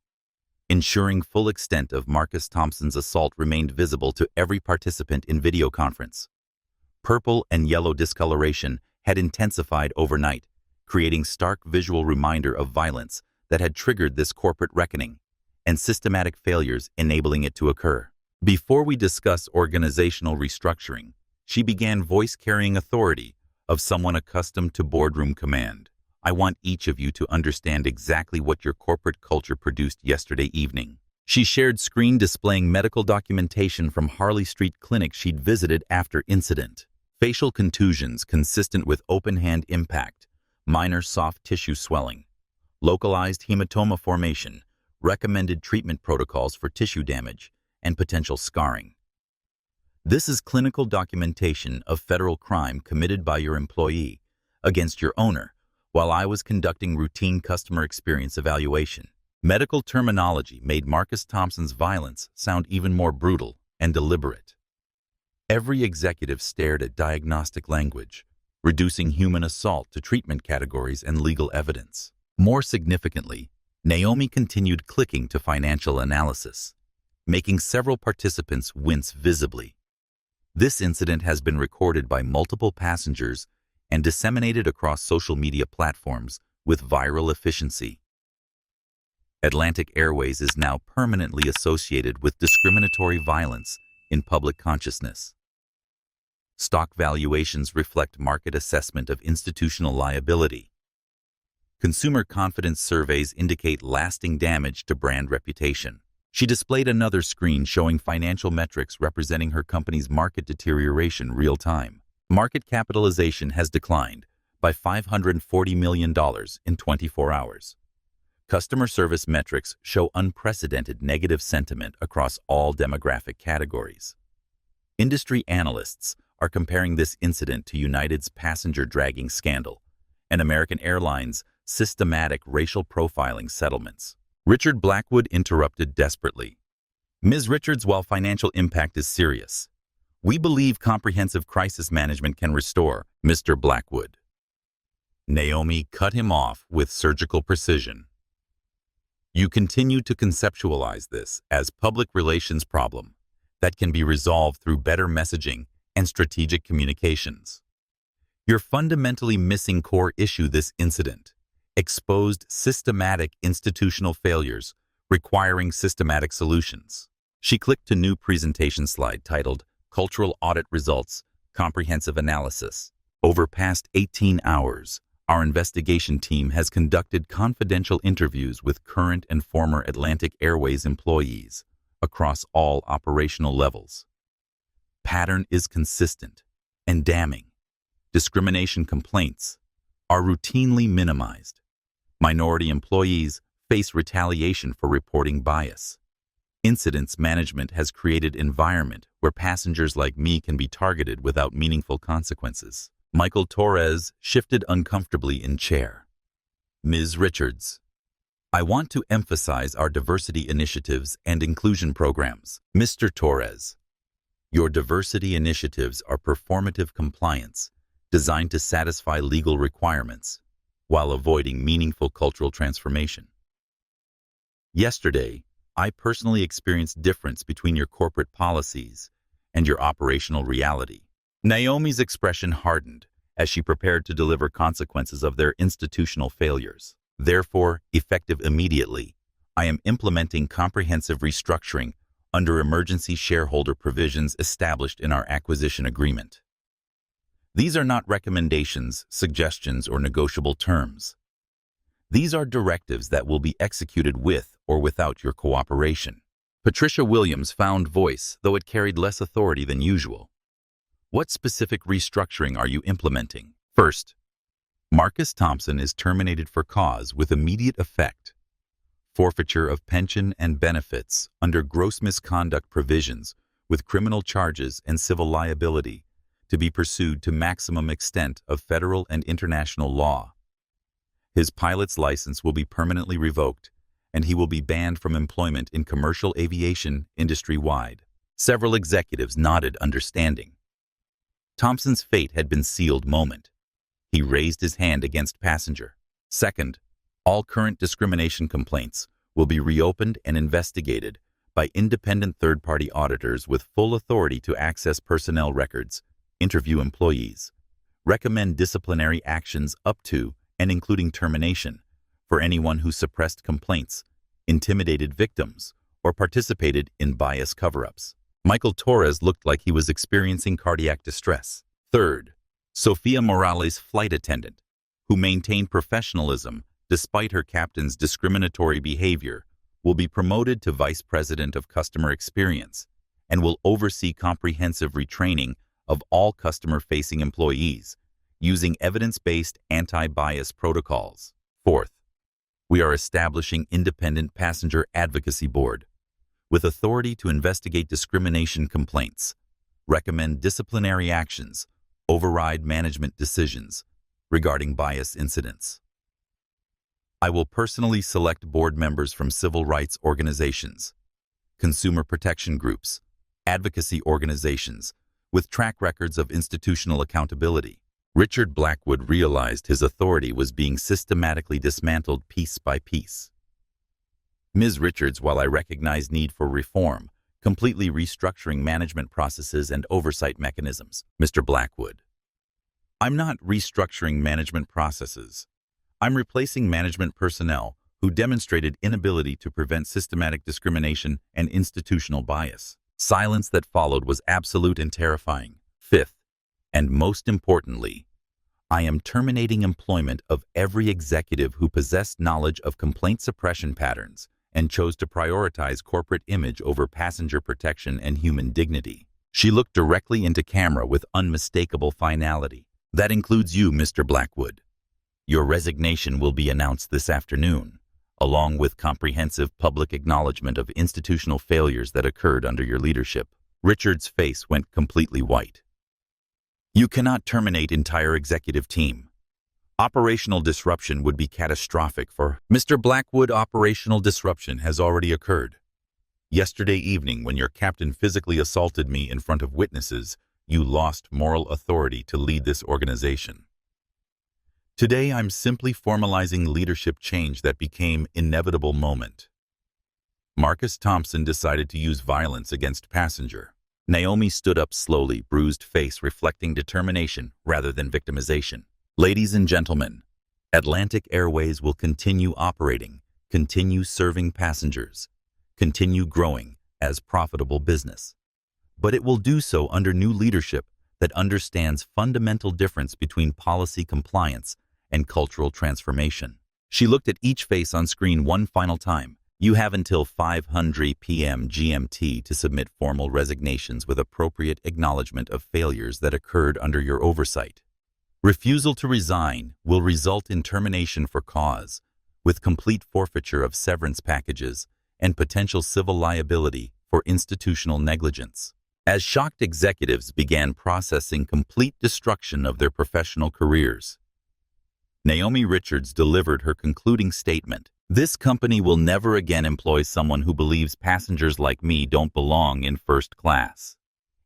ensuring full extent of Marcus Thompson's assault remained visible to every participant in video conference. Purple and yellow discoloration had intensified overnight, creating stark visual reminder of violence that had triggered this corporate reckoning, and systematic failures enabling it to occur. Before we discuss organizational restructuring, she began voice-carrying authority of someone accustomed to boardroom command. I want each of you to understand exactly what your corporate culture produced yesterday evening. She shared screen displaying medical documentation from Harley Street Clinic she'd visited after incident. Facial contusions consistent with open-hand impact, minor soft tissue swelling, localized hematoma formation, recommended treatment protocols for tissue damage and potential scarring. This is clinical documentation of federal crime committed by your employee against your owner while I was conducting routine customer experience evaluation. Medical terminology made Marcus Thompson's violence sound even more brutal and deliberate. Every executive stared at diagnostic language, reducing human assault to treatment categories and legal evidence. More significantly, Naomi continued clicking to financial analysis, making several participants wince visibly. This incident has been recorded by multiple passengers and disseminated across social media platforms with viral efficiency. Atlantic Airways is now permanently associated with discriminatory violence in public consciousness. Stock valuations reflect market assessment of institutional liability. Consumer confidence surveys indicate lasting damage to brand reputation. She displayed another screen showing financial metrics representing her company's market deterioration real-time. Market capitalization has declined by $540 million in 24 hours. Customer service metrics show unprecedented negative sentiment across all demographic categories. Industry analysts are comparing this incident to United's passenger dragging scandal and American Airlines' systematic racial profiling settlements. Richard Blackwood interrupted desperately. Ms. Richards, while financial impact is serious, we believe comprehensive crisis management can restore Mr. Blackwood. Naomi cut him off with surgical precision. You continue to conceptualize this as public relations problem that can be resolved through better messaging and strategic communications. You're fundamentally missing core issue. This incident exposed systematic institutional failures requiring systematic solutions. She clicked to new presentation slide titled Cultural Audit Results, Comprehensive Analysis. Over past 18 hours, our investigation team has conducted confidential interviews with current and former Atlantic Airways employees across all operational levels. Pattern is consistent and damning. Discrimination complaints are routinely minimized. Minority employees face retaliation for reporting bias. Incidents management has created an environment where passengers like me can be targeted without meaningful consequences. Michael Torres shifted uncomfortably in chair. Ms. Richards, I want to emphasize our diversity initiatives and inclusion programs. Mr. Torres, your diversity initiatives are performative compliance designed to satisfy legal requirements while avoiding meaningful cultural transformation. Yesterday, I personally experienced difference between your corporate policies and your operational reality. Naomi's expression hardened as she prepared to deliver consequences of their institutional failures. Therefore, effective immediately, I am implementing comprehensive restructuring under emergency shareholder provisions established in our acquisition agreement. These are not recommendations, suggestions, or negotiable terms. These are directives that will be executed with or without your cooperation. Patricia Williams found voice, though it carried less authority than usual. What specific restructuring are you implementing? First, Marcus Thompson is terminated for cause with immediate effect. Forfeiture of pension and benefits under gross misconduct provisions with criminal charges and civil liability to be pursued to maximum extent of federal and international law. His pilot's license will be permanently revoked, and he will be banned from employment in commercial aviation industry-wide. Several executives nodded understanding. Thompson's fate had been sealed moment. He raised his hand against passenger. Second, all current discrimination complaints will be reopened and investigated by independent third-party auditors with full authority to access personnel records, interview employees, recommend disciplinary actions up to and including termination for anyone who suppressed complaints, intimidated victims, or participated in bias cover-ups. Michael Torres looked like he was experiencing cardiac distress. Third, Sophia Morales, flight attendant, who maintained professionalism despite her captain's discriminatory behavior, will be promoted to Vice President of Customer Experience and will oversee comprehensive retraining of all customer-facing employees using evidence-based anti-bias protocols. Fourth, We are establishing independent passenger advocacy board with authority to investigate discrimination complaints, recommend disciplinary actions, override management decisions regarding bias incidents. I will personally select board members from civil rights organizations, consumer protection groups, advocacy organizations with track records of institutional accountability. Richard Blackwood realized his authority was being systematically dismantled piece by piece. Ms. Richards, while I recognize need for reform, completely restructuring management processes and oversight mechanisms. Mr. Blackwood, I'm not restructuring management processes. I'm replacing management personnel who demonstrated inability to prevent systematic discrimination and institutional bias. Silence that followed was absolute and terrifying. Fifth, and most importantly, I am terminating employment of every executive who possessed knowledge of complaint suppression patterns and chose to prioritize corporate image over passenger protection and human dignity. She looked directly into camera with unmistakable finality. That includes you, Mr. Blackwood. Your resignation will be announced this afternoon, along with comprehensive public acknowledgement of institutional failures that occurred under your leadership. Richard's face went completely white. You cannot terminate entire executive team. Operational disruption would be catastrophic for Mr. Blackwood. Operational disruption has already occurred. Yesterday evening, when your captain physically assaulted me in front of witnesses, you lost moral authority to lead this organization. Today, I'm simply formalizing leadership change that became inevitable moment. Marcus Thompson decided to use violence against passenger. Naomi stood up slowly, bruised face reflecting determination rather than victimization. Ladies and gentlemen, Atlantic Airways will continue operating, continue serving passengers, continue growing as profitable business. But it will do so under new leadership that understands fundamental difference between policy compliance and cultural transformation. She looked at each face on screen one final time. You have until 5:00 p.m. GMT to submit formal resignations with appropriate acknowledgement of failures that occurred under your oversight. Refusal to resign will result in termination for cause, with complete forfeiture of severance packages and potential civil liability for institutional negligence. As shocked executives began processing complete destruction of their professional careers, Naomi Richards delivered her concluding statement. This company will never again employ someone who believes passengers like me don't belong in first class.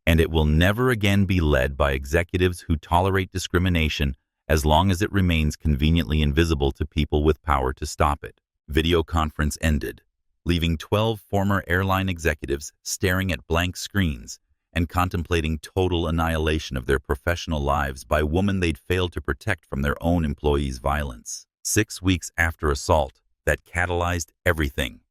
And it will never again be led by executives who tolerate discrimination as long as it remains conveniently invisible to people with power to stop it. Video conference ended, leaving 12 former airline executives staring at blank screens and contemplating total annihilation of their professional lives by women they'd failed to protect from their own employees' violence. 6 weeks after assault that catalyzed everything,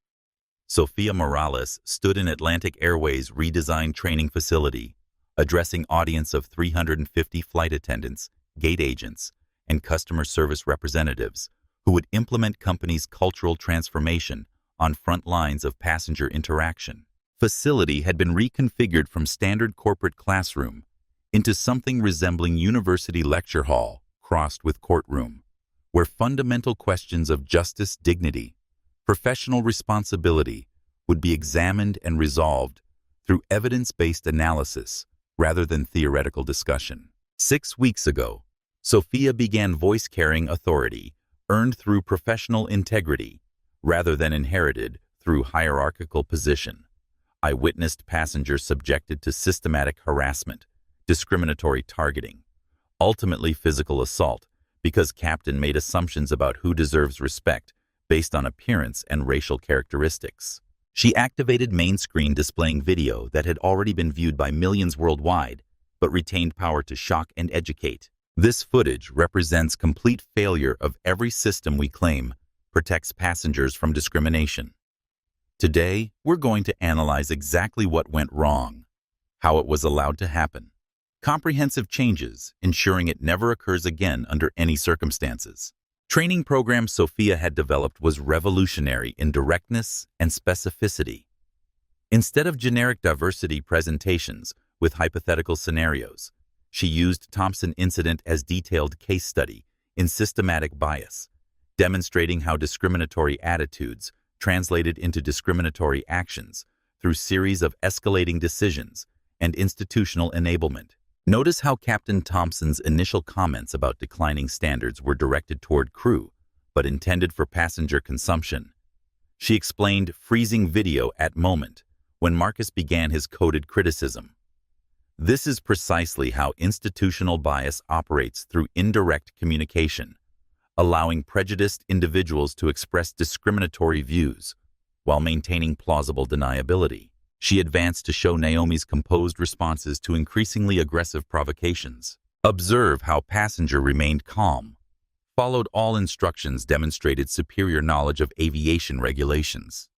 Sophia Morales stood in Atlantic Airways' redesigned training facility, addressing audience of 350 flight attendants, gate agents, and customer service representatives who would implement company's cultural transformation on front lines of passenger interaction. Facility had been reconfigured from standard corporate classroom into something resembling university lecture hall crossed with courtroom, where fundamental questions of justice, dignity, professional responsibility would be examined and resolved through evidence-based analysis rather than theoretical discussion. 6 weeks ago, Sophia began voice-carrying authority earned through professional integrity rather than inherited through hierarchical position. I witnessed passengers subjected to systematic harassment, discriminatory targeting, ultimately physical assault, because captain made assumptions about who deserves respect based on appearance and racial characteristics. She activated main screen displaying video that had already been viewed by millions worldwide, but retained power to shock and educate. This footage represents complete failure of every system we claim protects passengers from discrimination. Today, we're going to analyze exactly what went wrong, how it was allowed to happen, comprehensive changes, ensuring it never occurs again under any circumstances. Training program Sophia had developed was revolutionary in directness and specificity. Instead of generic diversity presentations with hypothetical scenarios, she used Thompson incident as detailed case study in systematic bias, demonstrating how discriminatory attitudes translated into discriminatory actions through series of escalating decisions and institutional enablement. Notice how Captain Thompson's initial comments about declining standards were directed toward crew, but intended for passenger consumption. She explained freezing video at moment when Marcus began his coded criticism. This is precisely how institutional bias operates through indirect communication, allowing prejudiced individuals to express discriminatory views while maintaining plausible deniability. She advanced to show Naomi's composed responses to increasingly aggressive provocations. Observe how passenger remained calm, followed all instructions, demonstrated superior knowledge of aviation regulations.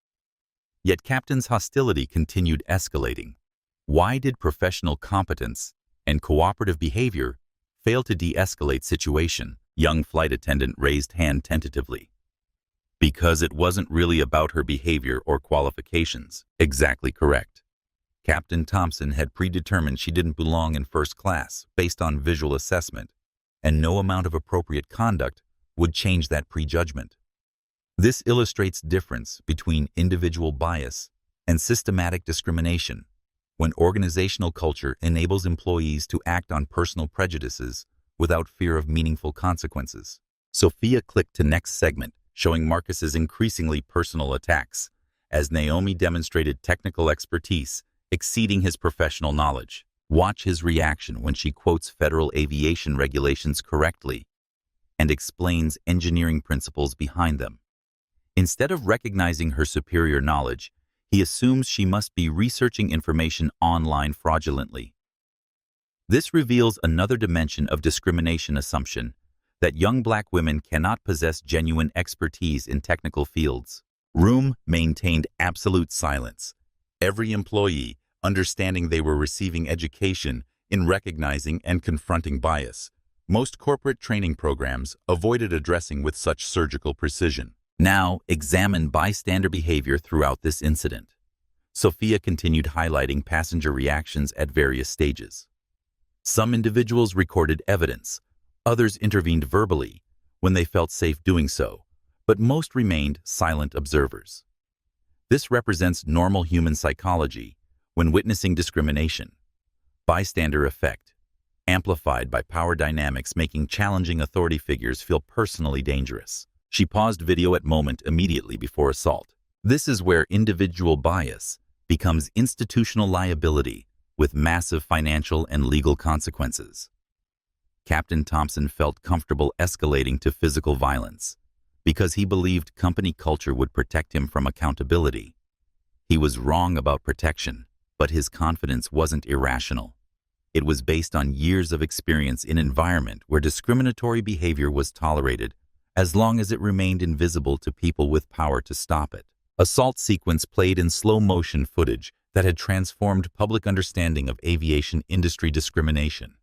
Yet captain's hostility continued escalating. Why did professional competence and cooperative behavior fail to de-escalate situation? Young flight attendant raised hand tentatively. Because it wasn't really about her behavior or qualifications. Exactly correct. Captain Thompson had predetermined she didn't belong in first class based on visual assessment, and no amount of appropriate conduct would change that prejudgment. This illustrates difference between individual bias and systematic discrimination, when organizational culture enables employees to act on personal prejudices without fear of meaningful consequences. Sophia clicked to next segment, showing Marcus's increasingly personal attacks, as Naomi demonstrated technical expertise exceeding his professional knowledge. Watch his reaction when she quotes federal aviation regulations correctly and explains engineering principles behind them. Instead of recognizing her superior knowledge, he assumes she must be researching information online fraudulently. This reveals another dimension of discrimination assumption, that young black women cannot possess genuine expertise in technical fields. Room maintained absolute silence. Every employee, understanding they were receiving education in recognizing and confronting bias. Most corporate training programs avoided addressing with such surgical precision. Now, examine bystander behavior throughout this incident. Sophia continued highlighting passenger reactions at various stages. Some individuals recorded evidence, others intervened verbally when they felt safe doing so, but most remained silent observers. This represents normal human psychology when witnessing discrimination. Bystander effect, amplified by power dynamics making challenging authority figures feel personally dangerous. She paused video at moment immediately before assault. This is where individual bias becomes institutional liability with massive financial and legal consequences. Captain Thompson felt comfortable escalating to physical violence because he believed company culture would protect him from accountability. He was wrong about protection, but his confidence wasn't irrational. It was based on years of experience in an environment where discriminatory behavior was tolerated as long as it remained invisible to people with power to stop it. Assault sequence played in slow motion footage that had transformed public understanding of aviation industry discrimination,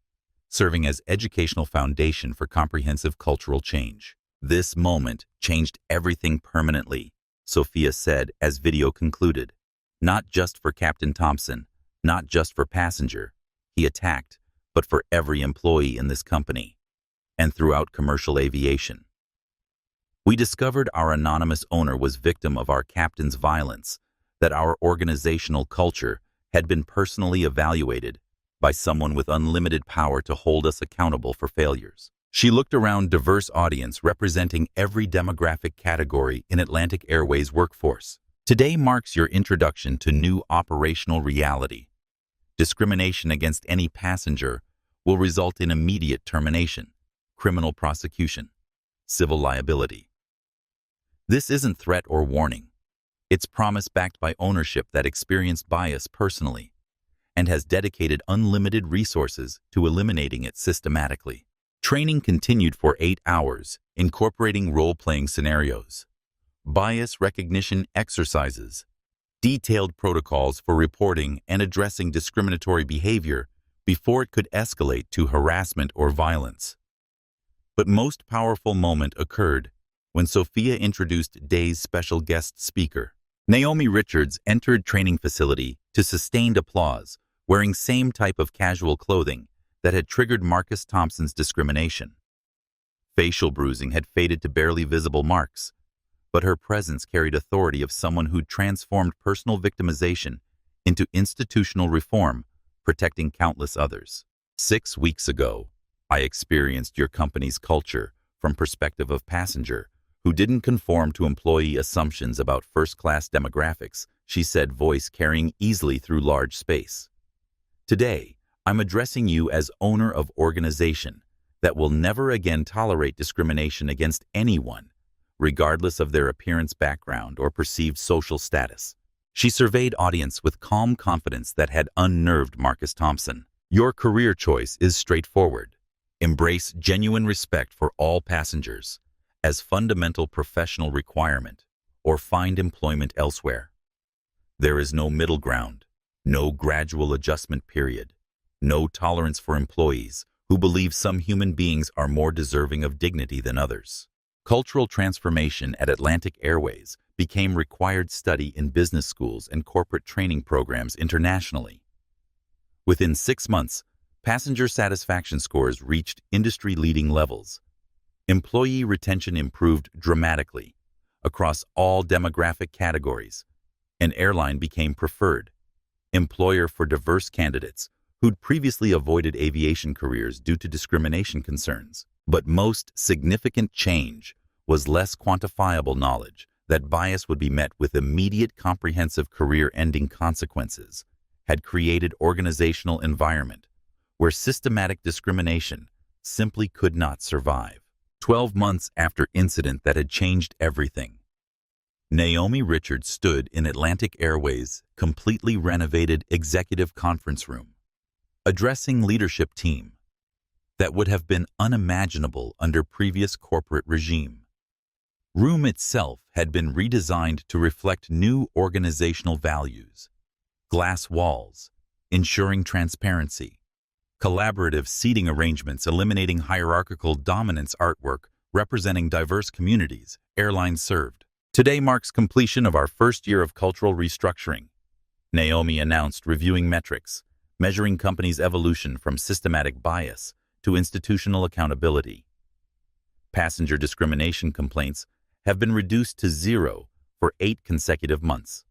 serving as educational foundation for comprehensive cultural change. This moment changed everything permanently, Sophia said as video concluded. Not just for Captain Thompson, not just for passenger he attacked, but for every employee in this company and throughout commercial aviation. We discovered our anonymous owner was victim of our captain's violence, that our organizational culture had been personally evaluated by someone with unlimited power to hold us accountable for failures. She looked around diverse audience representing every demographic category in Atlantic Airways workforce. Today marks your introduction to new operational reality. Discrimination against any passenger will result in immediate termination, criminal prosecution, civil liability. This isn't threat or warning. It's promise backed by ownership that experienced bias personally and has dedicated unlimited resources to eliminating it systematically. Training continued for 8 hours, incorporating role-playing scenarios, bias recognition exercises, detailed protocols for reporting and addressing discriminatory behavior before it could escalate to harassment or violence. But most powerful moment occurred when Sophia introduced Day's special guest speaker. Naomi Richards entered training facility to sustained applause, wearing same type of casual clothing that had triggered Marcus Thompson's discrimination. Facial bruising had faded to barely visible marks, but her presence carried authority of someone who'd transformed personal victimization into institutional reform, protecting countless others. 6 weeks ago, I experienced your company's culture from perspective of passenger who didn't conform to employee assumptions about first-class demographics, she said, voice carrying easily through large space. Today, I'm addressing you as owner of organization that will never again tolerate discrimination against anyone, regardless of their appearance, background, or perceived social status. She surveyed audience with calm confidence that had unnerved Marcus Thompson. Your career choice is straightforward. Embrace genuine respect for all passengers as fundamental professional requirement, or find employment elsewhere. There is no middle ground, no gradual adjustment period, no tolerance for employees who believe some human beings are more deserving of dignity than others. Cultural transformation at Atlantic Airways became required study in business schools and corporate training programs internationally. Within 6 months, passenger satisfaction scores reached industry-leading levels. Employee retention improved dramatically across all demographic categories. An airline became preferred employer for diverse candidates who'd previously avoided aviation careers due to discrimination concerns. But most significant change was less quantifiable knowledge that bias would be met with immediate comprehensive career-ending consequences had created organizational environment where systematic discrimination simply could not survive. 12 months after incident that had changed everything, Naomi Richards stood in Atlantic Airways' completely renovated executive conference room, addressing leadership team that would have been unimaginable under previous corporate regime. Room itself had been redesigned to reflect new organizational values: glass walls, ensuring transparency, collaborative seating arrangements eliminating hierarchical dominance, artwork representing diverse communities airlines served. Today marks completion of our first year of cultural restructuring, Naomi announced, reviewing metrics, measuring companies' evolution from systematic bias to institutional accountability. Passenger discrimination complaints have been reduced to 0 for 8 consecutive months.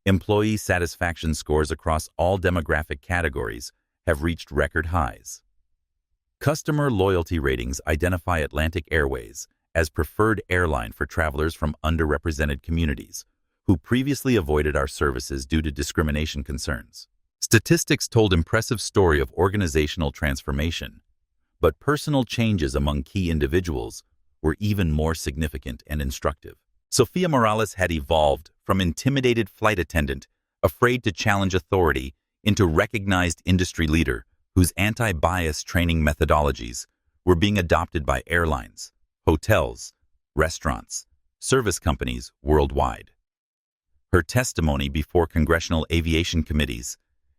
Employee satisfaction scores across all demographic categories have reached record highs. Customer loyalty ratings identify Atlantic Airways as preferred airline for travelers from underrepresented communities who previously avoided our services due to discrimination concerns. Statistics told impressive story of organizational transformation, but personal changes among key individuals were even more significant and instructive. Sophia Morales had evolved from intimidated flight attendant, afraid to challenge authority, into recognized industry leader whose anti-bias training methodologies were being adopted by airlines, hotels, restaurants, service companies worldwide. Her testimony before congressional aviation committees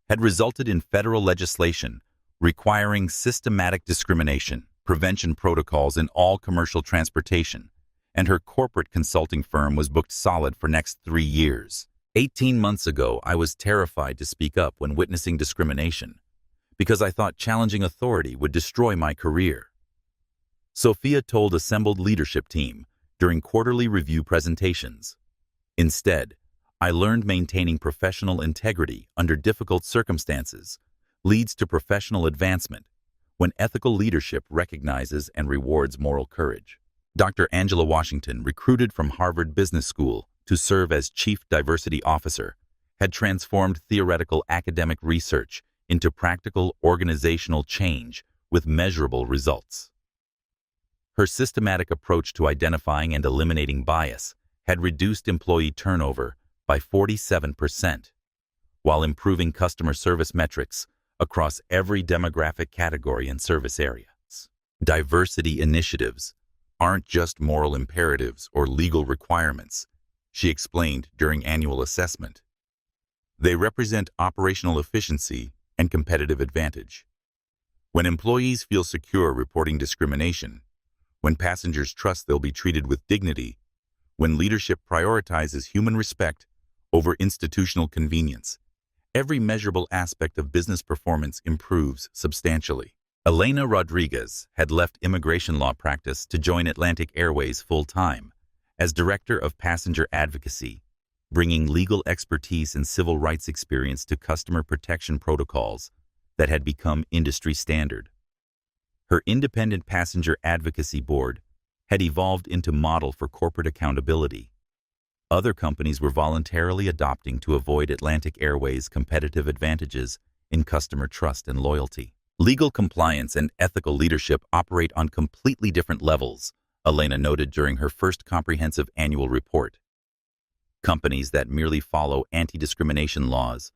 had resulted in federal legislation requiring systematic discrimination prevention protocols in all commercial transportation, and her corporate consulting firm was booked solid for next 3 years. 18 months ago, I was terrified to speak up when witnessing discrimination because I thought challenging authority would destroy my career. Sophia told assembled leadership team during quarterly review presentations. Instead, I learned maintaining professional integrity under difficult circumstances leads to professional advancement when ethical leadership recognizes and rewards moral courage. Dr. Angela Washington, recruited from Harvard Business School to serve as Chief Diversity Officer, had transformed theoretical academic research into practical organizational change with measurable results. Her systematic approach to identifying and eliminating bias had reduced employee turnover by 47%, while improving customer service metrics across every demographic category and service areas. Diversity initiatives aren't just moral imperatives or legal requirements, she explained during annual assessment. They represent operational efficiency and competitive advantage. When employees feel secure reporting discrimination, when passengers trust they'll be treated with dignity, when leadership prioritizes human respect over institutional convenience, every measurable aspect of business performance improves substantially. Elena Rodriguez had left immigration law practice to join Atlantic Airways full-time as Director of Passenger Advocacy, bringing legal expertise and civil rights experience to customer protection protocols that had become industry standard. Her independent passenger advocacy board had evolved into model for corporate accountability. Other companies were voluntarily adopting to avoid Atlantic Airways' competitive advantages in customer trust and loyalty. Legal compliance and ethical leadership operate on completely different levels, Elena noted during her first comprehensive annual report. Companies that merely follow anti-discrimination laws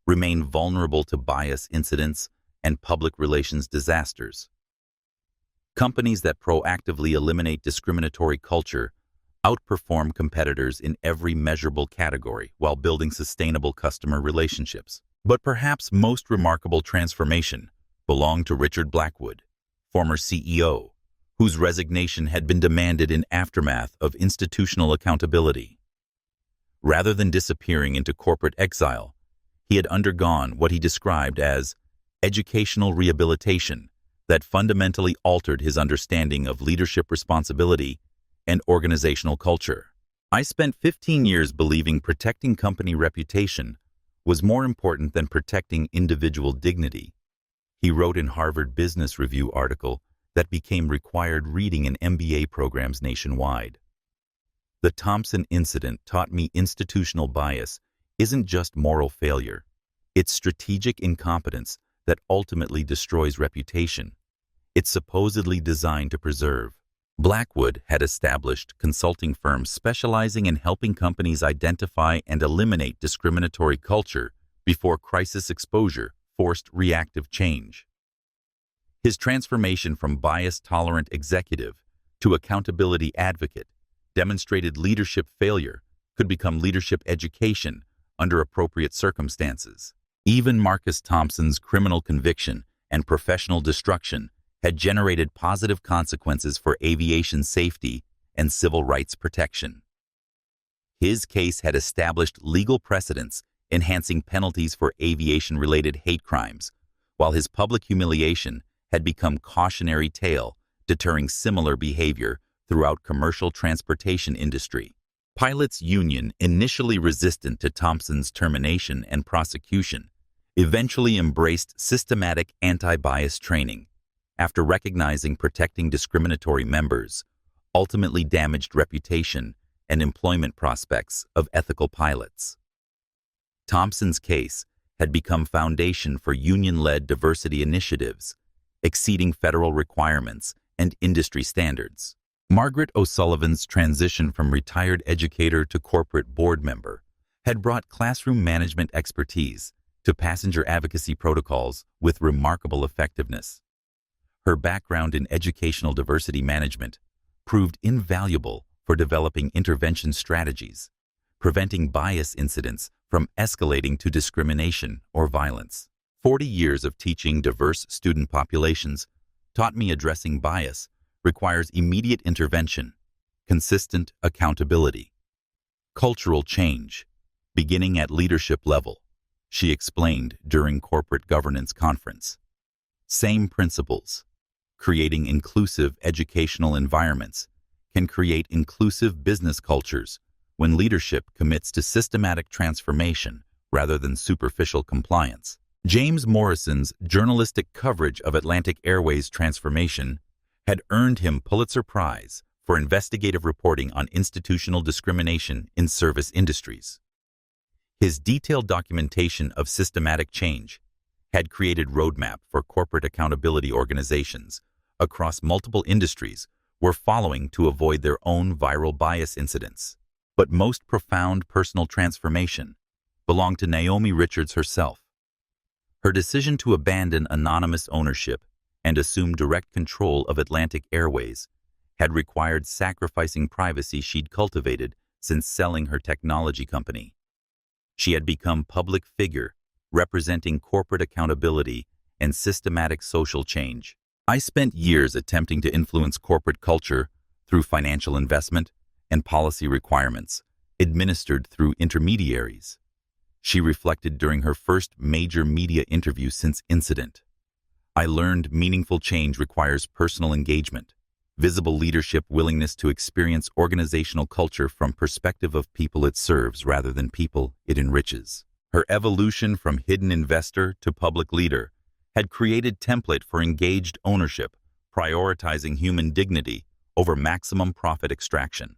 remain vulnerable to bias incidents and public relations disasters. Companies that proactively eliminate discriminatory culture outperform competitors in every measurable category while building sustainable customer relationships. But perhaps most remarkable transformation belonged to Richard Blackwood, former CEO, whose resignation had been demanded in aftermath of institutional accountability. Rather than disappearing into corporate exile, he had undergone what he described as educational rehabilitation that fundamentally altered his understanding of leadership responsibility and organizational culture. "I spent 15 years believing protecting company reputation was more important than protecting individual dignity," he wrote in Harvard Business Review article that became required reading in MBA programs nationwide. "The Thompson incident taught me institutional bias isn't just moral failure. It's strategic incompetence that ultimately destroys reputation. It's supposedly designed to preserve." Blackwood had established consulting firms specializing in helping companies identify and eliminate discriminatory culture before crisis exposure forced reactive change. His transformation from bias-tolerant executive to accountability advocate demonstrated leadership failure could become leadership education under appropriate circumstances. Even Marcus Thompson's criminal conviction and professional destruction had generated positive consequences for aviation safety and civil rights protection. His case had established legal precedents enhancing penalties for aviation-related hate crimes, while his public humiliation had become cautionary tale deterring similar behavior throughout commercial transportation industry. Pilots' union, initially resistant to Thompson's termination and prosecution, eventually embraced systematic anti-bias training after recognizing protecting discriminatory members ultimately damaged reputation and employment prospects of ethical pilots. Thompson's case had become foundation for union-led diversity initiatives, exceeding federal requirements and industry standards. Margaret O'Sullivan's transition from retired educator to corporate board member had brought classroom management expertise to passenger advocacy protocols with remarkable effectiveness. Her background in educational diversity management proved invaluable for developing intervention strategies, preventing bias incidents from escalating to discrimination or violence. 40 years of teaching diverse student populations taught me addressing bias requires immediate intervention, consistent accountability, cultural change, beginning at leadership level, she explained during corporate governance conference. Same principles. Creating inclusive educational environments can create inclusive business cultures when leadership commits to systematic transformation rather than superficial compliance. James Morrison's journalistic coverage of Atlantic Airways' transformation had earned him Pulitzer Prize for investigative reporting on institutional discrimination in service industries. His detailed documentation of systematic change had created roadmap for corporate accountability organizations across multiple industries were following to avoid their own viral bias incidents. But most profound personal transformation belonged to Naomi Richards herself. Her decision to abandon anonymous ownership and assume direct control of Atlantic Airways had required sacrificing privacy she'd cultivated since selling her technology company. She had become public figure, representing corporate accountability and systematic social change. "I spent years attempting to influence corporate culture through financial investment and policy requirements, administered through intermediaries," she reflected during her first major media interview since incident. I learned meaningful change requires personal engagement, visible leadership, willingness to experience organizational culture from perspective of people it serves rather than people it enriches. Her evolution from hidden investor to public leader had created template for engaged ownership, prioritizing human dignity over maximum profit extraction.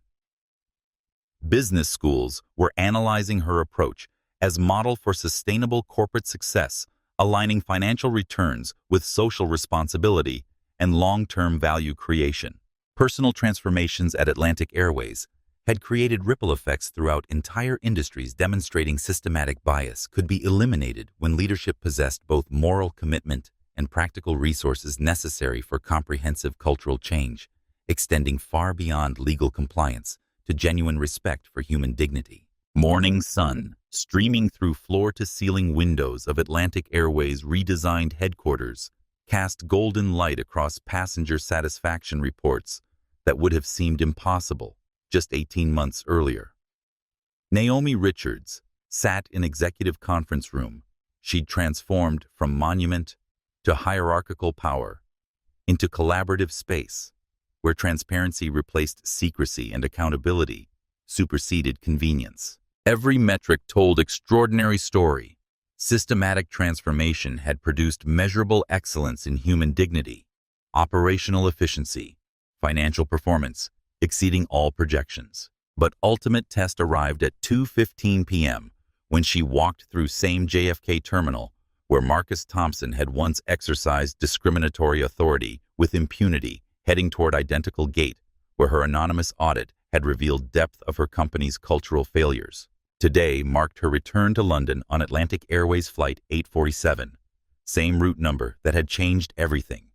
Business schools were analyzing her approach as model for sustainable corporate success, aligning financial returns with social responsibility and long-term value creation. Personal transformations at Atlantic Airways had created ripple effects throughout entire industries, demonstrating systematic bias could be eliminated when leadership possessed both moral commitment and practical resources necessary for comprehensive cultural change, extending far beyond legal compliance to genuine respect for human dignity. Morning sun, streaming through floor-to-ceiling windows of Atlantic Airways' redesigned headquarters, cast golden light across passenger satisfaction reports that would have seemed impossible just 18 months earlier. Naomi Richards sat in executive conference room. She'd transformed from monument to hierarchical power into collaborative space, where transparency replaced secrecy and accountability superseded convenience. Every metric told extraordinary story. Systematic transformation had produced measurable excellence in human dignity, operational efficiency, financial performance, exceeding all projections. But ultimate test arrived at 2:15 p.m. when she walked through same JFK terminal where Marcus Thompson had once exercised discriminatory authority with impunity, heading toward identical gate where her anonymous audit had revealed depth of her company's cultural failures. Today marked her return to London on Atlantic Airways Flight 847, same route number that had changed everything,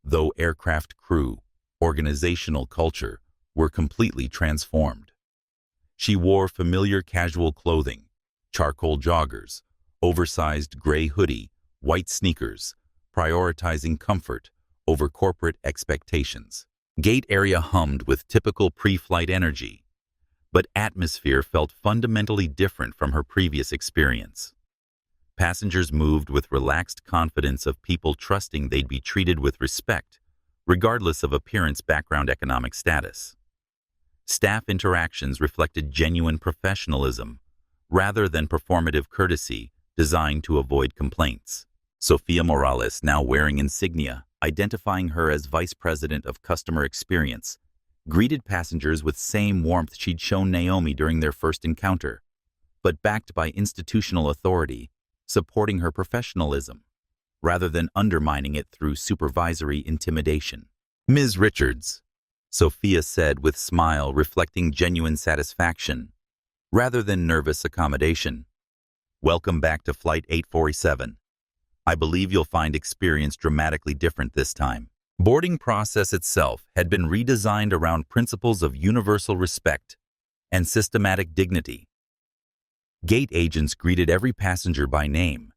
though aircraft crew, organizational culture were completely transformed. She wore familiar casual clothing, charcoal joggers, oversized gray hoodie, white sneakers, prioritizing comfort over corporate expectations. Gate area hummed with typical pre-flight energy, but atmosphere felt fundamentally different from her previous experience. Passengers moved with relaxed confidence of people trusting they'd be treated with respect, regardless of appearance, background, economic status. Staff interactions reflected genuine professionalism, rather than performative courtesy designed to avoid complaints. Sophia Morales, now wearing insignia, identifying her as Vice President of Customer Experience, greeted passengers with same warmth she'd shown Naomi during their first encounter, but backed by institutional authority, supporting her professionalism, rather than undermining it through supervisory intimidation. "Ms. Richards," Sophia said with smile reflecting genuine satisfaction, rather than nervous accommodation. "Welcome back to Flight 847. I believe you'll find experience dramatically different this time." Boarding process itself had been redesigned around principles of universal respect and systematic dignity. Gate agents greeted every passenger by name.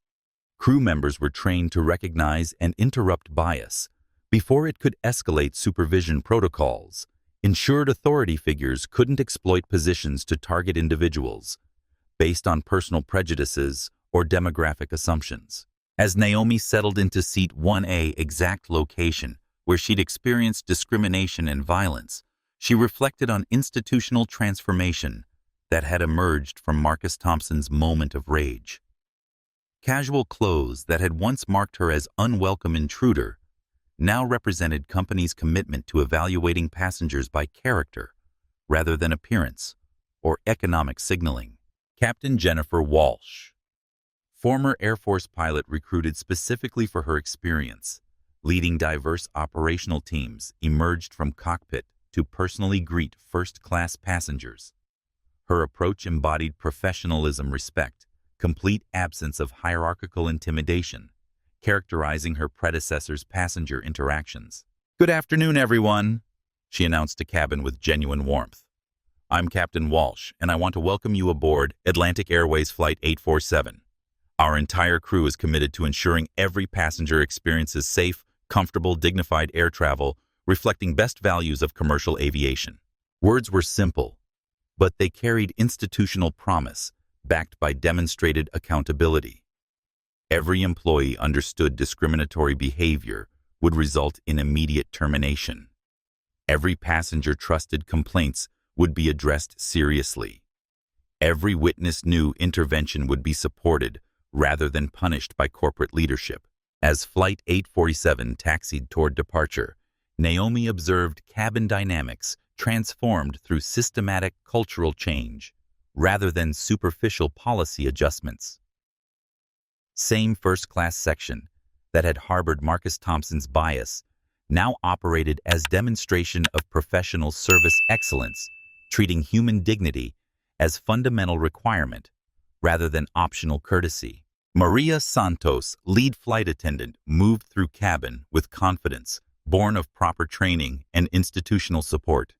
Crew members were trained to recognize and interrupt bias before it could escalate supervision protocols. Ensured authority figures couldn't exploit positions to target individuals based on personal prejudices or demographic assumptions. As Naomi settled into seat 1A, exact location where she'd experienced discrimination and violence, she reflected on institutional transformation that had emerged from Marcus Thompson's moment of rage. Casual clothes that had once marked her as unwelcome intruder now represented company's commitment to evaluating passengers by character rather than appearance or economic signaling. Captain Jennifer Walsh, former Air Force pilot recruited specifically for her experience, leading diverse operational teams, emerged from cockpit to personally greet first-class passengers. Her approach embodied professionalism, respect, complete absence of hierarchical intimidation, characterizing her predecessor's passenger interactions. "Good afternoon, everyone," she announced to cabin with genuine warmth. "I'm Captain Walsh, and I want to welcome you aboard Atlantic Airways Flight 847. Our entire crew is committed to ensuring every passenger experiences safe, comfortable, dignified air travel, reflecting best values of commercial aviation." Words were simple, but they carried institutional promise, backed by demonstrated accountability. Every employee understood discriminatory behavior would result in immediate termination. Every passenger trusted complaints would be addressed seriously. Every witness knew intervention would be supported rather than punished by corporate leadership. As Flight 847 taxied toward departure, Naomi observed cabin dynamics transformed through systematic cultural change rather than superficial policy adjustments. Same first-class section that had harbored Marcus Thompson's bias now operated as demonstration of professional service excellence, treating human dignity as fundamental requirement rather than optional courtesy. Maria Santos, lead flight attendant, moved through cabin with confidence, born of proper training and institutional support.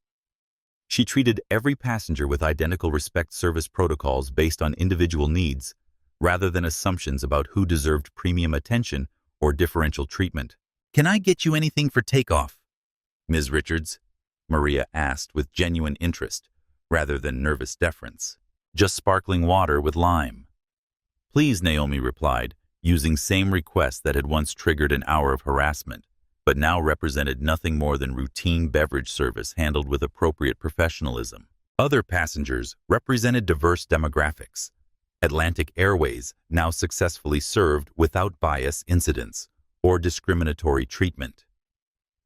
She treated every passenger with identical respect service protocols based on individual needs, rather than assumptions about who deserved premium attention or differential treatment. "Can I get you anything for takeoff, Ms. Richards?" Maria asked with genuine interest, rather than nervous deference. "Just sparkling water with lime." "Please," Naomi replied, using same request that had once triggered an hour of harassment, but now represented nothing more than routine beverage service handled with appropriate professionalism. Other passengers represented diverse demographics. Atlantic Airways now successfully served without bias incidents or discriminatory treatment.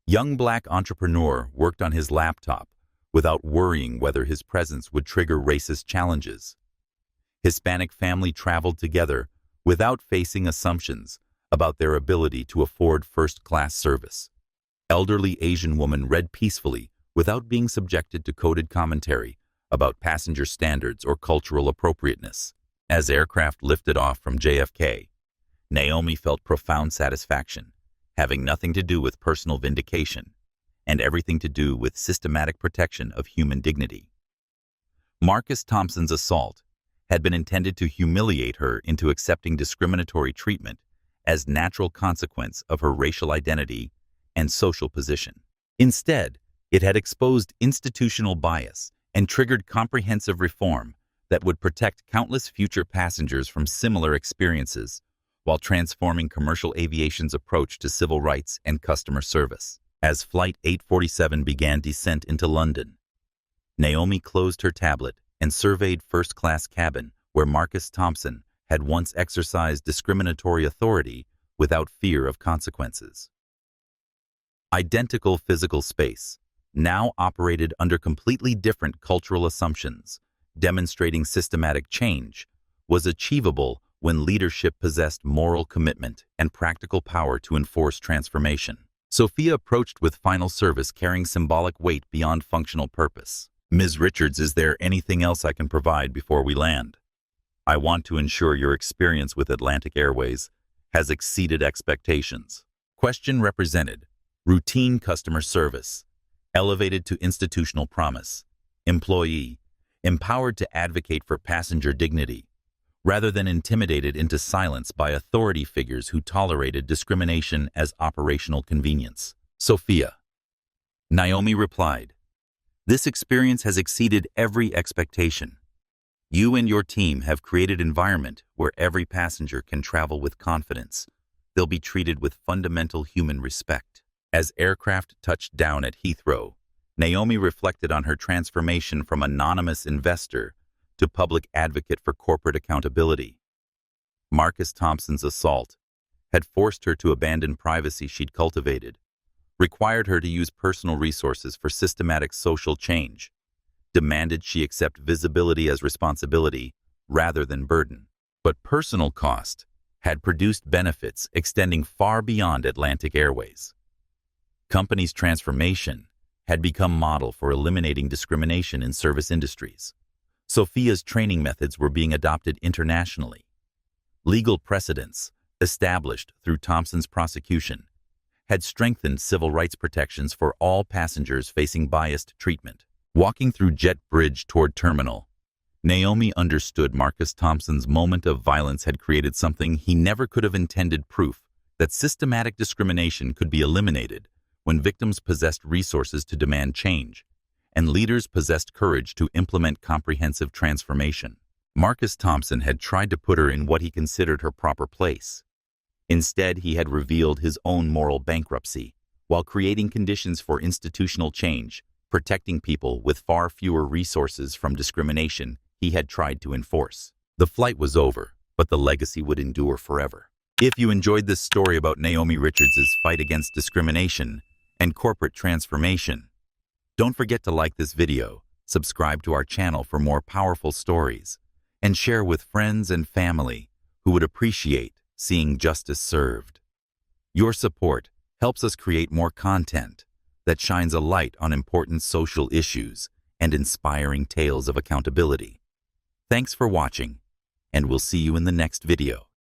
Young black entrepreneur worked on his laptop without worrying whether his presence would trigger racist challenges. Hispanic family traveled together without facing assumptions about their ability to afford first-class service. Elderly Asian woman read peacefully without being subjected to coded commentary about passenger standards or cultural appropriateness. As aircraft lifted off from JFK, Naomi felt profound satisfaction, having nothing to do with personal vindication and everything to do with systematic protection of human dignity. Marcus Thompson's assault had been intended to humiliate her into accepting discriminatory treatment as natural consequence of her racial identity and social position. Instead, it had exposed institutional bias and triggered comprehensive reform that would protect countless future passengers from similar experiences while transforming commercial aviation's approach to civil rights and customer service. As Flight 847 began descent into London, Naomi closed her tablet and surveyed first-class cabin where Marcus Thompson had once exercised discriminatory authority without fear of consequences. Identical physical space, now operated under completely different cultural assumptions, demonstrating systematic change, was achievable when leadership possessed moral commitment and practical power to enforce transformation. Sophia approached with final service carrying symbolic weight beyond functional purpose. "Ms. Richards, is there anything else I can provide before we land? I want to ensure your experience with Atlantic Airways has exceeded expectations." Question represented routine customer service, elevated to institutional promise, employee, empowered to advocate for passenger dignity, rather than intimidated into silence by authority figures who tolerated discrimination as operational convenience. Sophia. Naomi replied, "This experience has exceeded every expectation. You and your team have created an environment where every passenger can travel with confidence. They'll be treated with fundamental human respect." As aircraft touched down at Heathrow, Naomi reflected on her transformation from anonymous investor to public advocate for corporate accountability. Marcus Thompson's assault had forced her to abandon privacy she'd cultivated, required her to use personal resources for systematic social change, demanded she accept visibility as responsibility rather than burden. But personal cost had produced benefits extending far beyond Atlantic Airways. Company's transformation had become model for eliminating discrimination in service industries. Sophia's training methods were being adopted internationally. Legal precedents, established through Thompson's prosecution, had strengthened civil rights protections for all passengers facing biased treatment. Walking through Jet Bridge toward terminal, Naomi understood Marcus Thompson's moment of violence had created something he never could have intended: proof that systematic discrimination could be eliminated when victims possessed resources to demand change, and leaders possessed courage to implement comprehensive transformation. Marcus Thompson had tried to put her in what he considered her proper place, Instead, he had revealed his own moral bankruptcy, while creating conditions for institutional change, protecting people with far fewer resources from discrimination he had tried to enforce. The flight was over, but the legacy would endure forever. If you enjoyed this story about Naomi Richards' fight against discrimination and corporate transformation, don't forget to like this video, subscribe to our channel for more powerful stories, and share with friends and family who would appreciate seeing justice served. Your support helps us create more content that shines a light on important social issues and inspiring tales of accountability. Thanks for watching, and we'll see you in the next video.